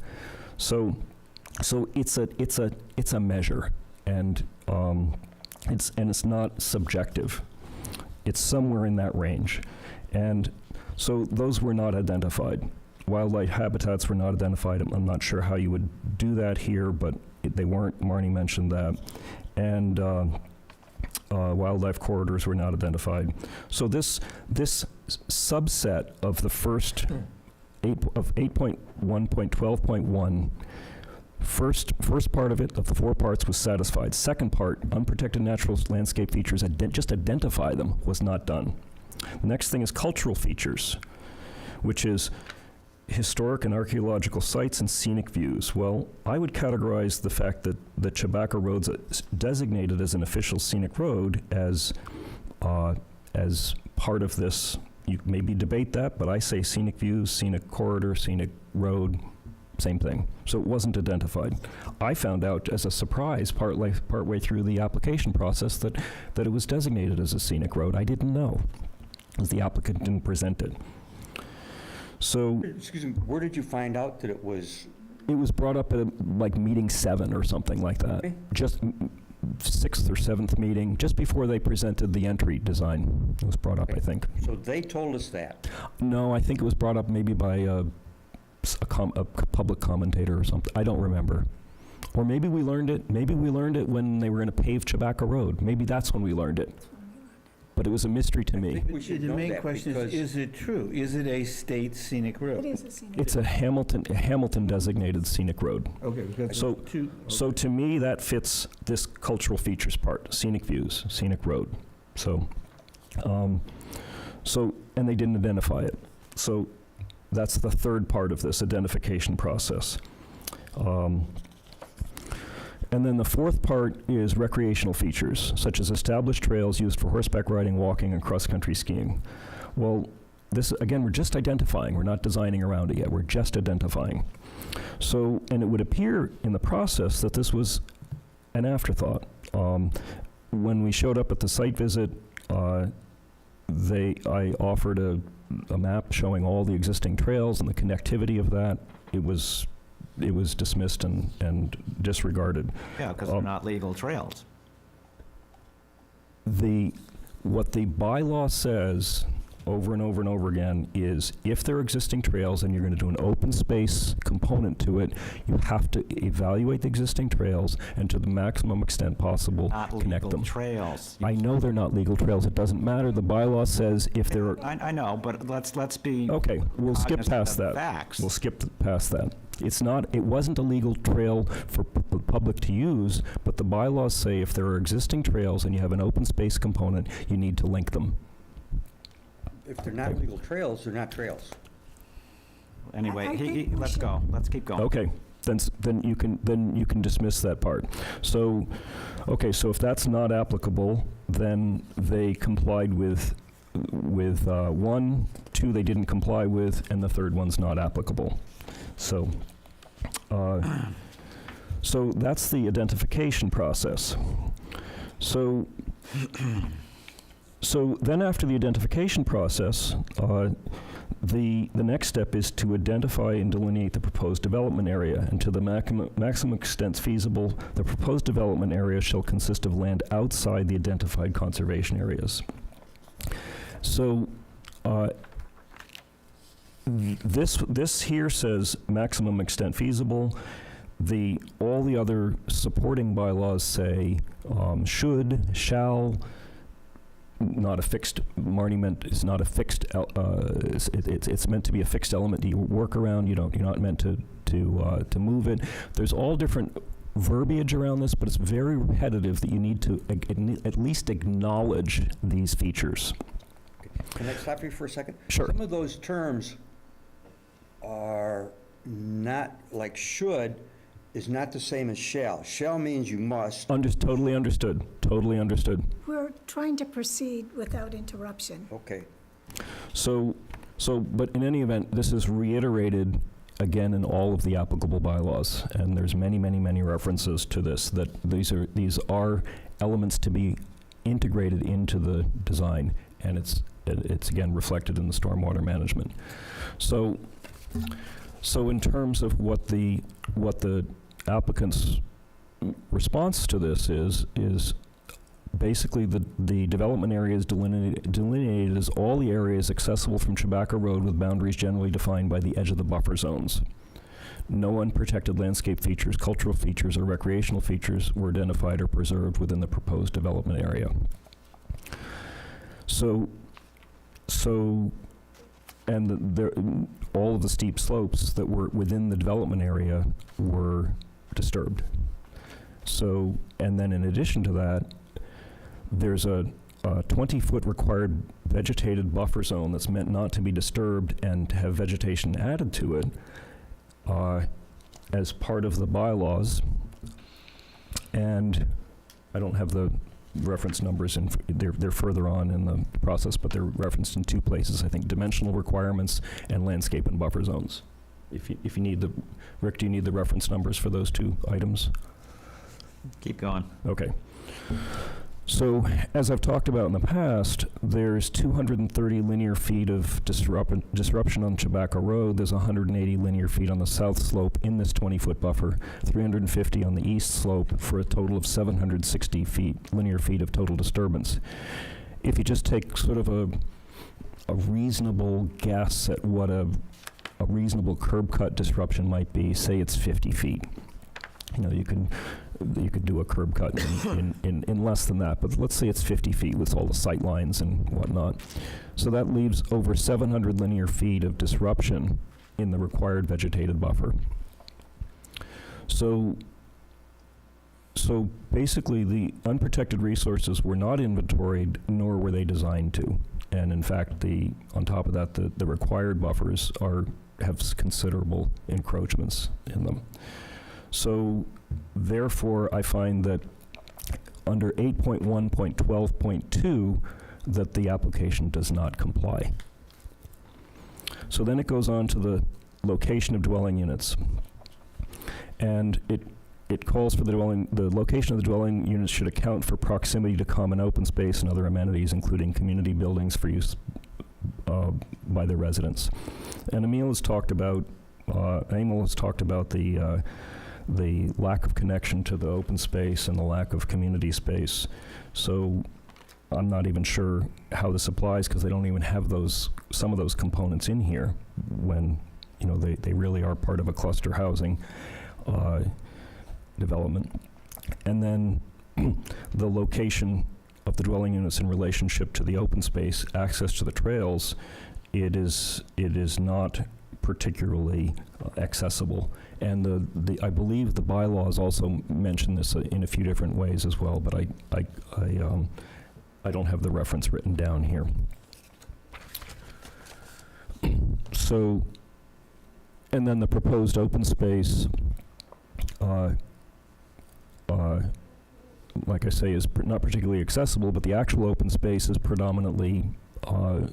S6: So it's a measure, and it's not subjective. It's somewhere in that range, and so those were not identified. Wildlife habitats were not identified. I'm not sure how you would do that here, but they weren't. Marnie mentioned that, and wildlife corridors were not identified. So this subset of the first 8.1.12.1, first part of it, of the 4 parts, was satisfied. Second part, unprotected natural landscape features, just identify them, was not done. The next thing is cultural features, which is historic and archaeological sites and scenic views. Well, I would categorize the fact that the Chewbacca Road's designated as an official scenic road as part of this. You maybe debate that, but I say scenic views, scenic corridor, scenic road, same thing. So it wasn't identified. I found out as a surprise partway through the application process that it was designated as a scenic road. I didn't know, because the applicant didn't present it. So,
S1: excuse me, where did you find out that it was?
S6: It was brought up at meeting 7 or something like that.
S1: Okay.
S6: Just 6th or 7th meeting, just before they presented the entry design. It was brought up, I think.
S1: So they told us that?
S6: No, I think it was brought up maybe by a public commentator or something. I don't remember. Or maybe we learned it. Maybe we learned it when they were going to pave Chewbacca Road. Maybe that's when we learned it. But it was a mystery to me.
S11: The main question is it true? Is it a state scenic road?
S2: It is a scenic.
S6: It's a Hamilton designated scenic road.
S11: Okay. Because
S6: So to me, that fits this cultural features part, scenic views, scenic road. So, and they didn't identify it. So that's the third part of this identification process. And then the fourth part is recreational features, such as established trails used for horseback riding, walking, and cross-country skiing. Well, this, again, we're just identifying. We're not designing around it yet. We're just identifying. So, and it would appear in the process that this was an afterthought. when we showed up at the site visit, I offered a map showing all the existing trails and the connectivity of that. It was dismissed and disregarded.
S9: Yeah, because they're not legal trails.
S6: What the bylaw says over and over and over again is if there are existing trails and you're going to do an open space component to it, you have to evaluate the existing trails and to the maximum extent possible
S9: Not
S6: connect
S9: legal
S6: them.
S9: trails.
S6: I know they're not legal trails. It doesn't matter. The bylaw says if there are...
S9: I know, but let's be
S6: Okay, we'll skip
S9: cognizant
S6: past
S9: of
S6: that.
S9: facts.
S6: We'll skip past that. It wasn't a legal trail for the public to use, but the bylaws say if there are existing trails and you have an open space component, you need to link them.
S1: If they're not legal trails, they're not trails.
S9: Anyway,
S2: I think we
S9: let's
S2: should-
S9: go. Let's keep going.
S6: Okay, then you can dismiss that part. So, okay, so if that's not applicable, then they complied with 1, 2 they didn't comply with, and the third one's not applicable. So, so that's the identification process. So then after the identification process, the next step is to identify and delineate the proposed development area, and to the maximum extent feasible, the proposed development area shall consist of land outside the identified conservation areas. So this here says maximum extent feasible. All the other supporting bylaws say should, shall. Not a fixed, Marnie meant it's not a fixed, it's meant to be a fixed element that you work around. You're not meant to move it. There's all different verbiage around this, but it's very repetitive that you need to at least acknowledge these features.
S1: Can I stop you for a second?
S6: Sure.
S1: Some of those terms are not, like should is not the same as shall. Shall means you must.
S6: Totally understood. Totally understood.
S2: We're trying to proceed without interruption.
S1: Okay.
S6: But in any event, this is reiterated again in all of the applicable bylaws, and there's many, many, many references to this, that these are elements to be integrated into the design, and it's again reflected in the stormwater management. So in terms of what the applicant's response to this is basically the development area is delineated as all the areas accessible from Chewbacca Road with boundaries generally defined by the edge of the buffer zones. No unprotected landscape features, cultural features, or recreational features were identified or preserved within the proposed development area. All of the steep slopes that were within the development area were disturbed. And then in addition to that, there's a 20-foot required vegetated buffer zone that's meant not to be disturbed and to have vegetation added to it as part of the bylaws. And I don't have the reference numbers, and they're further on in the process, but they're referenced in 2 places, I think, dimensional requirements and landscape and buffer zones. If you need Rick, do you need the reference numbers for those 2 items?
S9: Keep going.
S6: Okay. So, as I've talked about in the past, there's 230 linear feet of disruption on Chewbacca Road. There's 180 linear feet on the south slope in this 20-foot buffer, 350 on the east slope, for a total of 760 linear feet of total disturbance. If you just take sort of a reasonable guess at what a reasonable curb cut disruption might be, say it's 50 feet. You could do a curb cut in less than that, but let's say it's 50 feet with all the sight lines and whatnot. So that leaves over 700 linear feet of disruption in the required vegetated buffer. So basically the unprotected resources were not inventoried, nor were they designed to. And in fact, on top of that, the required buffers have considerable encroachments in them. So therefore, I find that under 8.1.12.2, that the application does not comply. So then it goes on to the location of dwelling units. And it calls for the location of the dwelling units should account for proximity to common open space and other amenities, including community buildings for use by the residents. And Emil has talked about the lack of connection to the open space and the lack of community space. So I'm not even sure how this applies, because they don't even have some of those components in here when, you know, they really are part of a cluster housing development. And then the location of the dwelling units in relationship to the open space, access to the trails, it is not particularly accessible. And I believe the bylaws also mention this in a few different ways as well, but I don't have the reference written down here. So, and then the proposed open space, like I say, is not particularly accessible, but the actual open space is predominantly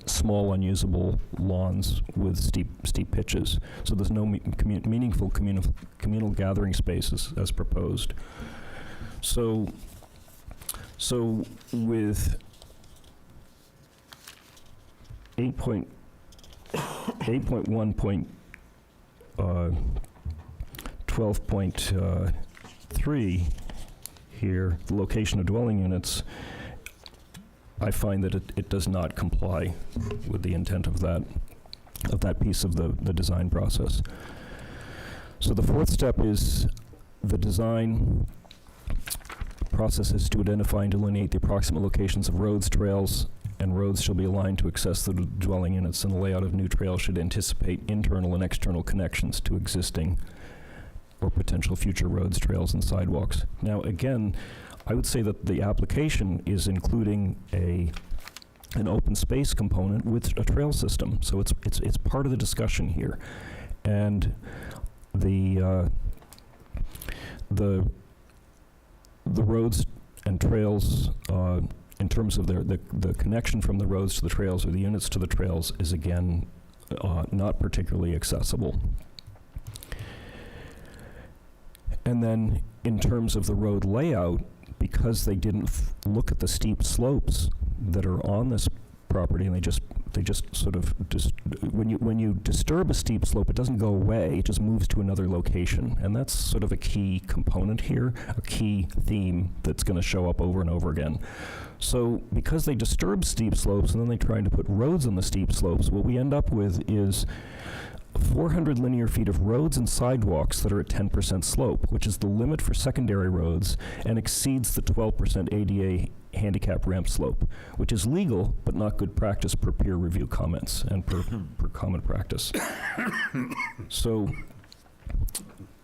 S6: small, unusable lawns with steep pitches. So there's no meaningful communal gathering spaces as proposed. So with 8.1.12.3 here, the location of dwelling units, I find that it does not comply with the intent of that piece of the design process. So the fourth step is the design process is to identify and delineate the approximate locations of roads, trails, and roads shall be aligned to access the dwelling units, and the layout of new trails should anticipate internal and external connections to existing or potential future roads, trails, and sidewalks. Now, again, I would say that the application is including an open space component with a trail system, so it's part of the discussion here, and the roads and trails, in terms of the connection from the roads to the trails or the units to the trails, is again not particularly accessible. And then in terms of the road layout, because they didn't look at the steep slopes that are on this property, and they just sort of when you disturb a steep slope, it doesn't go away, it just moves to another location, and that's sort of a key component here, a key theme that's going to show up over and over again. So because they disturb steep slopes and then they try to put roads on the steep slopes, what we end up with is 400 linear feet of roads and sidewalks that are at 10% slope, which is the limit for secondary roads and exceeds the 12% ADA handicap ramp slope, which is legal but not good practice per peer review comments and per common practice. So,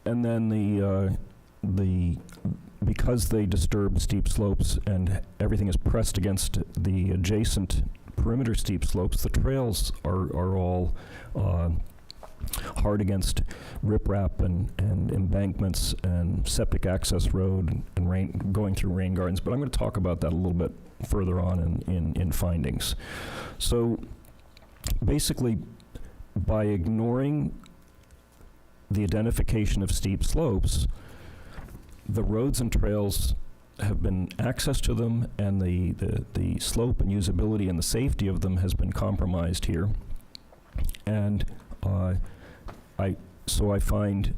S6: and then because they disturb steep slopes and everything is pressed against the adjacent perimeter steep slopes, the trails are all hard against riprap and embankments and septic access road and going through rain gardens, but I'm going to talk about that a little bit further on in findings. So basically, by ignoring the identification of steep slopes, the roads and trails have been access to them, and the slope and usability and the safety of them has been compromised here. And I find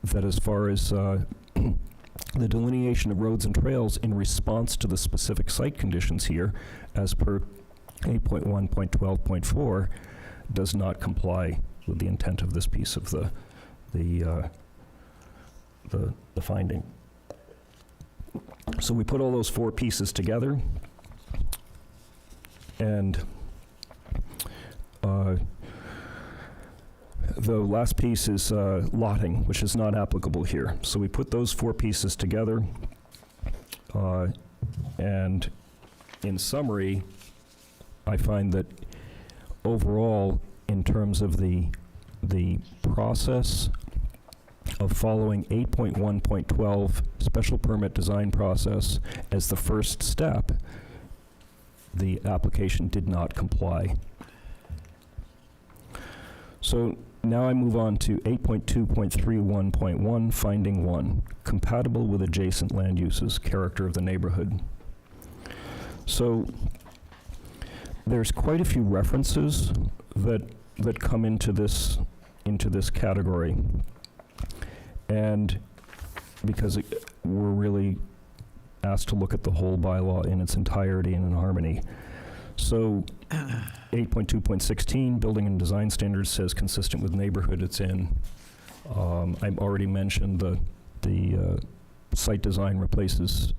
S6: that as far as the delineation of roads and trails in response to the specific site conditions here, as per 8.1.12.4, does not comply with the intent of this piece of the finding. So we put all those four pieces together, and the last piece is lotting, which is not applicable here. So we put those four pieces together, and in summary, I find that overall, in terms of the process of following 8.1.12 special permit design process as the first step, the application did not comply. So Now I move on to 8.2.31.1, finding 1, compatible with adjacent land uses, character of the neighborhood. So there's quite a few references that come into this category. And because we're really asked to look at the whole bylaw in its entirety and in harmony. So 8.2.16, building and design standards says consistent with neighborhood it's in. I've already mentioned the site design replaces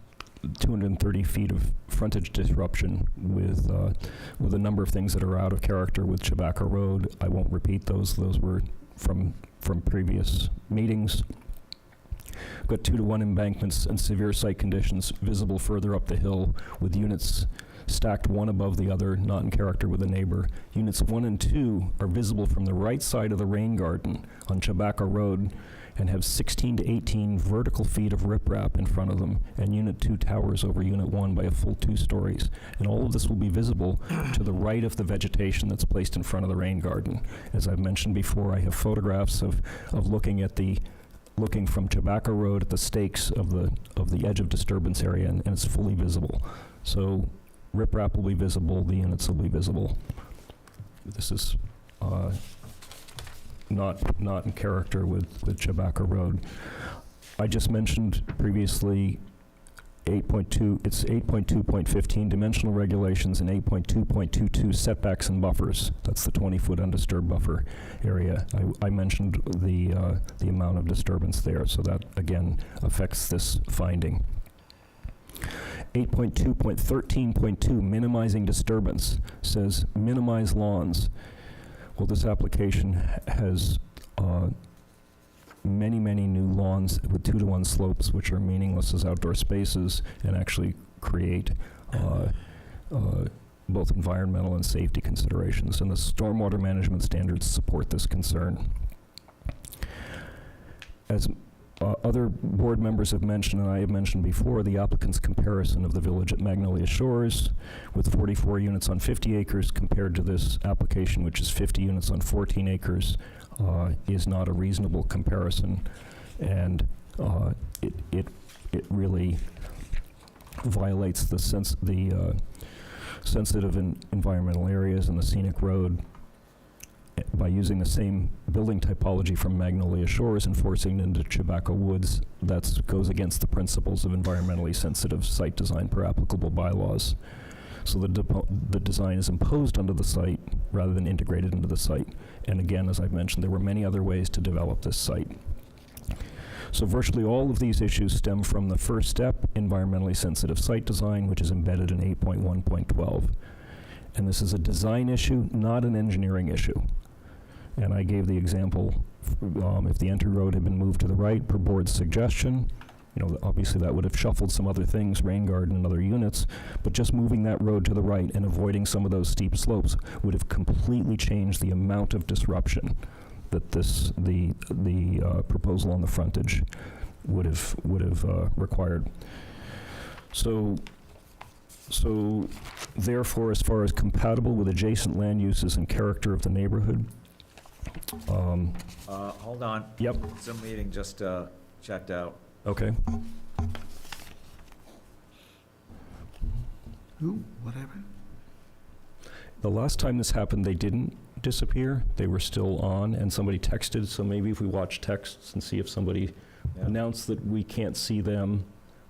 S6: 230 feet of frontage disruption with a number of things that are out of character with Chewbacca Road. I won't repeat those. Those were from previous meetings. We've got 2-to-1 embankments and severe site conditions visible further up the hill with units stacked one above the other, not in character with a neighbor. Units 1 and 2 are visible from the right side of the rain garden on Chewbacca Road and have 16 to 18 vertical feet of riprap in front of them, and Unit 2 towers over Unit 1 by a full 2 stories. And all of this will be visible to the right of the vegetation that's placed in front of the rain garden. As I've mentioned before, I have photographs of looking from Chewbacca Road at the stakes of the edge of disturbance area, and it's fully visible. So riprap will be visible, the units will be visible. This is not in character with Chewbacca Road. I just mentioned previously 8.2, it's 8.2.15 dimensional regulations and 8.2.22 setbacks and buffers. That's the 20-foot undisturbed buffer area. I mentioned the amount of disturbance there, so that again affects this finding. 8.2.13.2, minimizing disturbance, says minimize lawns. Well, this application has many new lawns with 2-to-1 slopes, which are meaningless as outdoor spaces and actually create both environmental and safety considerations. And the stormwater management standards support this concern. As other board members have mentioned, and I have mentioned before, the applicant's comparison of the village at Magnolia Shores with 44 units on 50 acres compared to this application, which is 50 units on 14 acres, is not a reasonable comparison. And it really violates the sensitive environmental areas and the scenic road by using the same building typology from Magnolia Shores and forcing it into Chewbacca Woods. That goes against the principles of environmentally sensitive site design per applicable bylaws. So the design is imposed onto the site rather than integrated into the site. And again, as I've mentioned, there were many other ways to develop this site. So virtually all of these issues stem from the first step, environmentally sensitive site design, which is embedded in 8.1.12. And this is a design issue, not an engineering issue. And I gave the example, if the entry road had been moved to the right per board's suggestion, obviously that would have shuffled some other things, rain garden and other units, but just moving that road to the right and avoiding some of those steep slopes would have completely changed the amount of disruption that the proposal on the frontage would have required. So therefore, as far as compatible with adjacent land uses and character of the neighborhood.
S9: Hold on.
S6: Yep.
S9: Zoom meeting just checked out.
S6: Okay.
S5: Who? Whatever.
S6: The last time this happened, they didn't disappear. They were still on, and somebody texted, so maybe if we watch texts and see if somebody announced that we can't see them,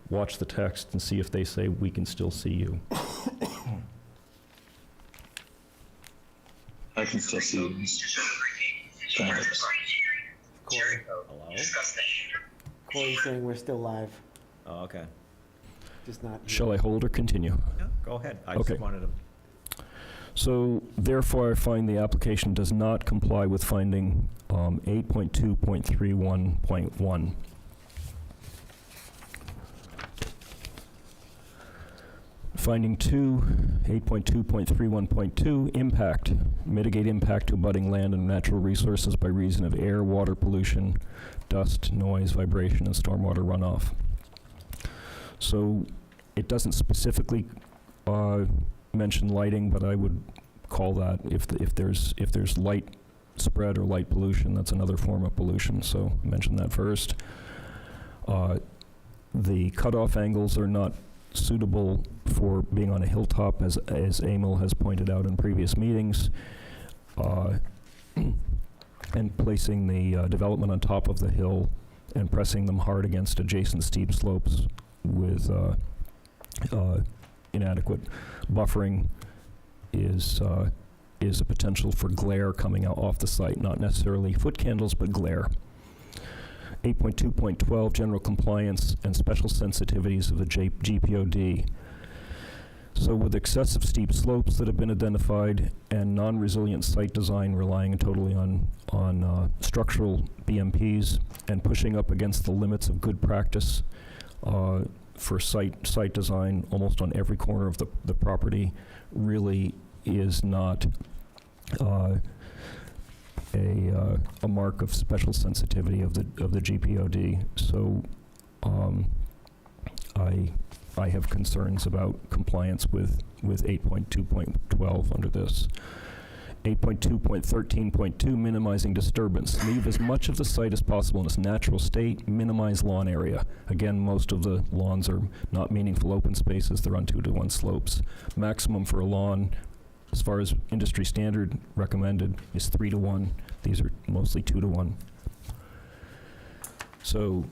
S6: watch the text and see if they say, we can still see you.
S3: I can still see you.
S8: Corey.
S9: Hello?
S8: Corey's saying we're still live,
S9: Oh, okay.
S8: just not.
S6: Shall I hold or continue?
S9: Yeah, go ahead. I
S6: Okay.
S9: just wanted to.
S6: So therefore, I find the application does not comply with finding 8.2.31.1. Finding 2, 8.2.31.2, impact. Mitigate impact to abutting land and natural resources by reason of air, water pollution, dust, noise, vibration, and stormwater runoff. So it doesn't specifically mention lighting, but I would call that if there's light spread or light pollution. That's another form of pollution, so I mentioned that first. The cutoff angles are not suitable for being on a hilltop, as Emil has pointed out in previous meetings. And placing the development on top of the hill and pressing them hard against adjacent steep slopes with inadequate buffering is a potential for glare coming out off the site, not necessarily foot candles, but glare. 8.2.12, general compliance and special sensitivities of the GPOD. So with excessive steep slopes that have been identified and non-resilient site design relying totally on structural BMPs and pushing up against the limits of good practice for site design almost on every corner of the property really is not a mark of special sensitivity of the GPOD. So I have concerns about compliance with 8.2.12 under this. 8.2.13.2, minimizing disturbance. Leave as much of the site as possible in its natural state. Minimize lawn area. Again, most of the lawns are not meaningful open spaces. They're on 2-to-1 slopes. Maximum for a lawn, as far as industry standard recommended, is 3-to-1. These are mostly 2-to-1. So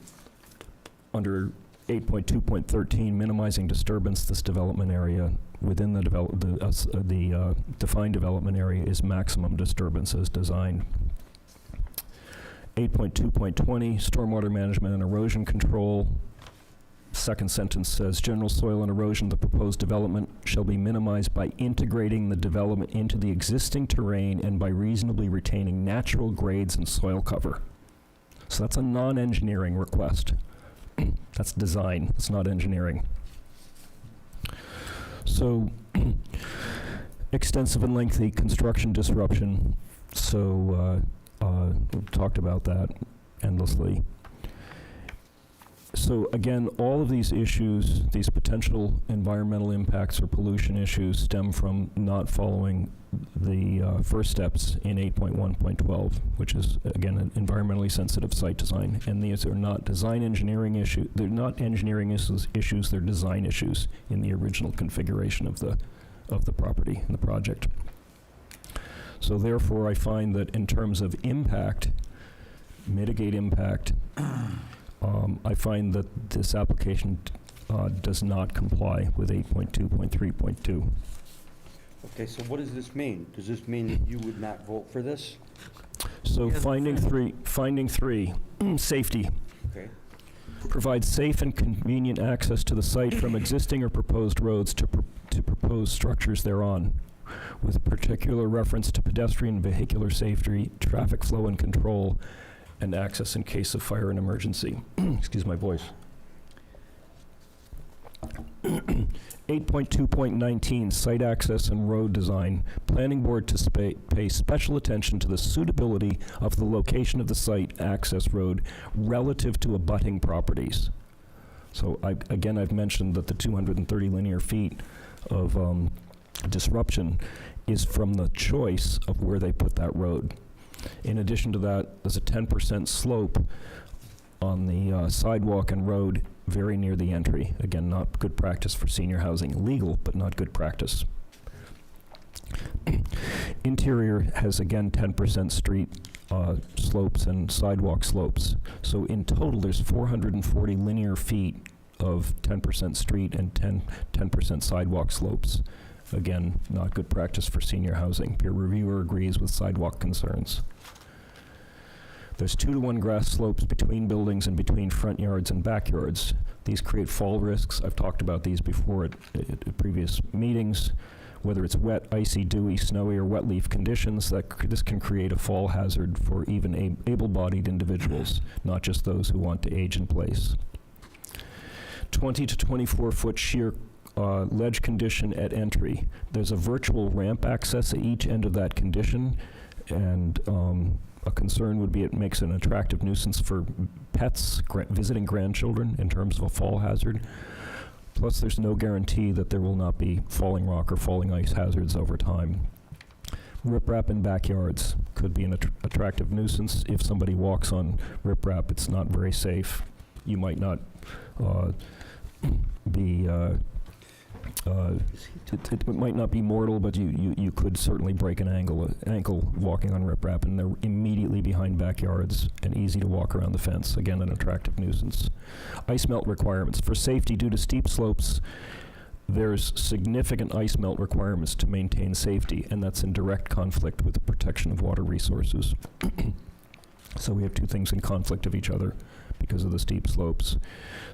S6: under 8.2.13, minimizing disturbance, this development area within the defined development area is maximum disturbance as designed. 8.2.20, stormwater management and erosion control. Second sentence says, general soil and erosion of the proposed development shall be minimized by integrating the development into the existing terrain and by reasonably retaining natural grades and soil cover. So that's a non-engineering request. That's design, it's not engineering. So, extensive and lengthy construction disruption. So, we've talked about that endlessly. So again, all of these issues, these potential environmental impacts or pollution issues stem from not following the first steps in 8.1.12, which is, again, an environmentally sensitive site design. And these are not design engineering issues. They're not engineering issues, they're design issues in the original configuration of the property and the project. So therefore, I find that in terms of impact, mitigate impact, I find that this application does not comply with 8.2.3.2.
S1: Okay, so what does this mean? Does this mean that you would not vote for this?
S6: So finding three, safety.
S1: Okay.
S6: Provide safe and convenient access to the site from existing or proposed roads to proposed structures thereon, with a particular reference to pedestrian vehicular safety, traffic flow and control, and access in case of fire and emergency. Excuse my voice. 8.2.19, site access and road design. Planning board to pay special attention to the suitability of the location of the site access road relative to abutting properties. So again, I've mentioned that the 230 linear feet of disruption is from the choice of where they put that road. In addition to that, there's a 10% slope on the sidewalk and road very near the entry. Again, not good practice for senior housing. Legal, but not good practice. Interior has, again, 10% street slopes and sidewalk slopes. So in total, there's 440 linear feet of 10% street and 10% sidewalk slopes. Again, not good practice for senior housing. Peer reviewer agrees with sidewalk concerns. There's 2-to-1 grass slopes between buildings and between front yards and backyards. These create fall risks. I've talked about these before at previous meetings. Whether it's wet, icy, dewy, snowy, or wet leaf conditions, this can create a fall hazard for even able-bodied individuals, not just those who want to age in place. 20 to 24-foot sheer ledge condition at entry. There's a virtual ramp access at each end of that condition, and a concern would be it makes an attractive nuisance for pets, visiting grandchildren in terms of a fall hazard. Plus, there's no guarantee that there will not be falling rock or falling ice hazards over time. Riprap in backyards could be an attractive nuisance. If somebody walks on riprap, it's not very safe. You might not be, it might not be mortal, but you could certainly break an ankle walking on riprap, and they're immediately behind backyards and easy to walk around the fence. Again, an attractive nuisance. Ice melt requirements. For safety due to steep slopes, there's significant ice melt requirements to maintain safety, and that's in direct conflict with the protection of water resources. So we have two things in conflict of each other because of the steep slopes.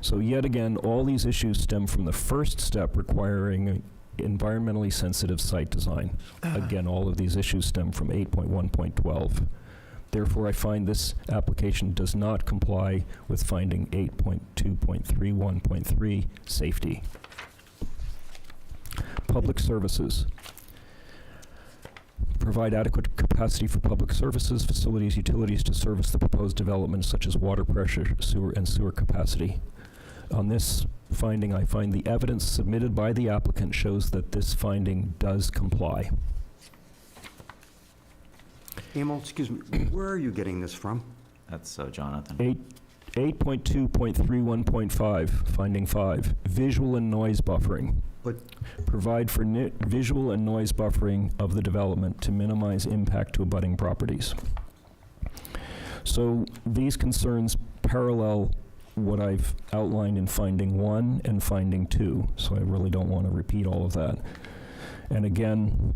S6: So yet again, all these issues stem from the first step requiring environmentally sensitive site design. Again, all of these issues stem from 8.1.12. Therefore, I find this application does not comply with finding 8.2.31.3, safety. Public services. Provide adequate capacity for public services, facilities, utilities to service the proposed developments such as water pressure, sewer, and sewer capacity. On this finding, I find the evidence submitted by the applicant shows that this finding does comply.
S1: Emil, excuse me, where are you getting this from?
S9: That's Jonathan.
S6: 8.2.31.5, finding 5, visual and noise buffering.
S1: But
S6: Provide for visual and noise buffering of the development to minimize impact to abutting properties. So these concerns parallel what I've outlined in finding 1 and finding 2, so I really don't want to repeat all of that. And again,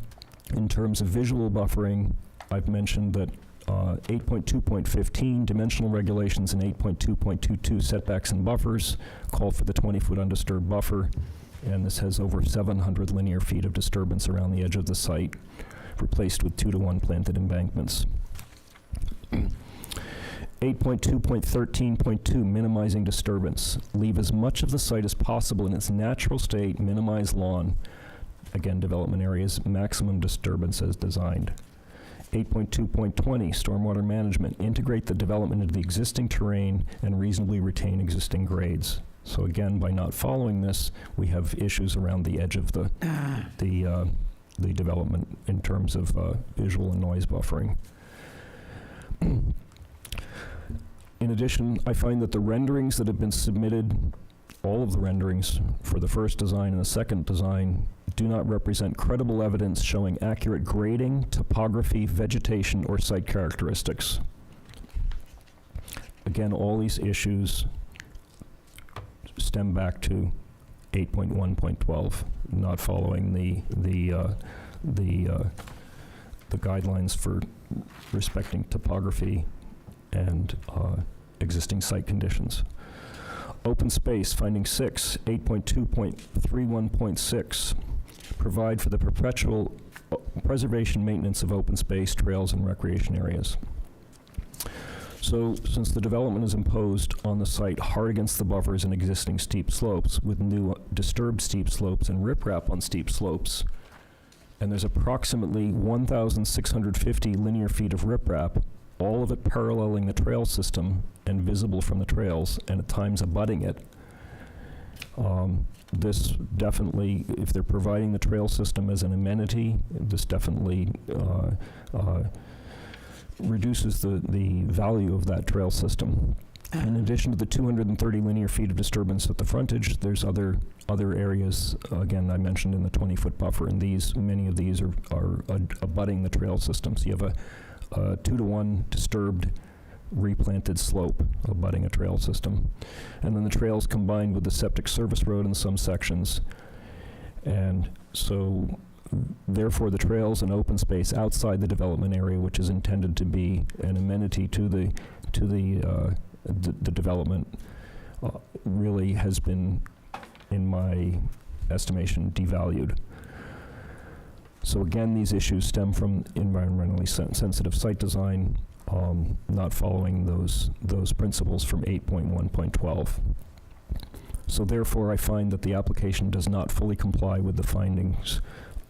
S6: in terms of visual buffering, I've mentioned that 8.2.15 dimensional regulations and 8.2.22 setbacks and buffers call for the 20-foot undisturbed buffer, and this has over 700 linear feet of disturbance around the edge of the site, replaced with 2-to-1 planted embankments. 8.2.13.2, minimizing disturbance. Leave as much of the site as possible in its natural state, minimize lawn. Again, development areas, maximum disturbance as designed. 8.2.20, stormwater management. Integrate the development into the existing terrain and reasonably retain existing grades. So again, by not following this, we have issues around the edge of the development in terms of visual and noise buffering. In addition, I find that the renderings that have been submitted, all of the renderings for the first design and the second design, do not represent credible evidence showing accurate grading, topography, vegetation, or site characteristics. Again, all these issues stem back to 8.1.12, not following the guidelines for respecting topography and existing site conditions. Open space, finding 6, 8.2.31.6, provide for the perpetual preservation, maintenance of open space, trails, and recreation areas. So, since the development is imposed on the site hard against the buffers and existing steep slopes, with new disturbed steep slopes and riprap on steep slopes, and there's approximately 1,650 linear feet of riprap, all of it paralleling the trail system and visible from the trails, and at times abutting it. This definitely, if they're providing the trail system as an amenity, this definitely reduces the value of that trail system. In addition to the 230 linear feet of disturbance at the frontage, there's other areas, again, I mentioned in the 20-foot buffer, and many of these are abutting the trail system. So you have a 2-to-1 disturbed replanted slope abutting a trail system. And then the trails combined with the septic service road in some sections. And so therefore the trails and open space outside the development area, which is intended to be an amenity to the development, really has been, in my estimation, devalued. So again, these issues stem from environmentally sensitive site design, not following those principles from 8.1.12. So therefore, I find that the application does not fully comply with the findings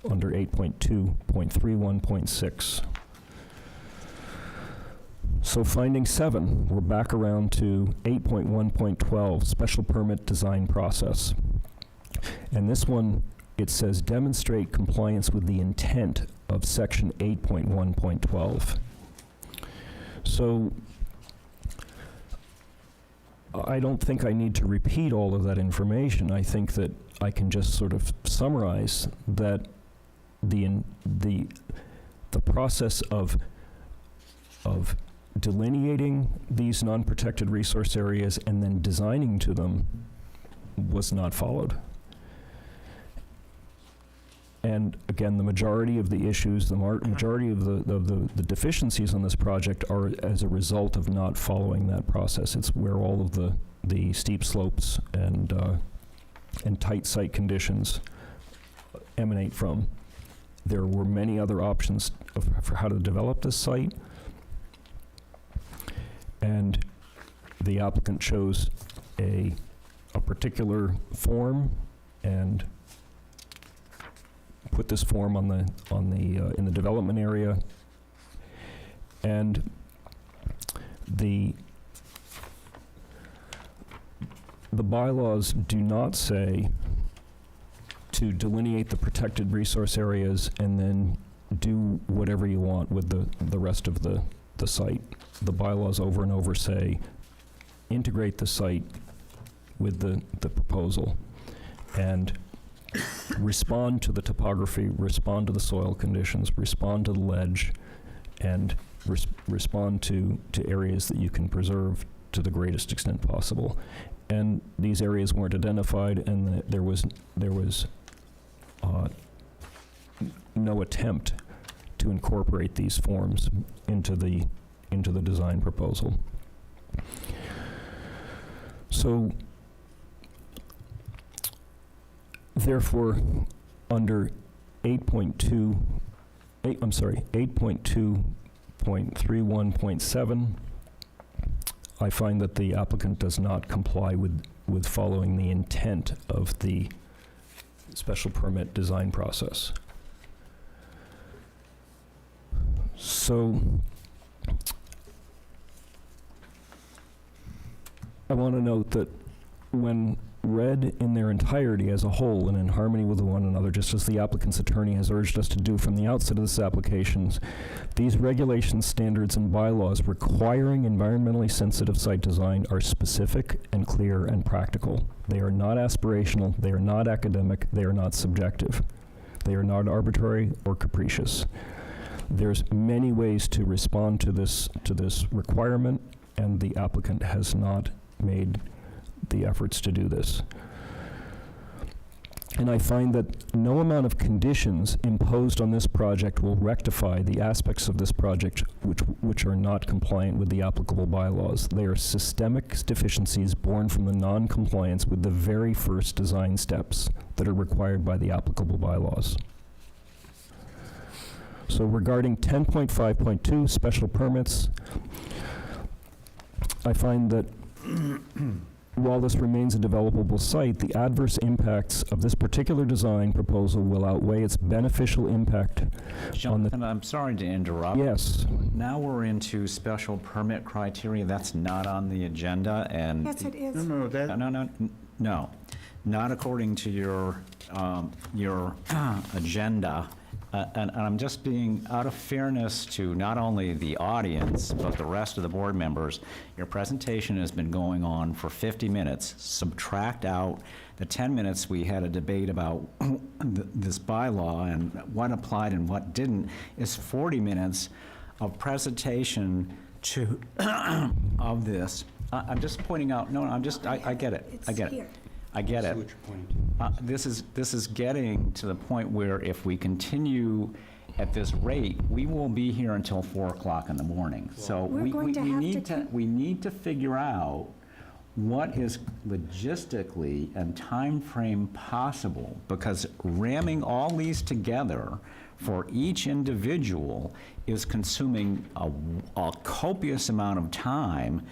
S6: under 8.2.31.6. So finding 7, we're back around to 8.1.12, special permit design process. And this one, it says demonstrate compliance with the intent section 8.1.12. So I don't think I need to repeat all of that information. I think that I can just sort of summarize that the process of delineating these non-protected resource areas and then designing to them was not followed. And again, the majority of the issues, the majority of the deficiencies on this project are as a result of not following that process. It's where all of the steep slopes and tight site conditions emanate from. There were many other options for how to develop this site, and the applicant chose a particular form and put this form in the development area, and the bylaws do not say to delineate the protected resource areas and then do whatever you want with the rest of the site. The bylaws over and over say integrate the site with the proposal and respond to the topography, respond to the soil conditions, respond to the ledge, and respond to areas that you can preserve to the greatest extent possible. And these areas weren't identified, and there was no attempt to incorporate these forms into the design proposal. So therefore, under 8.2.31.7, I find that the applicant does not comply with following the intent of the special permit design process. So I want to note that when read in their entirety as a whole and in harmony with one another, just as the applicant's attorney has urged us to do from the outset of this application, these regulations, standards, and bylaws requiring environmentally sensitive site design are specific and clear and practical. They are not aspirational, they are not academic, they are not subjective. They are not arbitrary or capricious. There's many ways to respond to this requirement, and the applicant has not made the efforts to do this. And I find that no amount of conditions imposed on this project will rectify the aspects of this project which are not compliant with the applicable bylaws. They are systemic deficiencies born from the non-compliance with the very first design steps that are required by the applicable bylaws. So regarding 10.5.2 special permits, I find that while this remains a developable site, the adverse impacts of this particular design proposal will outweigh its beneficial impact on the...
S9: Jonathan, I'm sorry to interrupt.
S6: Yes.
S9: Now we're into special permit criteria. That's not on the agenda, and...
S2: Yes, it is.
S9: No. Not according to your agenda. And I'm just being, out of fairness to not only the audience, but the rest of the board members, your presentation has been going on for 50 minutes. Subtract out the 10 minutes we had a debate about this bylaw and what applied and what didn't, is 40 minutes of presentation to of this. I'm just pointing out, I get it. I get it. I get it. This is getting to the point where if we continue at this rate, we will be here until 4 o'clock in the morning. So we need to figure out what is logistically and time frame possible, because ramming all these together for each individual is consuming a copious amount of time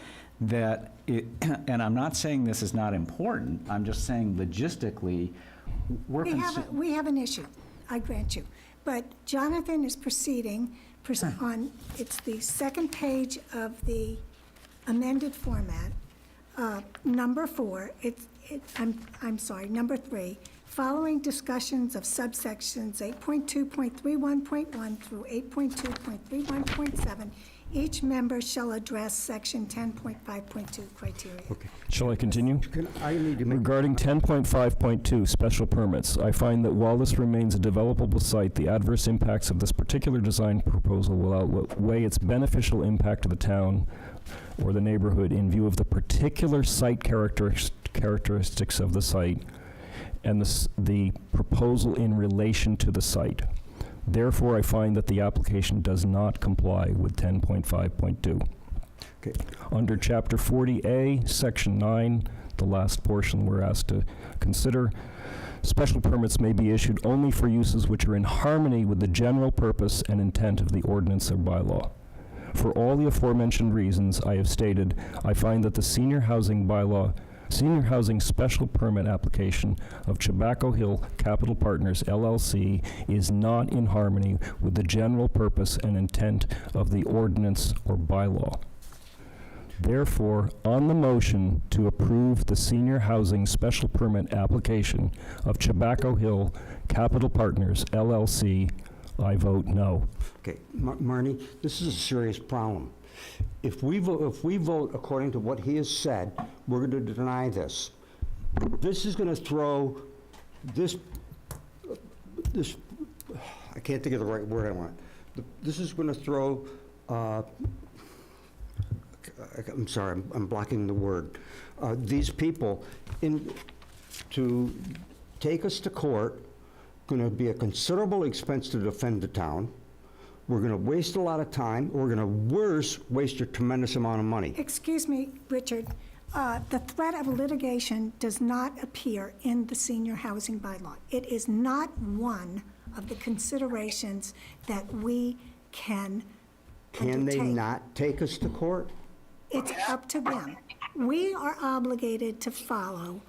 S9: that and I'm not saying this is not important, I'm just saying logistically,
S2: We have an issue, I grant you. But Jonathan is proceeding on, it's the second page of the amended format, number 4. I'm sorry, number 3, following discussions of subsections 8.2.31.1 through 8.2.31.7, each member shall address section 10.5.2 criteria.
S6: Shall I continue?
S1: I need to make,
S6: Regarding 10.5.2, special permits, I find that while this remains a developable site, the adverse impacts of this particular design proposal will outweigh its beneficial impact to the town or the neighborhood in view of the particular site characteristics of the site and the proposal in relation to the site. Therefore, I find that the application does not comply with 10.5.2.
S1: Okay.
S6: Under Chapter 40A, Section 9, the last portion we're asked to consider, special permits may be issued only for uses which are in harmony with the general purpose and intent of the ordinance or bylaw. For all the aforementioned reasons I have stated, I find that the senior housing special permit application of Tobacco Hill Capital Partners LLC is not in harmony with the general purpose and intent of the ordinance or bylaw. Therefore, on the motion to approve the senior housing special permit application of Tobacco Hill Capital Partners LLC, I vote no.
S1: okay, Marnie, this is a serious problem. If we vote according to what he has said, we're going to deny this. This is going to throw this, I can't think of the right word I want. This is going to throw, I'm sorry, I'm blocking the word. These people in, to take us to court, going to be a considerable expense to defend the town. We're going to waste a lot of time. We're going to waste a tremendous amount of money.
S2: Excuse me, Richard, the threat of litigation does not appear in the senior housing bylaw. It is not one of the considerations that we can
S1: Can they
S2: undertake.
S1: not take us to court?
S2: It's up to them. We are obligated to follow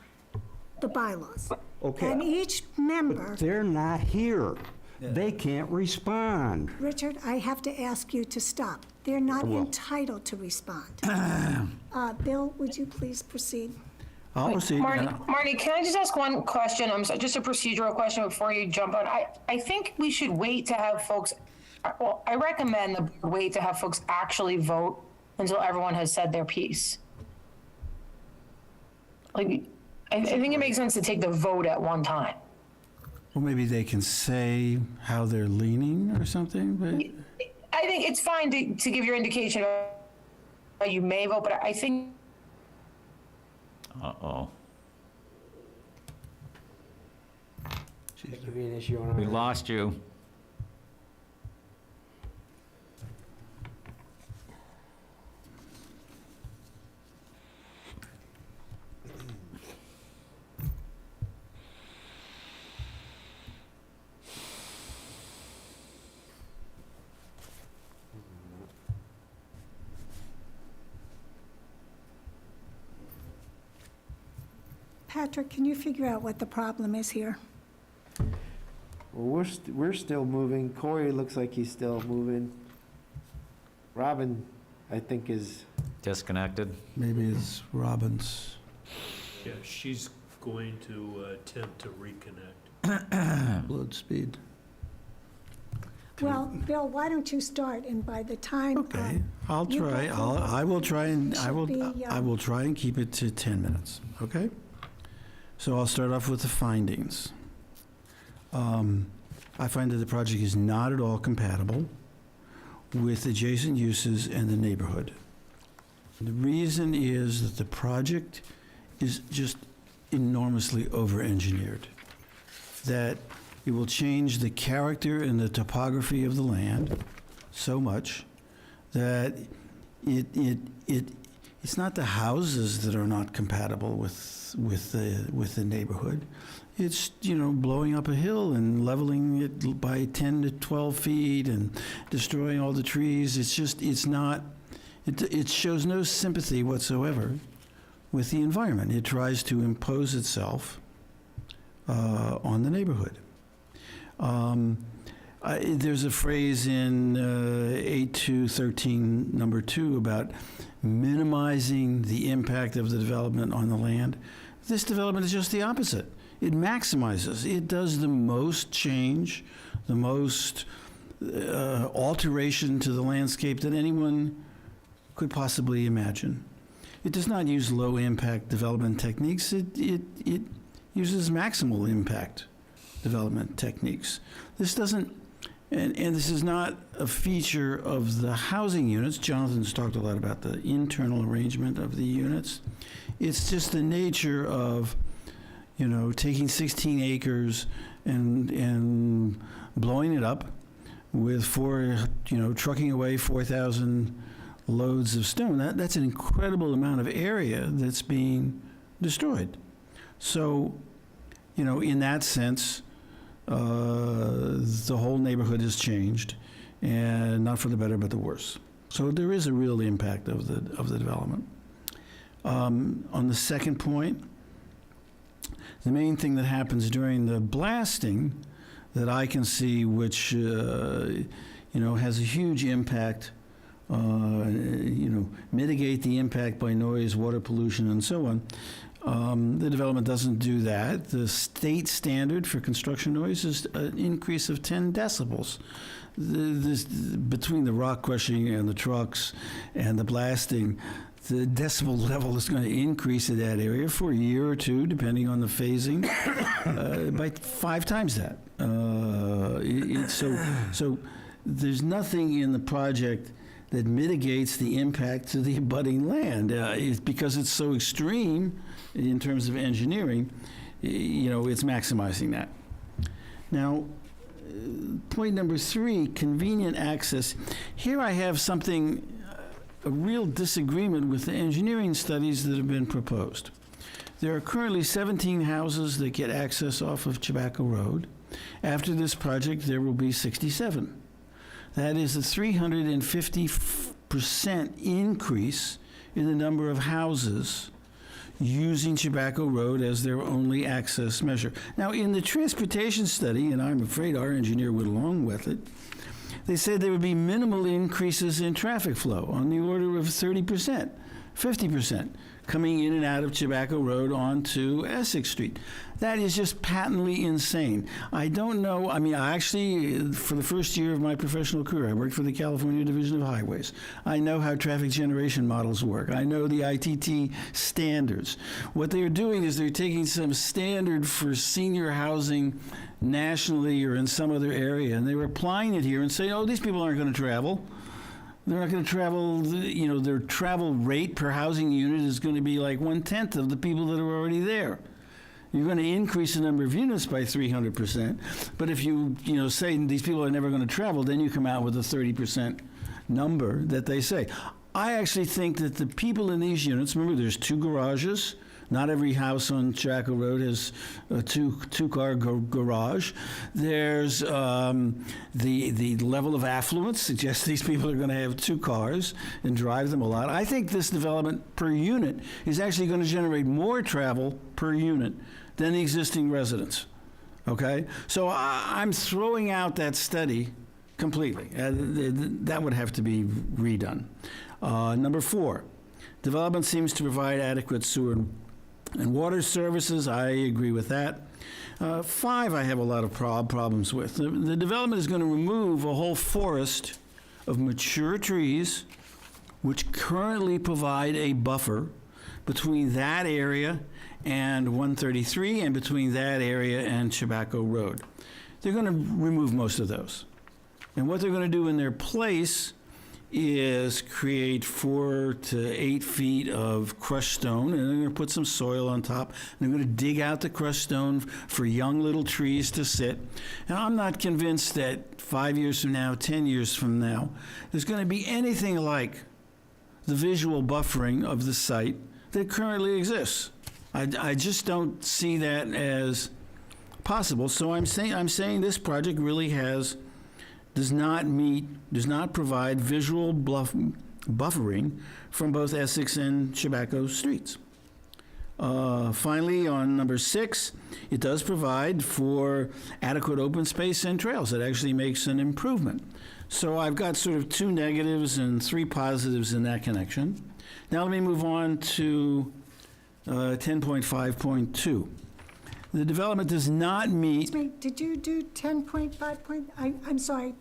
S2: the bylaws.
S1: Okay.
S2: And each member,
S1: But they're not here. They can't respond.
S2: Richard, I have to ask you to stop. They're not
S1: will.
S2: entitled to respond. Bill, would you please proceed?
S5: I'll proceed.
S10: Marnie, can I just ask one question? I'm sorry, just a procedural question before you jump on. I think we should wait to have folks, well, I recommend the board wait to have folks actually vote until everyone has said their piece. Like, I think it makes sense to take the vote at one time.
S5: Well, maybe they can say how they're leaning or something, but...
S10: I think it's fine to give your indication of how you may vote, but I think
S9: Uh-oh.
S8: That could be an issue on our
S9: We
S8: end.
S9: lost you.
S2: Patrick, can you figure out what the problem is here?
S8: Well, we're still moving. Corey looks like he's still moving. Robin, I think, is...
S9: Disconnected.
S5: Maybe it's Robbins.
S4: Yeah, she's going to attempt to reconnect.
S5: Blood speed.
S2: Well, Bill, why don't you start, and by the time...
S5: Okay, I'll
S2: you
S5: try.
S2: go
S5: I will try and
S2: Should be,
S5: I will try and keep it to 10 minutes. Okay. So I'll start off with the findings. I find that the project is not at all compatible with adjacent uses and the neighborhood. The reason is that the project is just enormously over-engineered. That it will change the character and the topography of the land so much that it's not the houses that are not compatible with the neighborhood. It's, blowing up a hill and leveling it by 10 to 12 feet and destroying all the trees. It shows no sympathy whatsoever with the environment. It tries to impose itself on the neighborhood. There's a phrase in 8213, number 2, about minimizing the impact of the development on the land. This development is just the opposite. It maximizes. It does the most change, the most alteration to the landscape that anyone could possibly imagine. It does not use low-impact development techniques. It uses maximal impact development techniques. This doesn't, and this is not a feature of the housing units. Jonathan's talked a lot about the internal arrangement of the units. It's just the nature of, you know, taking 16 acres and blowing it up with trucking away 4,000 loads of stone. That's an incredible amount of area that's being destroyed. So, you know, in that sense, the whole neighborhood has changed, and not for the better, but the worse. So there is a real impact of the development. On the second point, the main thing that happens during the blasting that I can see, which has a huge impact, mitigate the impact by noise, water pollution, and so on. The development doesn't do that. The state standard for construction noise is an increase of 10 decibels. Between the rock crushing and the trucks and the blasting, the decibel level is going to increase in that area for a year or two, depending on the phasing, by 5 times that. So there's nothing in the project that mitigates the impact to the abutting land. Because it's so extreme in terms of engineering, it's maximizing that. Now, point number 3, convenient access. Here I have a real disagreement with the engineering studies that have been proposed. There are currently 17 houses that get access off of Tobacco Road. After this project, there will be 67. That is a 350% increase in the number of houses using Tobacco Road as their only access measure. Now, in the transportation study, and I'm afraid our engineer went along with it, they said there would be minimal increases in traffic flow on the order of 30%, 50%, coming in and out of Tobacco Road onto Essex Street. That is just patently insane. I don't know. I mean, I actually, for the first year of my professional career, I worked for the California Division of Highways. I know how traffic generation models work. I know the ITT standards. What they're doing is they're taking some standard for senior housing nationally or in some other area, and they're applying it here and saying, oh, these people aren't going to travel. They're not going to travel, their travel rate per housing unit is going to be like 1/10 of the people that are already there. You're going to increase the number of units by 300%, but if you say these people are never going to travel, then you come out with a 30% number that they say. I actually think that the people in these units, remember there's 2 garages. Not every house on Tobacco Road has a two-car garage. There's the level of affluence suggests these people are going to have 2 cars and drive them a lot. I think this development per unit is actually going to generate more travel per unit than the existing residents. Okay? So I'm throwing out that study completely. That would have to be redone. Number 4, development seems to provide adequate sewer and water services. I agree with that. 5, I have a lot of problems with. The development is going to remove a whole forest of mature trees, which currently provide a buffer between that area and 133 and between that area and Tobacco Road. They're going to remove most of those. And what they're going to do in their place is create 4 to 8 feet of crushed stone, and they're going to put some soil on top, and they're going to dig out the crushed stone for young little trees to sit. And I'm not convinced that 5 years from now, 10 years from now, there's going to be anything like the visual buffering of the site that currently exists. I just don't see that as possible. So I'm saying this project really does not provide visual buffering from both Essex and Tobacco streets. Finally, on number 6, it does provide for adequate open space and trails. It actually makes an improvement. So I've got sort of 2 negatives and 3 positives in that connection. Now let me move on to 10.5.2. The development does not meet
S2: Excuse me, did you do 10.5 point, I'm sorry,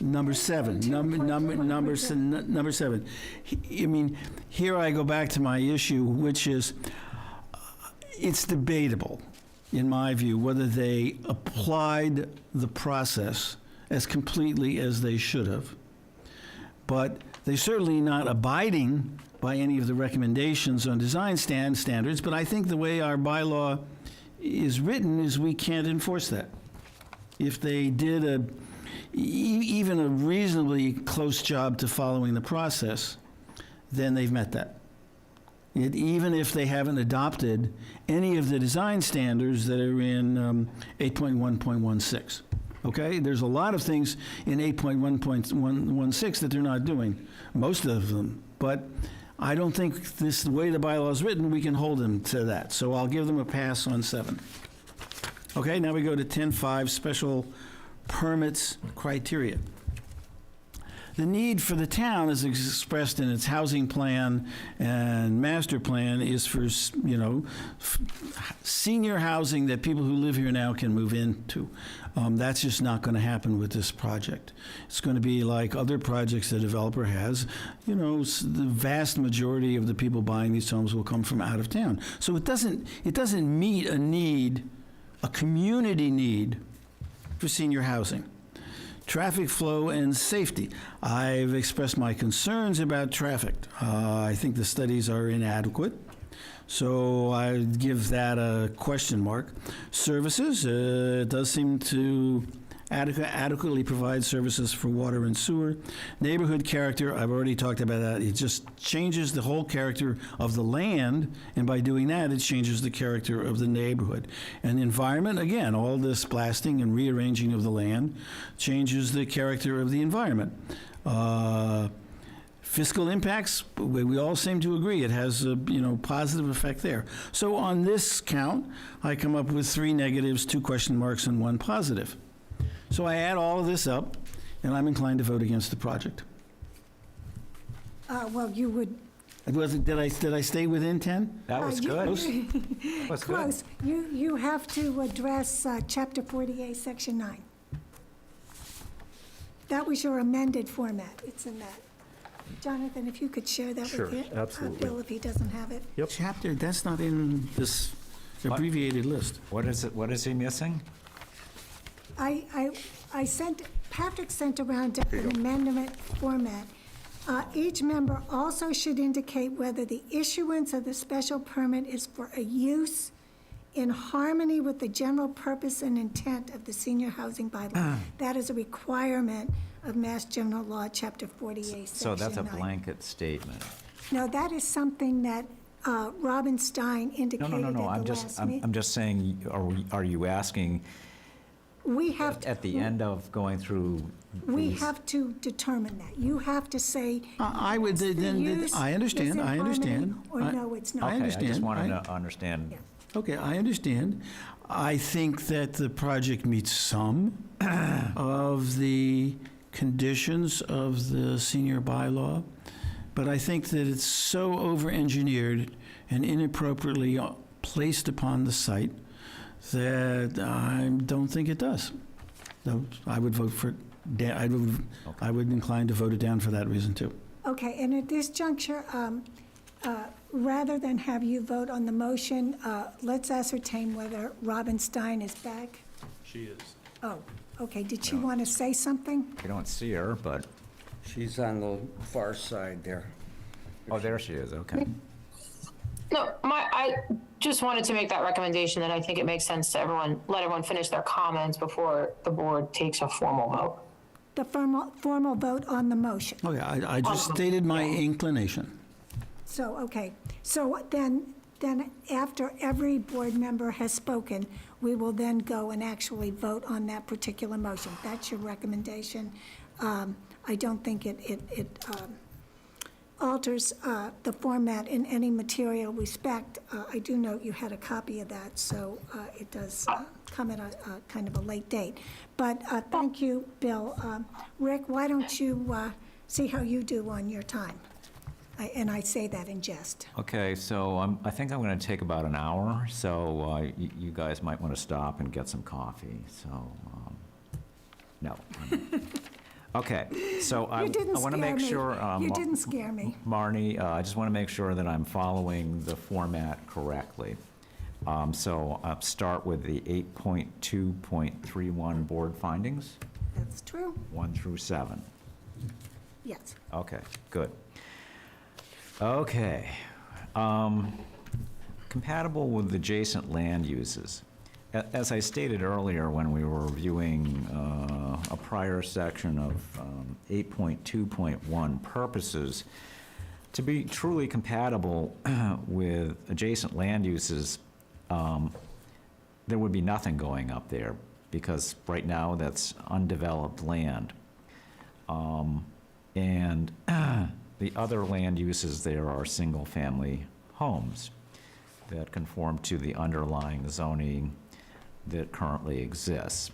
S5: number 7. Number 7. I mean, here I go back to my issue, which is it's debatable, in my view, whether they applied the process as completely as they should have. But they're certainly not abiding by any of the recommendations on design standards, but I think the way our bylaw is written is we can't enforce that. If they did even a reasonably close job to following the process, then they've met that. Even if they haven't adopted any of the design standards that are in 8.1.16. Okay? There's a lot of things in 8.1.16 that they're not doing, most of them. But I don't think the way the bylaw is written, we can hold them to that. So I'll give them a pass on 7. Okay, now we go to 10.5, special permits criteria. The need for the town, as expressed in its housing plan and master plan, is for, senior housing that people who live here now can move into. That's just not going to happen with this project. It's going to be like other projects the developer has. The vast majority of the people buying these homes will come from out of town. So it doesn't meet a need, a community need for senior housing. Traffic flow and safety. I've expressed my concerns about traffic. I think the studies are inadequate, so I give that a question mark. Services, it does seem to adequately provide services for water and sewer. Neighborhood character, I've already talked about that. It just changes the whole character of the land, and by doing that, it changes the character of the neighborhood. And the environment, again, all this blasting and rearranging of the land changes the character of the environment. Fiscal impacts, we all seem to agree it has a positive effect there. So on this count, I come up with 3 negatives, 2 question marks, and 1 positive. So I add all of this up, and I'm inclined to vote against the project.
S2: well, you would.
S5: Did I stay within 10?
S9: That was good. Was good.
S2: Close. You have to address Chapter 48, Section 9. That was your amended format. It's in that. Jonathan, if you could share that with you. Bill, if he doesn't have it.
S5: Chapter, that's not in this abbreviated list.
S9: What is it? What is he missing?
S2: I sent, Patrick sent around an amendment format. Each member also should indicate whether the issuance of the special permit is for a use in harmony with the general purpose and intent of the senior housing bylaw. That is a requirement of Mass General Law, Chapter 48, Section 9.
S9: So that's a blanket statement.
S2: No, that is something that Robin Stein indicated at the
S9: No.
S2: last meeting.
S9: I'm just saying, are you asking
S2: We have to.
S9: at the end of going through
S2: We
S9: these-
S2: have to determine that. You have to say.
S5: I would
S2: yes, the
S5: then,
S2: use
S5: I understand,
S2: is in
S5: I understand.
S2: harmony, Or no, it's not.
S9: Okay, I just
S5: understand.
S9: wanted to understand.
S2: Yeah.
S5: Okay, I understand. I think that the project meets some of the conditions of the senior bylaw, but I think that it's so over-engineered and inappropriately placed upon the site that I don't think it does. So I would vote for, I would incline to vote it down for that reason, too.
S2: Okay, and at this juncture, rather than have you vote on the motion, let's ascertain whether Robin Stein is back.
S4: She is.
S2: Oh, okay. Did she want to say something?
S9: We don't see her, but,
S1: She's on the far side there.
S9: oh, there she is, okay.
S10: No, I just wanted to make that recommendation that I think it makes sense to let everyone finish their comments before the board takes a formal vote.
S2: The formal vote on the motion.
S5: Okay, I just stated my inclination.
S2: So, okay. So then after every board member has spoken, we will then go and actually vote on that particular motion. That's your recommendation. I don't think it alters the format in any material respect. I do note you had a copy of that, so it does come at a kind of a late date. But thank you, Bill. Rick, why don't you see how you do on your time? And I say that in jest.
S9: Okay, so I think I'm going to take about an hour, so you guys might want to stop and get some coffee, so, no. Okay, so I
S2: You didn't
S9: want to
S2: scare
S9: make
S2: me.
S9: sure.
S2: You didn't scare me.
S9: Marnie, I just want to make sure that I'm following the format correctly. So I'll start with the 8.2.31 board findings,
S2: That's true.
S9: 1 through 7.
S2: Yes.
S9: Okay, good. Okay. Compatible with adjacent land uses. As I stated earlier when we were reviewing a prior section of 8.2.1 purposes, to be truly compatible with adjacent land uses, there would be nothing going up there because right now that's undeveloped land. And the other land uses there are single-family homes that conform to the underlying zoning that currently exists.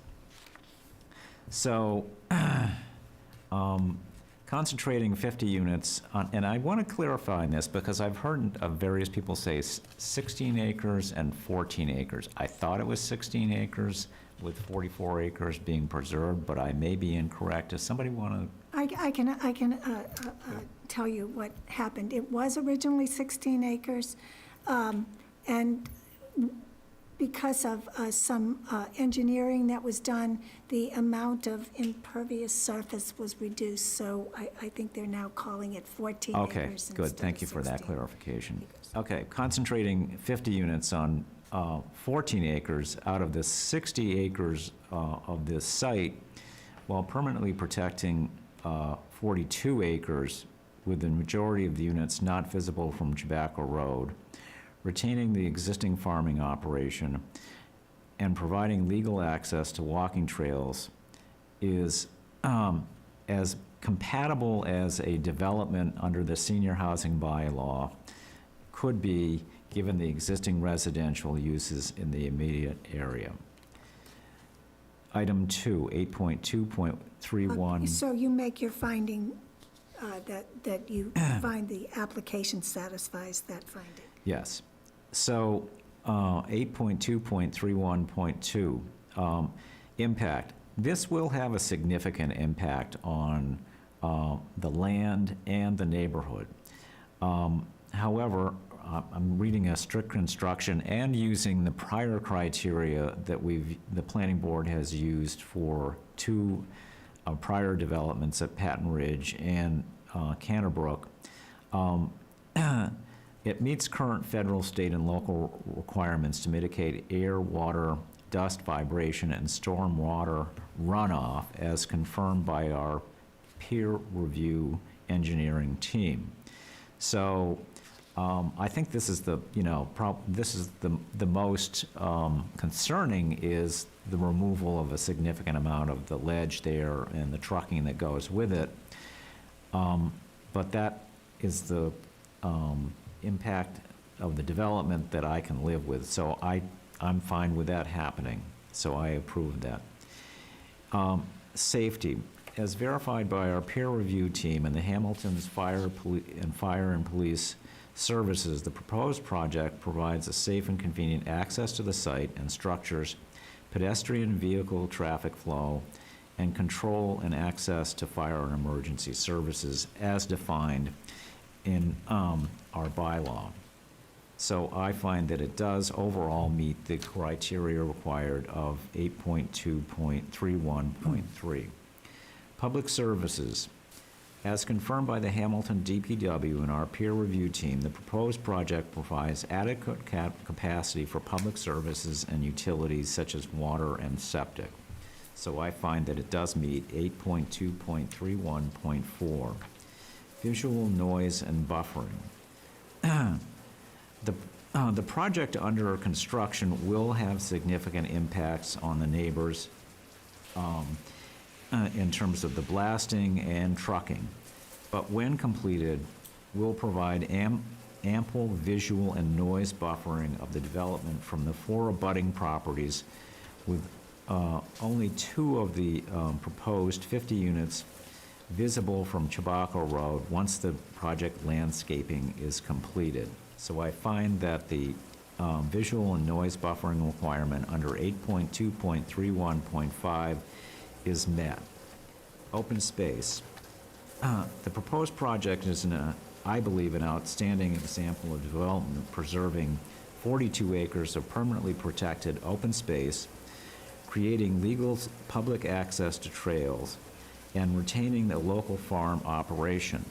S9: So, concentrating 50 units on, and I want to clarify this because I've heard of various people say 16 acres and 14 acres. I thought it was 16 acres with 44 acres being preserved, but I may be incorrect. Does somebody want to?
S2: I can tell you what happened. It was originally 16 acres, and because of some engineering that was done, the amount of impervious surface was reduced, so I think they're now calling it 14 acres
S9: Okay,
S2: instead
S9: good.
S2: of
S9: Thank you for that
S2: 16
S9: clarification.
S2: acres.
S9: Okay, concentrating 50 units on 14 acres out of the 60 acres of this site, while permanently protecting 42 acres with the majority of the units not visible from Tobacco Road, retaining the existing farming operation, and providing legal access to walking trails is as compatible as a development under the senior housing bylaw could be given the existing residential uses in the immediate area. Item 2, 8.2.31.
S2: So you make your finding that you find the application satisfies that finding?
S9: Yes. So 8.2.31.2, impact. This will have a significant impact on the land and the neighborhood. However, I'm reading a strict construction and using the prior criteria that the planning board has used for two prior developments at Patton Ridge and Canterbrook. It meets current federal, state, and local requirements to mitigate air, water, dust, vibration, and storm water runoff as confirmed by our peer review engineering team. So I think this is the, this is the most concerning is the removal of a significant amount of the ledge there and the trucking that goes with it. But that is the impact of the development that I can live with. So I'm fine with that happening. So I approve that. Safety. As verified by our peer review team and the Hamilton's Fire and Police Services, the proposed project provides a safe and convenient access to the site and structures, pedestrian vehicle traffic flow, and control and access to fire and emergency services as defined in our bylaw. So I find that it does overall meet the criteria required of 8.2.31.3. Public services. As confirmed by the Hamilton DPW and our peer review team, the proposed project provides adequate capacity for public services and utilities such as water and septic. So I find that it does meet 8.2.31.4. Visual noise and buffering. The project under construction will have significant impacts on the neighbors in terms of the blasting and trucking, but when completed, will provide ample visual and noise buffering of the development from the 4 abutting properties, with only 2 of the proposed 50 units visible from Chabaco Road once the project landscaping is completed. So I find that the visual and noise buffering requirement under 8.2.31.5 is met. Open space. The proposed project is, I believe, an outstanding example of development preserving 42 acres of permanently protected open space, creating legal public access to trails, and retaining the local farm operation.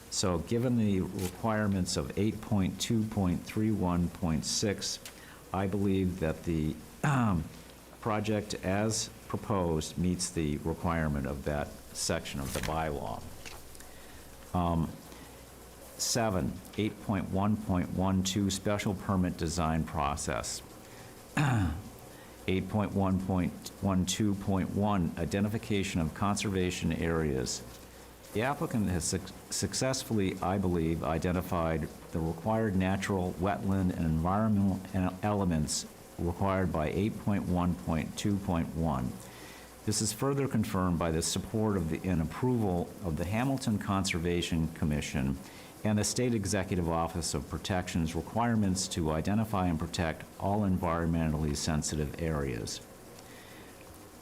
S9: So given the requirements of 8.2.31.6, I believe that the project as proposed meets the requirement of that section of the bylaw. 7, 8.1.12 special permit design process. 8.1.12.1 identification of conservation areas. The applicant has successfully, I believe, identified the required natural, wetland, and environmental elements required by 8.1.2.1. This is further confirmed by the support of and approval of the Hamilton Conservation Commission and the State Executive Office of Protection's requirements to identify and protect all environmentally sensitive areas.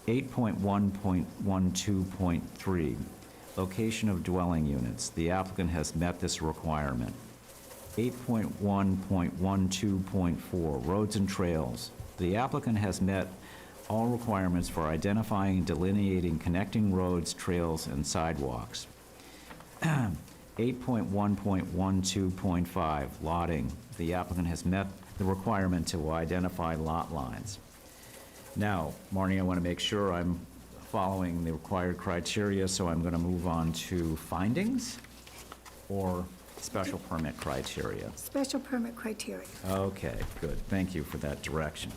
S9: 8.1.12.3, location of dwelling units. The applicant has met this requirement. 8.1.12.4, roads and trails. The applicant has met all requirements for identifying and delineating connecting roads, trails, and sidewalks. 8.1.12.5, lotting. The applicant has met the requirement to identify lot lines. Now, Marnie, I want to make sure I'm following the required criteria, so I'm going to move on to findings or special permit criteria.
S2: Special permit criteria.
S9: Okay, good. Thank you for that direction.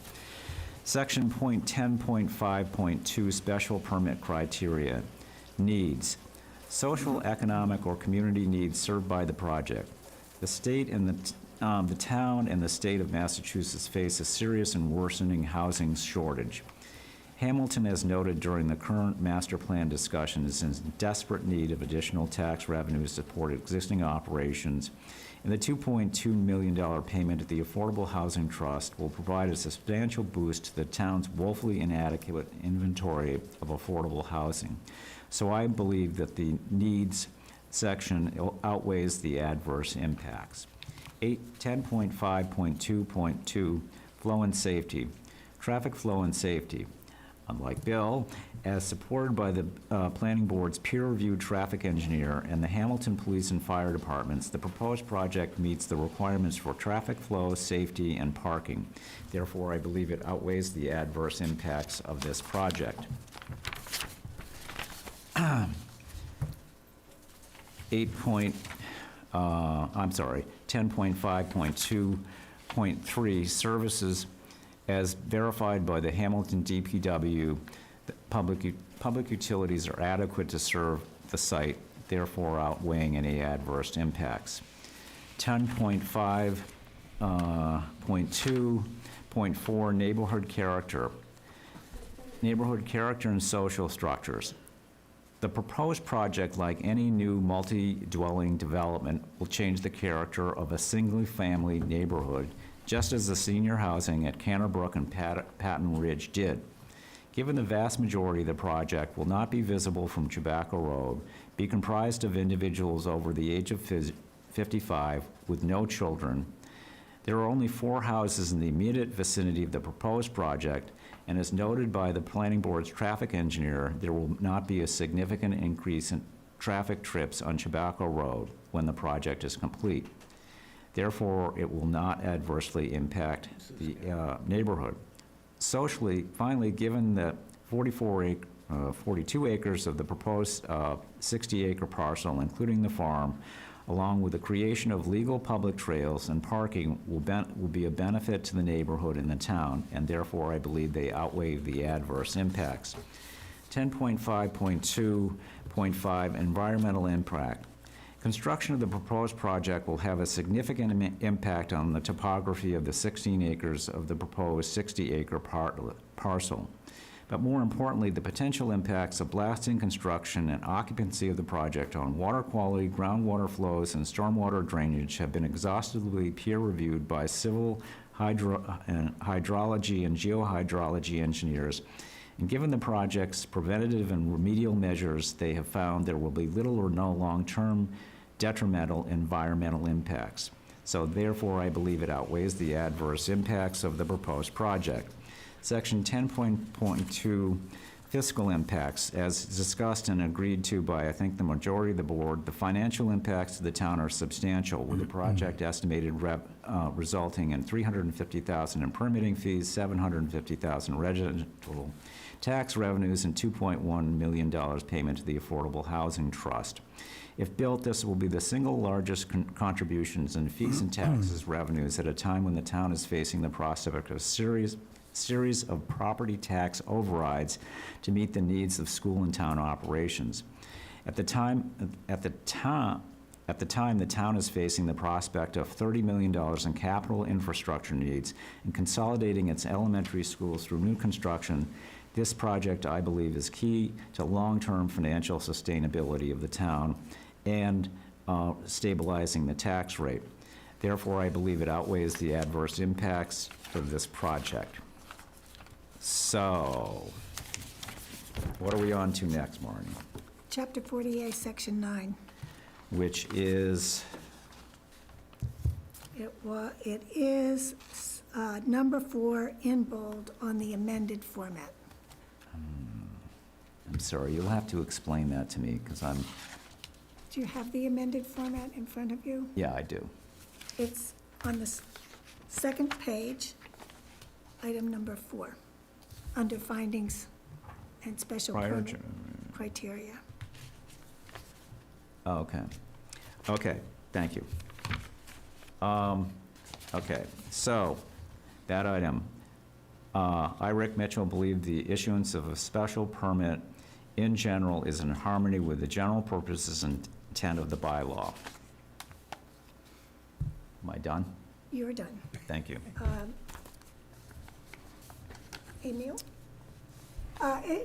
S9: Section .10.5.2, special permit criteria. Needs. Social, economic, or community needs served by the project. The state and the town and the state of Massachusetts face a serious and worsening housing shortage. Hamilton, as noted during the current master plan discussion, is in desperate need of additional tax revenue to support existing operations, and the $2.2 million payment to the Affordable Housing Trust will provide a substantial boost to the town's woefully inadequate inventory of affordable housing. So I believe that the needs section outweighs the adverse impacts. 10.5.2.2, flow and safety. Traffic flow and safety. Unlike Bill, as supported by the Planning Board's peer-reviewed traffic engineer and the Hamilton Police and Fire Departments, the proposed project meets the requirements for traffic flow, safety, and parking. Therefore, I believe it outweighs the adverse impacts of this project. 10.5.2.3, services as verified by the Hamilton DPW. The public utilities are adequate to serve the site, therefore outweighing any adverse impacts. 10.5.2.4, neighborhood character. Neighborhood character and social structures. The proposed project, like any new multi-dwelling development, will change the character of a single-family neighborhood, just as the senior housing at Canterbrook and Patton Ridge did. Given the vast majority of the project will not be visible from Chabaco Road, be comprised of individuals over the age of 55 with no children, there are only 4 houses in the immediate vicinity of the proposed project, and as noted by the Planning Board's traffic engineer, there will not be a significant increase in traffic trips on Chabaco Road when the project is complete. Therefore, it will not adversely impact the neighborhood. Socially, finally, given that 42 acres of the proposed 60-acre parcel, including the farm, along with the creation of legal public trails and parking, will be a benefit to the neighborhood and the town, and therefore I believe they outweigh the adverse impacts. 10.5.2.5, environmental impact. Construction of the proposed project will have a significant impact on the topography of the 16 acres of the proposed 60-acre parcel. but more importantly, the potential impacts of blasting, construction, and occupancy of the project on water quality, groundwater flows, and stormwater drainage have been exhaustively peer-reviewed by civil hydrology and geohydrology engineers. And given the project's preventative and remedial measures, they have found there will be little or no long-term detrimental environmental impacts. So therefore, I believe it outweighs the adverse impacts of the proposed project. Section 10.2, fiscal impacts. As discussed and agreed to by, I think, the majority of the board, the financial impacts to the town are substantial, with the project estimated resulting in $350,000 in permitting fees, $750,000 residential tax revenues, and $2.1 million payment to the Affordable Housing Trust. If built, this will be the single largest contributions in fees and taxes revenues at a time when the town is facing the prospect of a series of property tax overrides to meet the needs of school and town operations. At the time, the town is facing the prospect of $30 million in capital infrastructure needs and consolidating its elementary schools through new construction. This project, I believe, is key to long-term financial sustainability of the town and stabilizing the tax rate. Therefore, I believe it outweighs the adverse impacts of this project. So, what are we on to next, Marnie?
S2: Chapter 48, Section 9.
S9: Which is,
S2: It is number 4 in bold on the amended format.
S9: I'm sorry, you'll have to explain that to me, because
S2: Do you have the amended format in front of you?
S9: yeah, I do.
S2: It's on the second page, item number 4, under findings and special permit criteria.
S9: Oh, okay. Okay, thank you. Okay, so, that item. I, Rick Mitchell, believe the issuance of a special permit in general is in harmony with the general purposes and intent of the bylaw. Am I done?
S2: You're done.
S9: Thank you.
S2: Emil?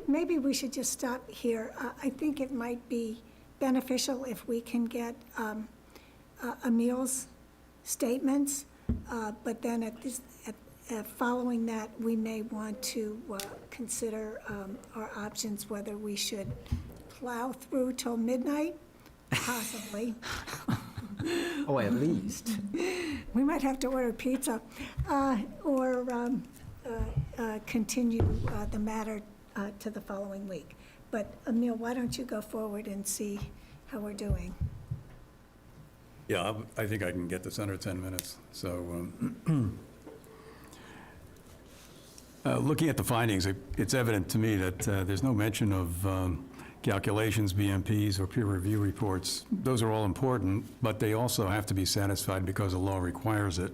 S2: Maybe we should just stop here. I think it might be beneficial if we can get Emil's statements, but then following that, we may want to consider our options, whether we should plow through till midnight, possibly.
S9: Oh, at least.
S2: We might have to order pizza, or continue the matter to the following week. But Emil, why don't you go forward and see how we're doing?
S7: Yeah, I think I can get this under 10 minutes. So, looking at the findings, it's evident to me that there's no mention of calculations, BMPs, or peer review reports. Those are all important, but they also have to be satisfied because the law requires it.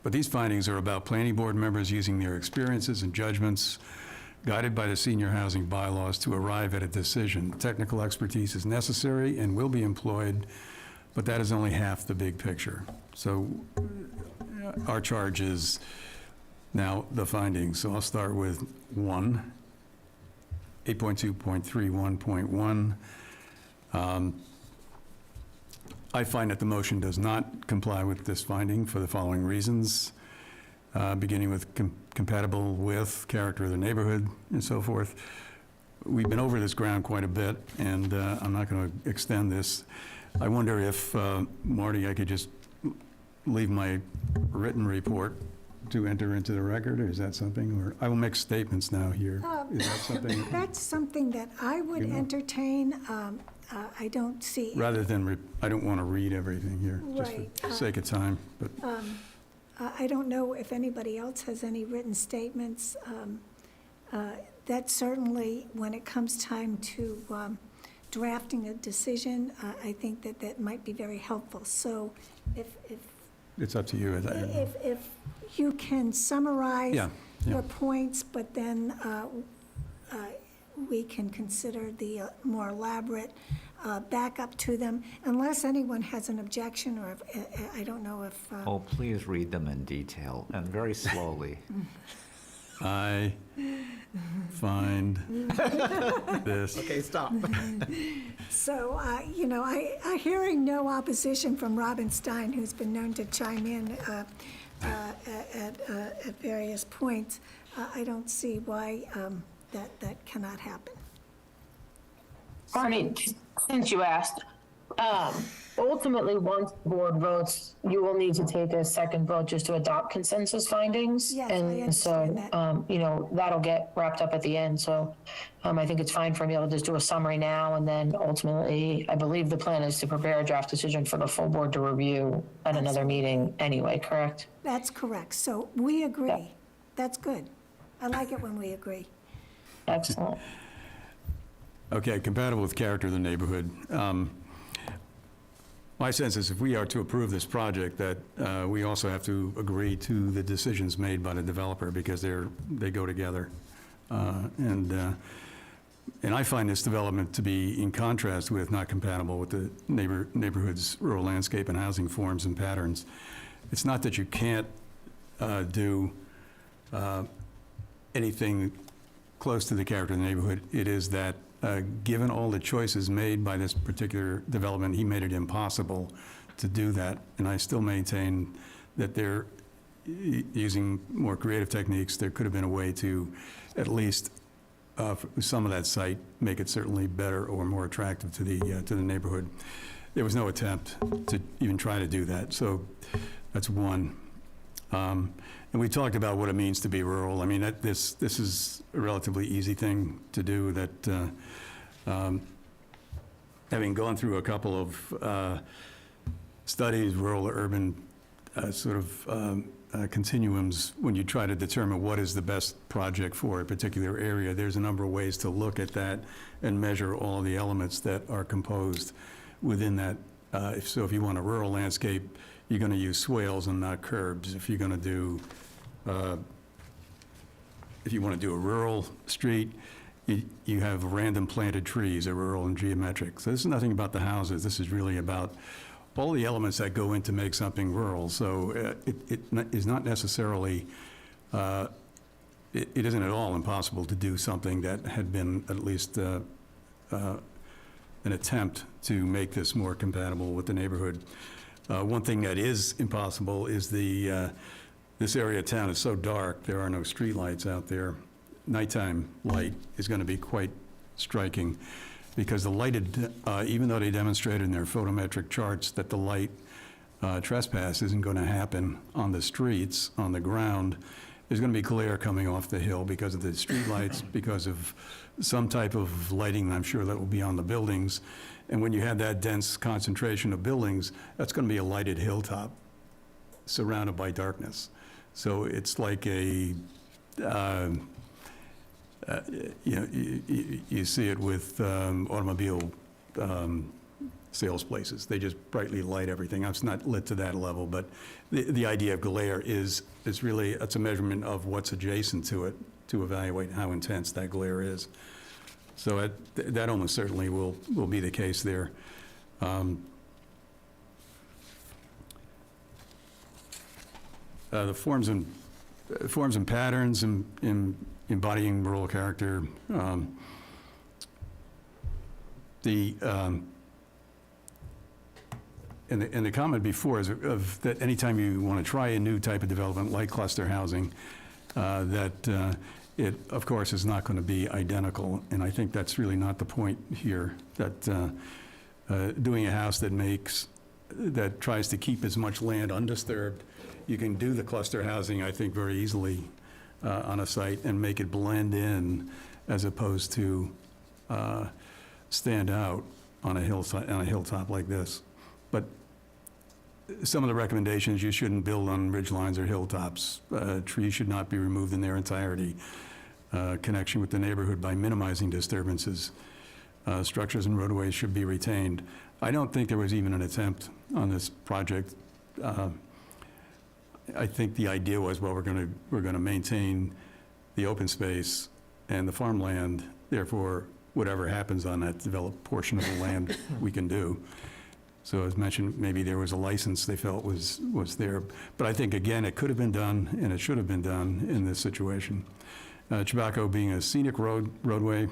S7: But these findings are about planning board members using their experiences and judgments, guided by the senior housing bylaws, to arrive at a decision. Technical expertise is necessary and will be employed, but that is only half the big picture. So our charge is now the findings. So I'll start with 1, 8.2.31.1. I find that the motion does not comply with this finding for the following reasons, beginning with compatible with character of the neighborhood and so forth. We've been over this ground quite a bit, and I'm not going to extend this. I wonder if, Marty, I could just leave my written report to enter into the record, or is that something, or I will make statements now here. Is that something?
S2: That's something that I would entertain. I don't see.
S7: Rather than, I don't want to read everything here, just
S2: Right,
S7: for sake of time, but.
S2: I don't know if anybody else has any written statements. That certainly, when it comes time to drafting a decision, I think that might be very helpful. So if
S7: It's up to you.
S2: if you can summarize
S7: Yeah.
S2: your points, but then we can consider the more elaborate backup to them, unless anyone has an objection, or if, I don't know if...
S9: Oh, please read them in detail and very slowly.
S7: I find this.
S8: Okay, stop.
S2: So, hearing no opposition from Robin Stein, who's been known to chime in at various points, I don't see why that cannot happen.
S10: Barney, since you asked, ultimately, once the board votes, you will need to take a second vote just to adopt consensus findings.
S2: Yes, I
S10: And so,
S2: understand
S10: that'll get wrapped up at the end. So I think it's fine for me to just do a summary now, and then ultimately, I believe the plan is to prepare a draft decision for the full board to review at another meeting anyway, correct?
S2: That's correct. So we agree. That's good. I like it when we agree.
S10: Excellent.
S7: Okay, compatible with character of the neighborhood. My sense is if we are to approve this project, that we also have to agree to the decisions made by the developer, because they go together. And I find this development to be in contrast with, not compatible with the neighborhood's rural landscape and housing forms and patterns. It's not that you can't do anything close to the character of the neighborhood. It is that given all the choices made by this particular development, he made it impossible to do that. And I still maintain that they're using more creative techniques. There could have been a way to, at least some of that site, make it certainly better or more attractive to the neighborhood. There was no attempt to even try to do that. So that's one. And we talked about what it means to be rural. I mean, this is a relatively easy thing to do. That having gone through a couple of studies, rural to urban continuums, when you try to determine what is the best project for a particular area, there's a number of ways to look at that and measure all the elements that are composed within that. So if you want a rural landscape, you're going to use swales and not curbs. If you're going to do, if you want to do a rural street, you have random planted trees, are rural and geometric. So this is nothing about the houses. This is really about all the elements that go in to make something rural. So it is not necessarily, it isn't at all impossible to do something that had been at least an attempt to make this more compatible with the neighborhood. One thing that is impossible is this area of town is so dark, there are no streetlights out there. Nighttime light is going to be quite striking, because the lighted, even though they demonstrated in their photometric charts that the light trespass isn't going to happen on the streets, on the ground, there's going to be glare coming off the hill because of the streetlights, because of some type of lighting, I'm sure, that will be on the buildings. And when you have that dense concentration of buildings, that's going to be a lighted hilltop surrounded by darkness. So it's like a, you see it with automobile sales places. They just brightly light everything. It's not lit to that level, but the idea of glare is really, it's a measurement of what's adjacent to it to evaluate how intense that glare is. So that almost certainly will be the case there. The forms and patterns in embodying rural character. And the comment before is that anytime you want to try a new type of development like cluster housing, that it, of course, is not going to be identical. And I think that's really not the point here, that doing a house that tries to keep as much land undisturbed, you can do the cluster housing, I think, very easily on a site and make it blend in, as opposed to stand out on a hilltop like this. But some of the recommendations: you shouldn't build on ridgelines or hilltops. Trees should not be removed in their entirety. Connection with the neighborhood by minimizing disturbances. Structures and roadways should be retained. I don't think there was even an attempt on this project. I think the idea was, well, we're going to maintain the open space and the farmland. Therefore, whatever happens on that developed portion of the land, we can do. So as mentioned, maybe there was a license they felt was there. But I think, again, it could have been done, and it should have been done in this situation. Chabaco being a scenic roadway.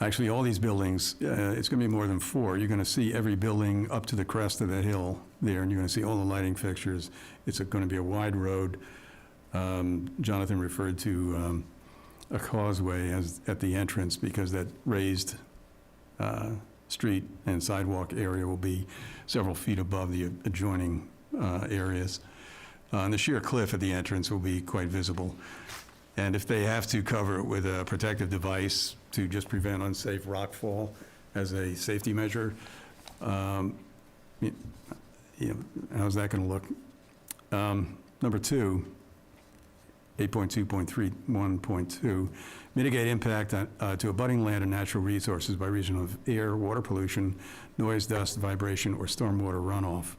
S7: Actually, all these buildings, it's going to be more than 4. You're going to see every building up to the crest of the hill there, and you're going to see all the lighting fixtures. It's going to be a wide road. Jonathan referred to a causeway at the entrance because that raised street and sidewalk area will be several feet above the adjoining areas. And the sheer cliff at the entrance will be quite visible. And if they have to cover it with a protective device to just prevent unsafe rockfall as a safety measure, how's that going to look? Number 2, 8.2.31.2, mitigate impact to abutting land and natural resources by reason of air, water pollution, noise, dust, vibration, or stormwater runoff.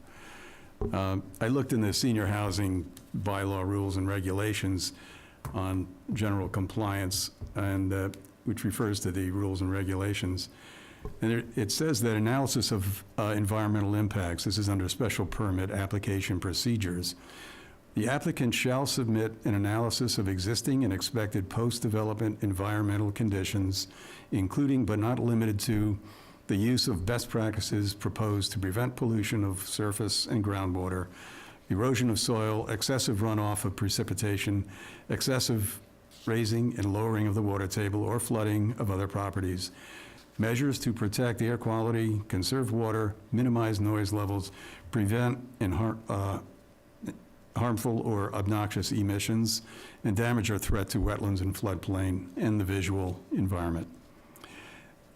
S7: I looked in the senior housing bylaw rules and regulations on general compliance, and which refers to the rules and regulations. And it says that analysis of environmental impacts, this is under special permit application procedures, the applicant shall submit an analysis of existing and expected post-development environmental conditions, including but not limited to the use of best practices proposed to prevent pollution of surface and groundwater, erosion of soil, excessive runoff of precipitation, excessive raising and lowering of the water table, or flooding of other properties, measures to protect air quality, conserve water, minimize noise levels, prevent harmful or obnoxious emissions, and damage or threat to wetlands and floodplain and the visual environment.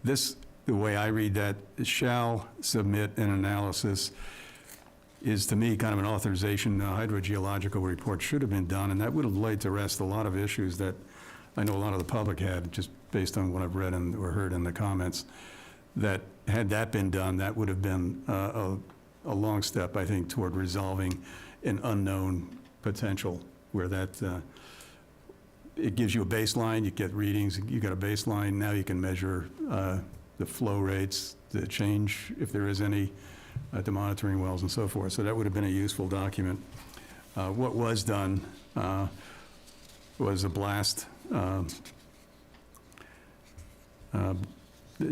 S7: This, the way I read that, shall submit an analysis, is to me kind of an authorization. A hydrogeological report should have been done, and that would have laid to rest a lot of issues that I know a lot of the public had, just based on what I've read or heard in the comments, that had that been done, that would have been a long step, I think, toward resolving an unknown potential where that, it gives you a baseline, you get readings, you got a baseline, now you can measure the flow rates, the change, if there is any, to monitoring wells and so forth. So that would have been a useful document. What was done was a blast,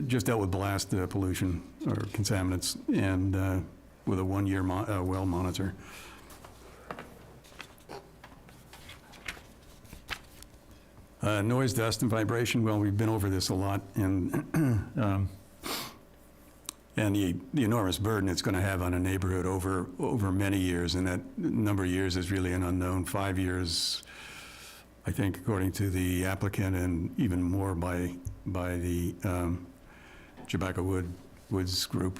S7: just dealt with blast pollution or contaminants, and with a 1-year well monitor. Noise, dust, and vibration, well, we've been over this a lot, and the enormous burden it's going to have on a neighborhood over many years, and that number of years is really an unknown. 5 years, I think, according to the applicant, and even more by the Chabaco Woods group.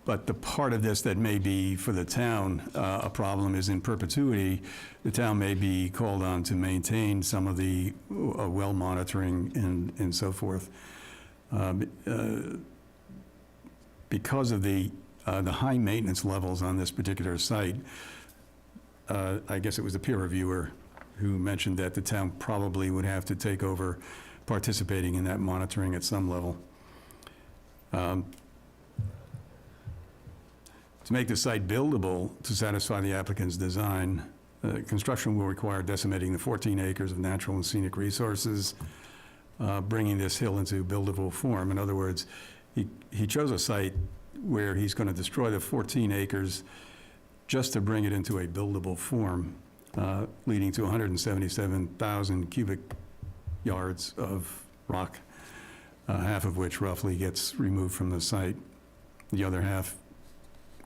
S7: But the part of this that may be for the town a problem is in perpetuity, the town may be called on to maintain some of the well monitoring and so forth. Because of the high maintenance levels on this particular site, I guess it was the peer reviewer who mentioned that the town probably would have to take over participating in that monitoring at some level. To make the site buildable to satisfy the applicant's design, construction will require decimating the 14 acres of natural and scenic resources, bringing this hill into buildable form. In other words, he chose a site where he's going to destroy the 14 acres just to bring it into a buildable form, leading to 177,000 cubic yards of rock, half of which roughly gets removed from the site, the other half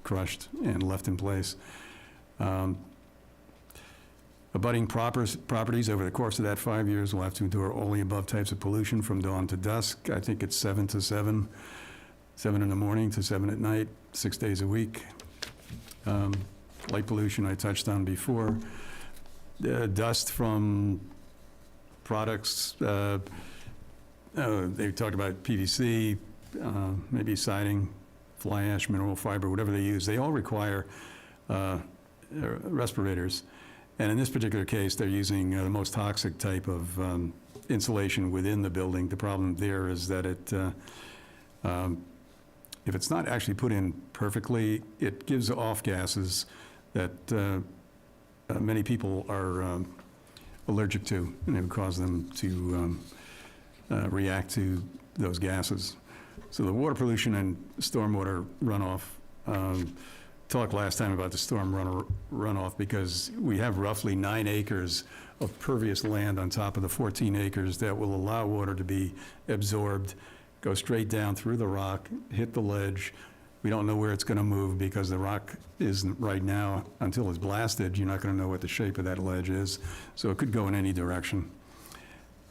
S7: crushed and left in place. Abutting properties over the course of that 5 years will have to endure all the above types of pollution from dawn to dusk. I think it's 7 to 7, 7 in the morning to 7 at night, 6 days a week. Light pollution I touched on before. Dust from products, they talked about PVC, maybe siding, fly ash, mineral fiber, whatever they use. They all require respirators. And in this particular case, they're using the most toxic type of insulation within the building. The problem there is that if it's not actually put in perfectly, it gives off gases that many people are allergic to, and it would cause them to react to those gases. So the water pollution and stormwater runoff, talked last time about the storm runoff because we have roughly 9 acres of pervious land on top of the 14 acres that will allow water to be absorbed, go straight down through the rock, hit the ledge. We don't know where it's going to move because the rock isn't right now, until it's blasted, you're not going to know what the shape of that ledge is. So it could go in any direction.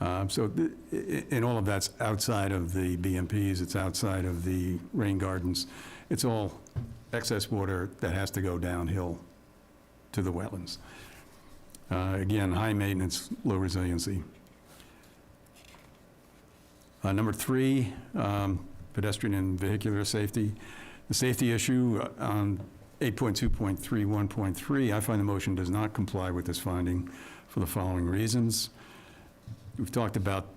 S7: And all of that's outside of the BMPs, it's outside of the rain gardens. It's all excess water that has to go downhill to the wetlands. Again, high maintenance, low resiliency. Number 3, pedestrian and vehicular safety. The safety issue on 8.2.31.3, I find the motion does not comply with this finding for the following reasons. We've talked about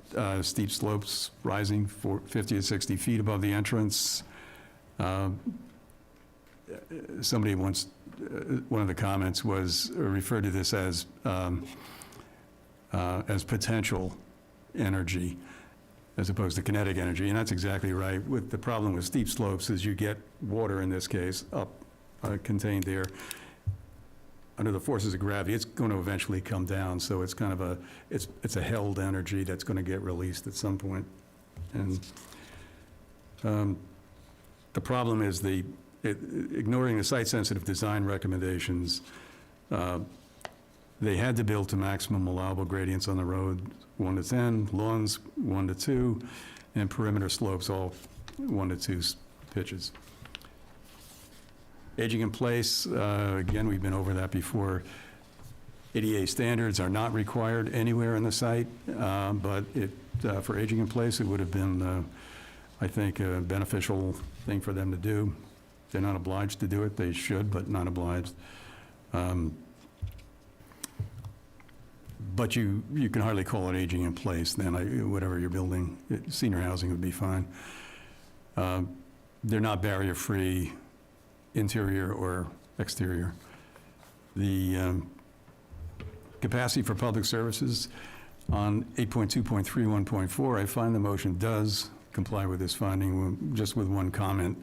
S7: steep slopes rising 50 to 60 feet above the entrance. Somebody once, one of the comments was referred to this as potential energy as opposed to kinetic energy, and that's exactly right. With the problem with steep slopes is you get water, in this case, up contained there. Under the forces of gravity, it's going to eventually come down, so it's kind of it's a held energy that's going to get released at some point. And the problem is ignoring the site-sensitive design recommendations. They had to build to maximum allowable gradients on the road, 1 to 10, lawns 1 to 2, and perimeter slopes all 1 to 2 pitches. Aging in place, again, we've been over that before. ADA standards are not required anywhere in the site, but for aging in place, it would have been, I think, a beneficial thing for them to do. They're not obliged to do it. They should, but not obliged. But you can hardly call it aging in place then, whatever you're building. Senior housing would be fine. They're not barrier-free, interior or exterior. The capacity for public services on 8.2.31.4, I find the motion does comply with this finding, just with one comment.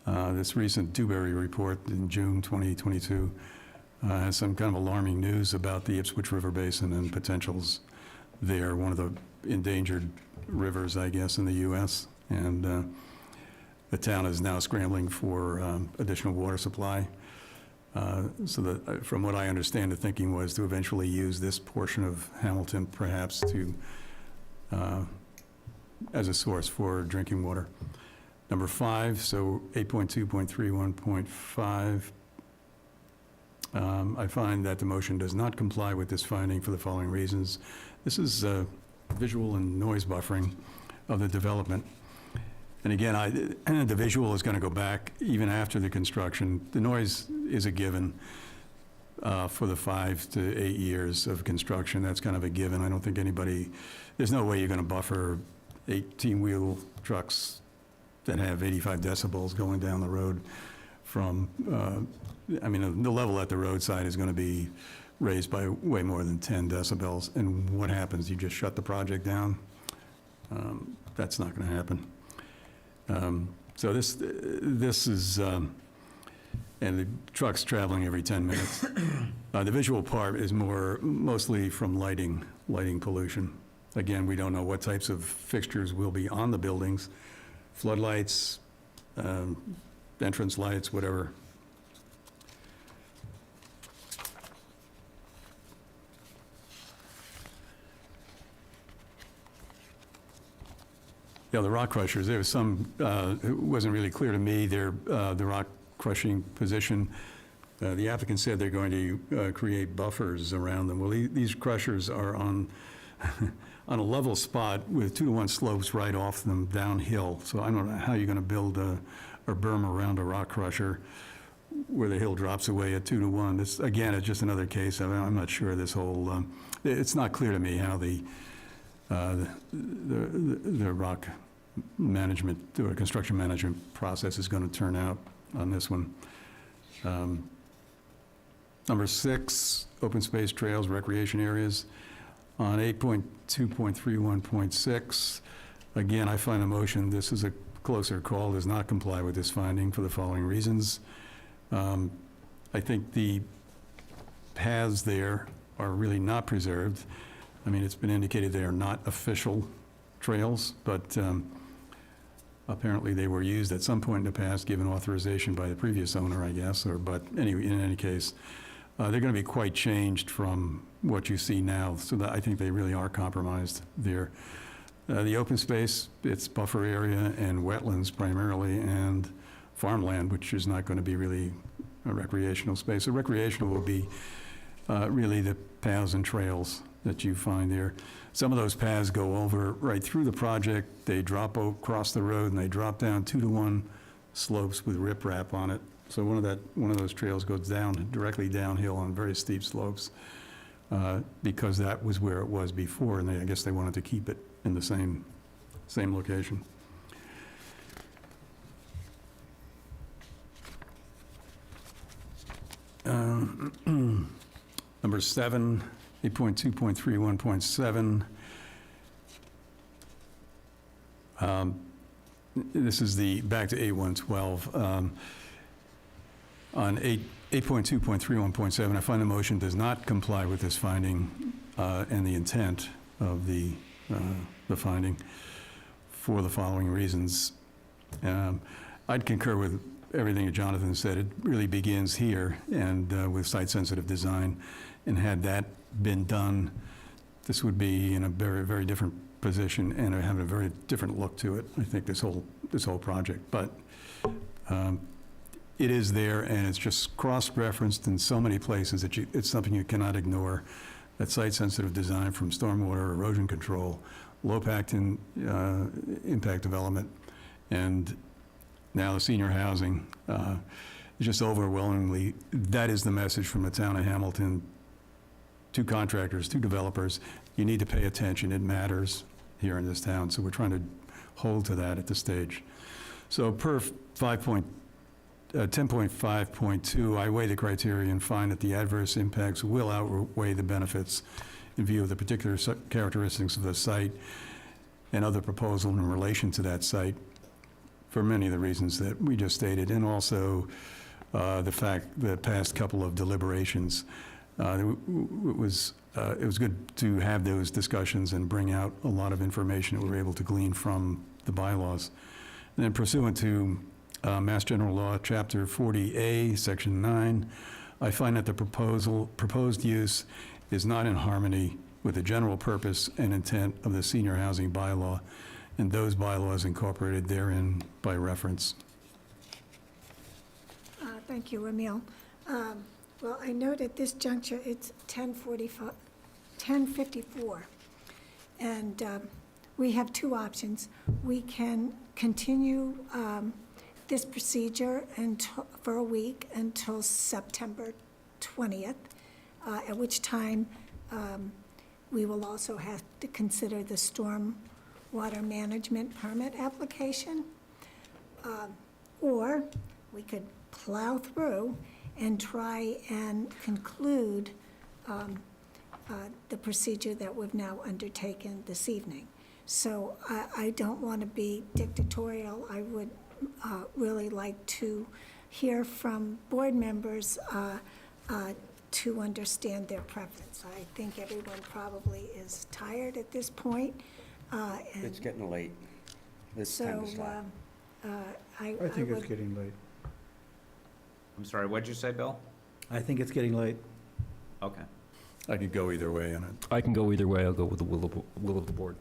S7: This recent Dewberry report in June 2022 has some kind of alarming news about the Ipswich River Basin and potentials there, one of the endangered rivers, I guess, in the U.S. And the town is now scrambling for additional water supply. So that, from what I understand, the thinking was to eventually use this portion of Hamilton perhaps to as a source for drinking water. Number 5, so 8.2.31.5, I find that the motion does not comply with this finding for the following reasons. This is visual and noise buffering of the development. And again, the visual is going to go back even after the construction. The noise is a given for the 5 to 8 years of construction. That's kind of a given. I don't think there's no way you're going to buffer 18-wheel trucks that have 85 decibels going down the road from, the level at the roadside is going to be raised by way more than 10 decibels. And what happens? You just shut the project down? That's not going to happen. So this is, and the truck's traveling every 10 minutes. The visual part is mostly from lighting pollution. Again, we don't know what types of fixtures will be on the buildings, floodlights, entrance lights, whatever. Yeah, the rock crushers, there was some, it wasn't really clear to me, the rock crushing position. The applicant said they're going to create buffers around them. Well, these crushers are on a level spot with 2-to-1 slopes right off them downhill. So I don't know how you're going to build a berm around a rock crusher where the hill drops away at 2-to-1. This, again, it's just another case. I'm not sure this whole, it's not clear to me how the rock management or construction management process is going to turn out on this one. Number 6, open space trails, recreation areas. On 8.2.31.6, again, I find a motion, this is a closer call, does not comply with this finding for the following reasons. I think the paths there are really not preserved. I mean, it's been indicated they are not official trails, but apparently they were used at some point in the past, given authorization by the previous owner, I guess, but anyway, in any case, they're going to be quite changed from what you see now, so that I think they really are compromised there. The open space, it's buffer area and wetlands primarily, and farmland, which is not going to be really a recreational space. So recreational will be really the paths and trails that you find there. Some of those paths go over right through the project. They drop across the road, and they drop down 2-to-1 slopes with riprap on it. So one of those trails goes down, directly downhill on very steep slopes, because that was where it was before, and I guess they wanted to keep it in the same location. Number 7, 8.2.31.7. This is back to 8.112. On 8.2.31.7, I find the motion does not comply with this finding and the intent of the finding for the following reasons. I'd concur with everything that Jonathan said. It really begins here and with site-sensitive design. And had that been done, this would be in a very, very different position and have a very different look to it, I think, this whole project. But it is there, and it's just cross-referenced in so many places that it's something you cannot ignore. That site-sensitive design, from stormwater, erosion control, low-impact impact development, and now the senior housing, just overwhelmingly, that is the message from the town of Hamilton to contractors, to developers. You need to pay attention. It matters here in this town. So we're trying to hold to that at this stage. So per 10.5.2, I weigh the criteria and find that the adverse impacts will outweigh the benefits in view of the particular characteristics of the site and other proposal in relation to that site, for many of the reasons that we just stated, and also the fact that past couple of deliberations, it was good to have those discussions and bring out a lot of information that we were able to glean from the bylaws. And then pursuant to Mass General Law, Chapter 40A, Section 9, I find that the proposed use is not in harmony with the general purpose and intent of the senior housing bylaw, and those bylaws incorporated therein by reference.
S2: Thank you, Emil. Well, I note at this juncture, it's 10:54, and we have two options. We can continue this procedure for a week until September 20th, at which time we will also have to consider the storm water management permit application, or we could plow through and try and conclude the procedure that we've now undertaken this evening. So I don't want to be dictatorial. I would really like to hear from board members to understand their preference. I think everyone probably is tired at this point.
S1: It's getting late. It's time to stop.
S11: I think it's getting late.
S9: I'm sorry, what'd you say, Bill?
S11: I think it's getting late.
S9: Okay.
S7: I could go either way on it.
S6: I can go either way. I'll go with the will of the board.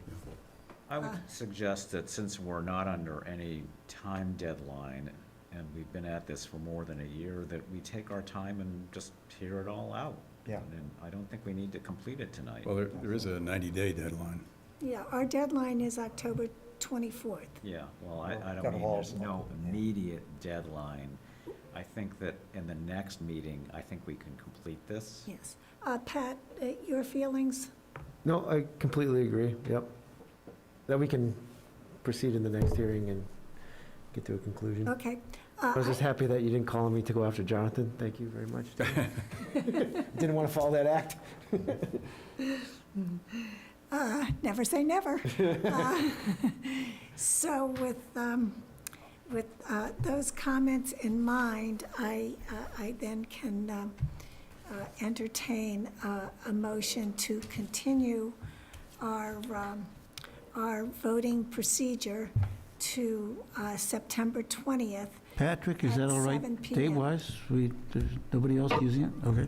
S9: I would suggest that since we're not under any time deadline, and we've been at this for more than a year, that we take our time and just hear it all out.
S1: Yeah.
S9: And I don't think we need to complete it tonight.
S7: Well, there is a 90-day deadline.
S2: Yeah, our deadline is October 24th.
S9: Yeah, well, I
S1: Gotta
S9: don't mean
S1: haul
S9: there's
S1: some
S9: no
S1: of it, yeah.
S9: immediate deadline. I think that in the next meeting, I think we can complete this.
S2: Yes. Pat, your feelings?
S8: No, I completely agree, yep. That we can proceed in the next hearing and get to a conclusion.
S2: Okay.
S8: I was just happy that you didn't call on me to go after Jonathan. Thank you very much. Didn't want to follow that act.
S2: Never say never. So with those comments in mind, I then can entertain a motion to continue our voting procedure to September 20th.
S5: Patrick, is
S2: At
S5: that all right?
S2: 7 p.m.
S5: Date-wise, there's nobody else using it? Okay.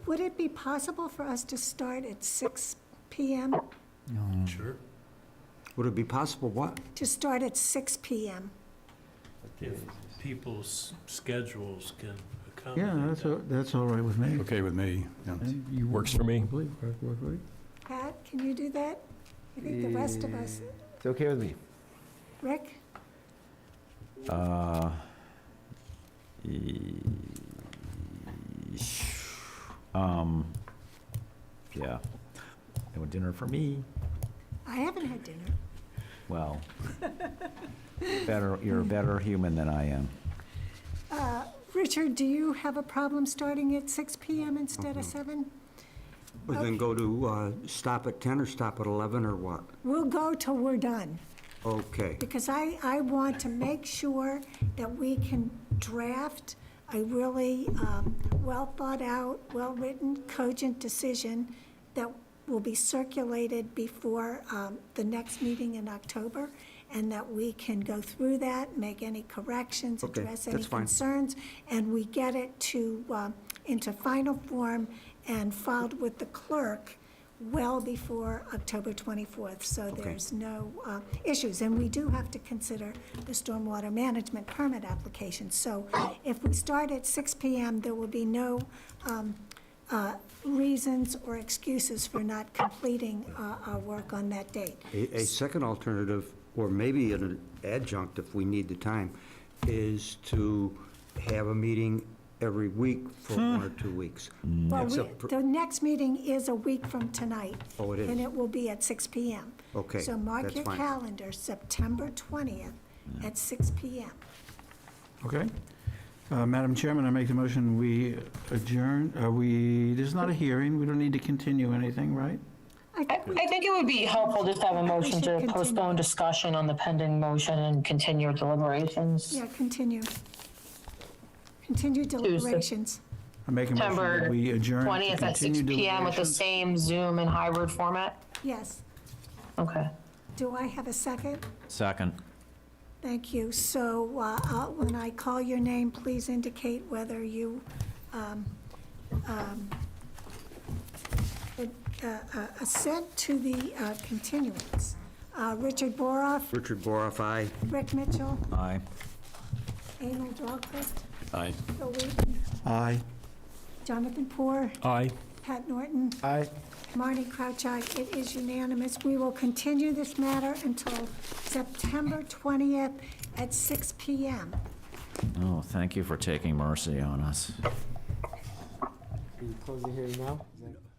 S2: Would it be possible for us to start at 6 p.m.?
S4: Sure.
S1: Would it be possible, what?
S2: To start at 6 p.m.?
S4: If people's schedules can accommodate
S5: Yeah,
S4: that.
S5: that's all right with me.
S7: Okay with me, yeah.
S6: Works for me.
S5: Work for you?
S2: Pat, can you do that? I think the rest of us,
S8: It's okay with me.
S2: Rick?
S9: Yeah. No dinner for me.
S2: I haven't had dinner.
S9: Well, you're a better human than I am.
S2: Richard, do you have a problem starting at 6 p.m. instead of 7?
S1: Or then go to, stop at 10 or stop at 11 or what?
S2: We'll go till we're done,
S1: Okay.
S2: because I want to make sure that we can draft a really well-thought-out, well-written, cogent decision that will be circulated before the next meeting in October, and that we can go through that, make any corrections,
S1: Okay,
S2: address any
S1: that's fine.
S2: concerns, and we get it to, into final form and filed with the clerk well before October 24th, so there's no issues. And we do have to consider the stormwater management permit application. So if we start at 6 p.m., there will be no reasons or excuses for not completing our work on that date.
S1: A second alternative, or maybe an adjunct if we need the time, is to have a meeting every week for 1 or 2 weeks.
S2: Well,
S1: Except for-
S2: the next meeting is a week from tonight.
S1: Oh, it is?
S2: And it will be at 6 p.m.
S1: Okay,
S2: So mark
S1: that's
S2: your
S1: fine.
S2: calendar, September 20th at 6 p.m.
S5: Okay. Madam Chairman, I make the motion, we adjourn. There's not a hearing, we don't need to continue anything, right?
S10: I think it would be helpful just to have a motion
S2: should
S10: to
S2: continue.
S10: postpone discussion on the pending motion and continue deliberations.
S2: Yeah, continue. Continue deliberations.
S5: I make a motion
S10: September
S5: that we adjourn to
S10: 20th at 6
S5: continue
S10: PM with the
S5: deliberations.
S10: same Zoom and hybrid format?
S2: Yes.
S10: Okay.
S2: Do I have a second?
S9: Second.
S2: Thank you. So when I call your name, please indicate whether you assent to the continuance. Richard Boroff,
S1: Richard Boroff, aye.
S2: Rick Mitchell,
S9: Aye.
S2: Emil Dahlquist,
S7: Aye.
S2: Bill Wheaton,
S5: Aye.
S2: Jonathan Poor,
S6: Aye.
S2: Pat Norton,
S8: Aye.
S2: Marty Crouch, aye. It is unanimous. We will continue this matter until September 20th at 6 p.m.
S9: Oh, thank you for taking mercy on us.
S8: Can you close the hearing now? Is that-